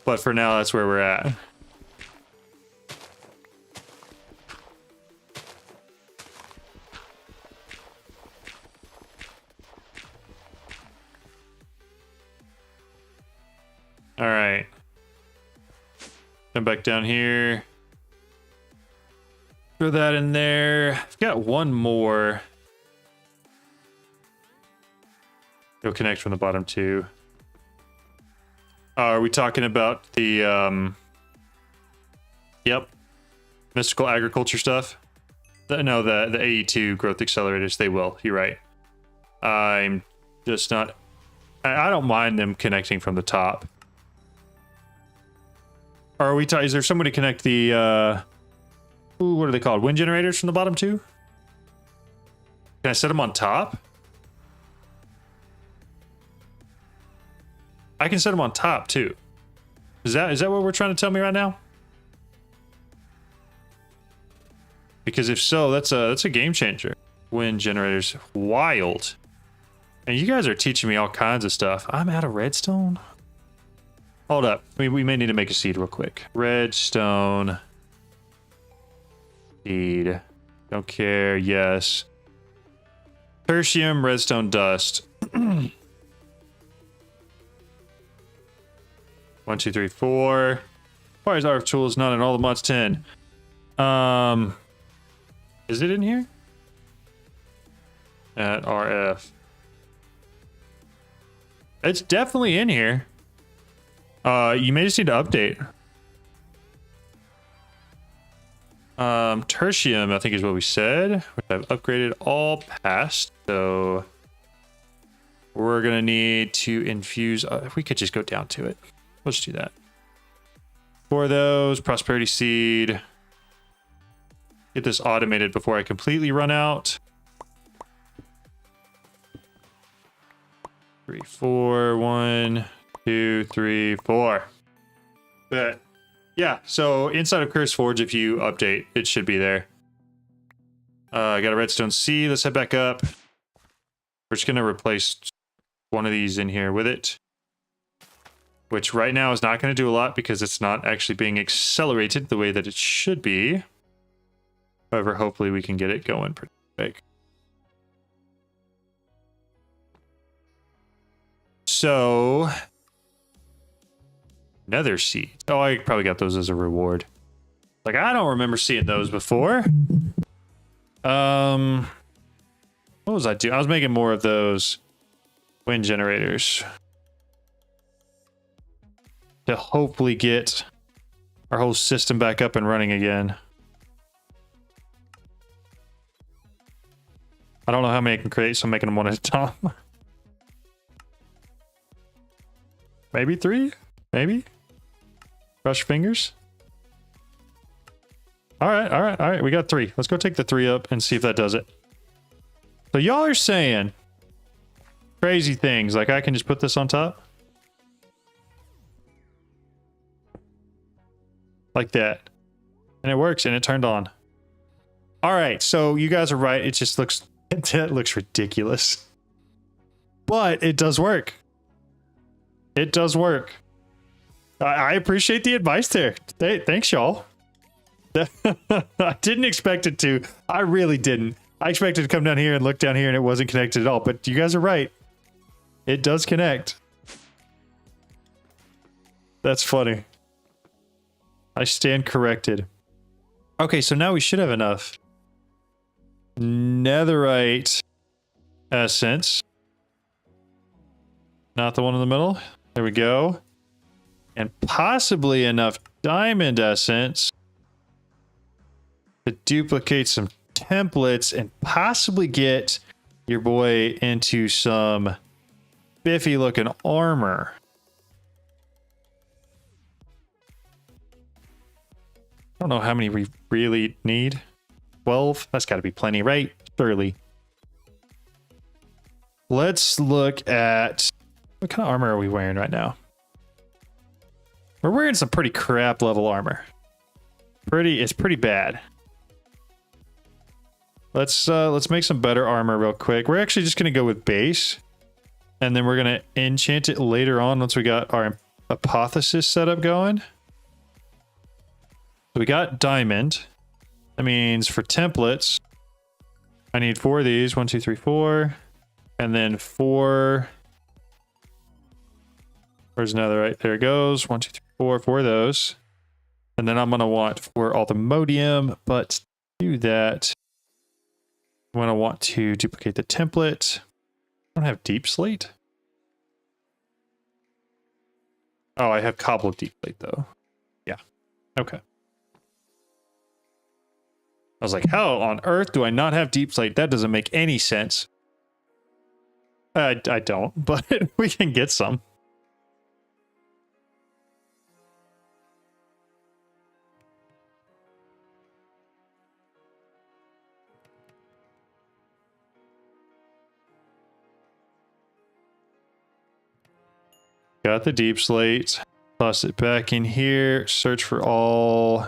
But for now, that's where we're at. All right. Come back down here. Throw that in there. I've got one more. Go connect from the bottom too. Are we talking about the yep, mystical agriculture stuff? No, the AE2 growth accelerators, they will. You're right. I'm just not. I don't mind them connecting from the top. Are we? Is there somebody connect the? What are they called? Wind generators from the bottom too? Can I set them on top? I can set them on top too. Is that what we're trying to tell me right now? Because if so, that's a game changer. Wind generators, wild. And you guys are teaching me all kinds of stuff. I'm out of redstone. Hold up. We may need to make a seed real quick. Redstone. Seed. Don't care. Yes. Tertium, redstone dust. 1, 2, 3, 4. Why is RF tools not in all the mods 10? Is it in here? At RF. It's definitely in here. You may just need to update. Tertium, I think is what we said, which I've upgraded all past. So we're gonna need to infuse. We could just go down to it. Let's do that. For those, prosperity seed. Get this automated before I completely run out. 3, 4, 1, 2, 3, 4. But yeah, so inside of Curse Forge, if you update, it should be there. I got a redstone C. Let's head back up. We're just gonna replace one of these in here with it, which right now is not going to do a lot because it's not actually being accelerated the way that it should be. However, hopefully we can get it going pretty quick. So, Nether seeds. Oh, I probably got those as a reward. Like, I don't remember seeing those before. What was I doing? I was making more of those wind generators to hopefully get our whole system back up and running again. I don't know how many I can create, so I'm making them one at a time. Maybe 3? Maybe? Cross your fingers. All right. We got 3. Let's go take the 3 up and see if that does it. So y'all are saying crazy things, like I can just put this on top? Like that. And it works, and it turned on. All right, so you guys are right. It just looks... It looks ridiculous. But it does work. It does work. I appreciate the advice there. Hey, thanks, y'all. I didn't expect it to. I really didn't. I expected to come down here and look down here and it wasn't connected at all. But you guys are right. It does connect. That's funny. I stand corrected. Okay, so now we should have enough netherite essence. Not the one in the middle. There we go. And possibly enough diamond essence to duplicate some templates and possibly get your boy into some biffy looking armor. I don't know how many we really need. 12? That's got to be plenty, right? Surely. Let's look at... What kind of armor are we wearing right now? We're wearing some pretty crap level armor. It's pretty bad. let's make some better armor real quick. We're actually just gonna go with base, and then we're gonna enchant it later on once we got our hypothesis setup going. So we got diamond. That means for templates, I need 4 of these. 1, 2, 3, 4, and then 4. Where's netherite? There it goes. 1, 2, 3, 4. 4 of those. And then I'm going to want for allthemodium, but to do that, I'm going to want to duplicate the template. I don't have deep slate. Oh, I have cobbled deep slate though. Yeah. Okay. I was like, how on earth do I not have deep slate? That doesn't make any sense. I don't, but we can get some. Got the deep slate. Toss it back in here. Search for all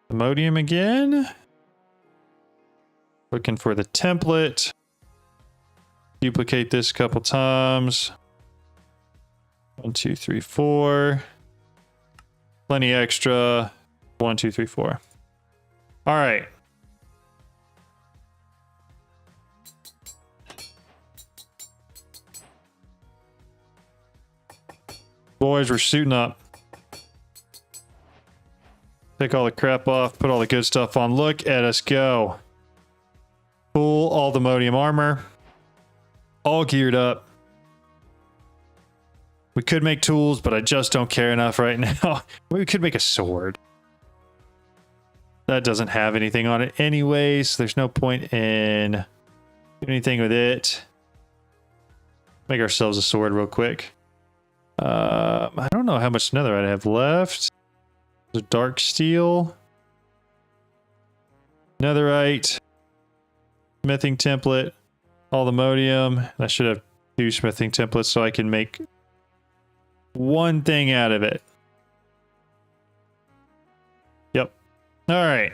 allthemodium again. Looking for the template. Duplicate this a couple times. 1, 2, 3, 4. Plenty extra. 1, 2, 3, 4. All right. Boys, we're shooting up. Take all the crap off, put all the good stuff on. Look at us go. Full allthemodium armor. All geared up. We could make tools, but I just don't care enough right now. We could make a sword. That doesn't have anything on it anyway, so there's no point in doing anything with it. Make ourselves a sword real quick. I don't know how much netherite I have left. There's dark steel. Netherite. Smithing template. Allthemodium. I should have 2 smithing templates so I can make one thing out of it. Yep. All right.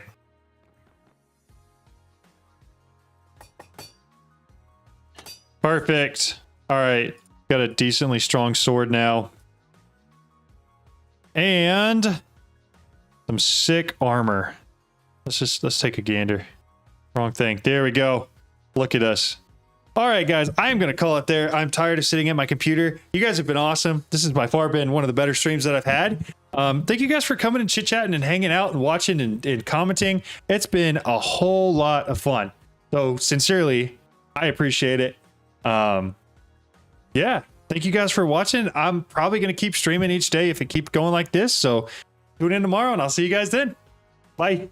Perfect. All right. Got a decently strong sword now. And some sick armor. Let's take a gander. Wrong thing. There we go. Look at us. All right, guys, I'm going to call it there. I'm tired of sitting at my computer. You guys have been awesome. This has by far been one of the better streams that I've had. Thank you guys for coming and chit-chatting and hanging out and watching and commenting. It's been a whole lot of fun. So sincerely, I appreciate it. Yeah, thank you guys for watching. I'm probably going to keep streaming each day if it keeps going like this. So tune in tomorrow and I'll see you guys then. Bye.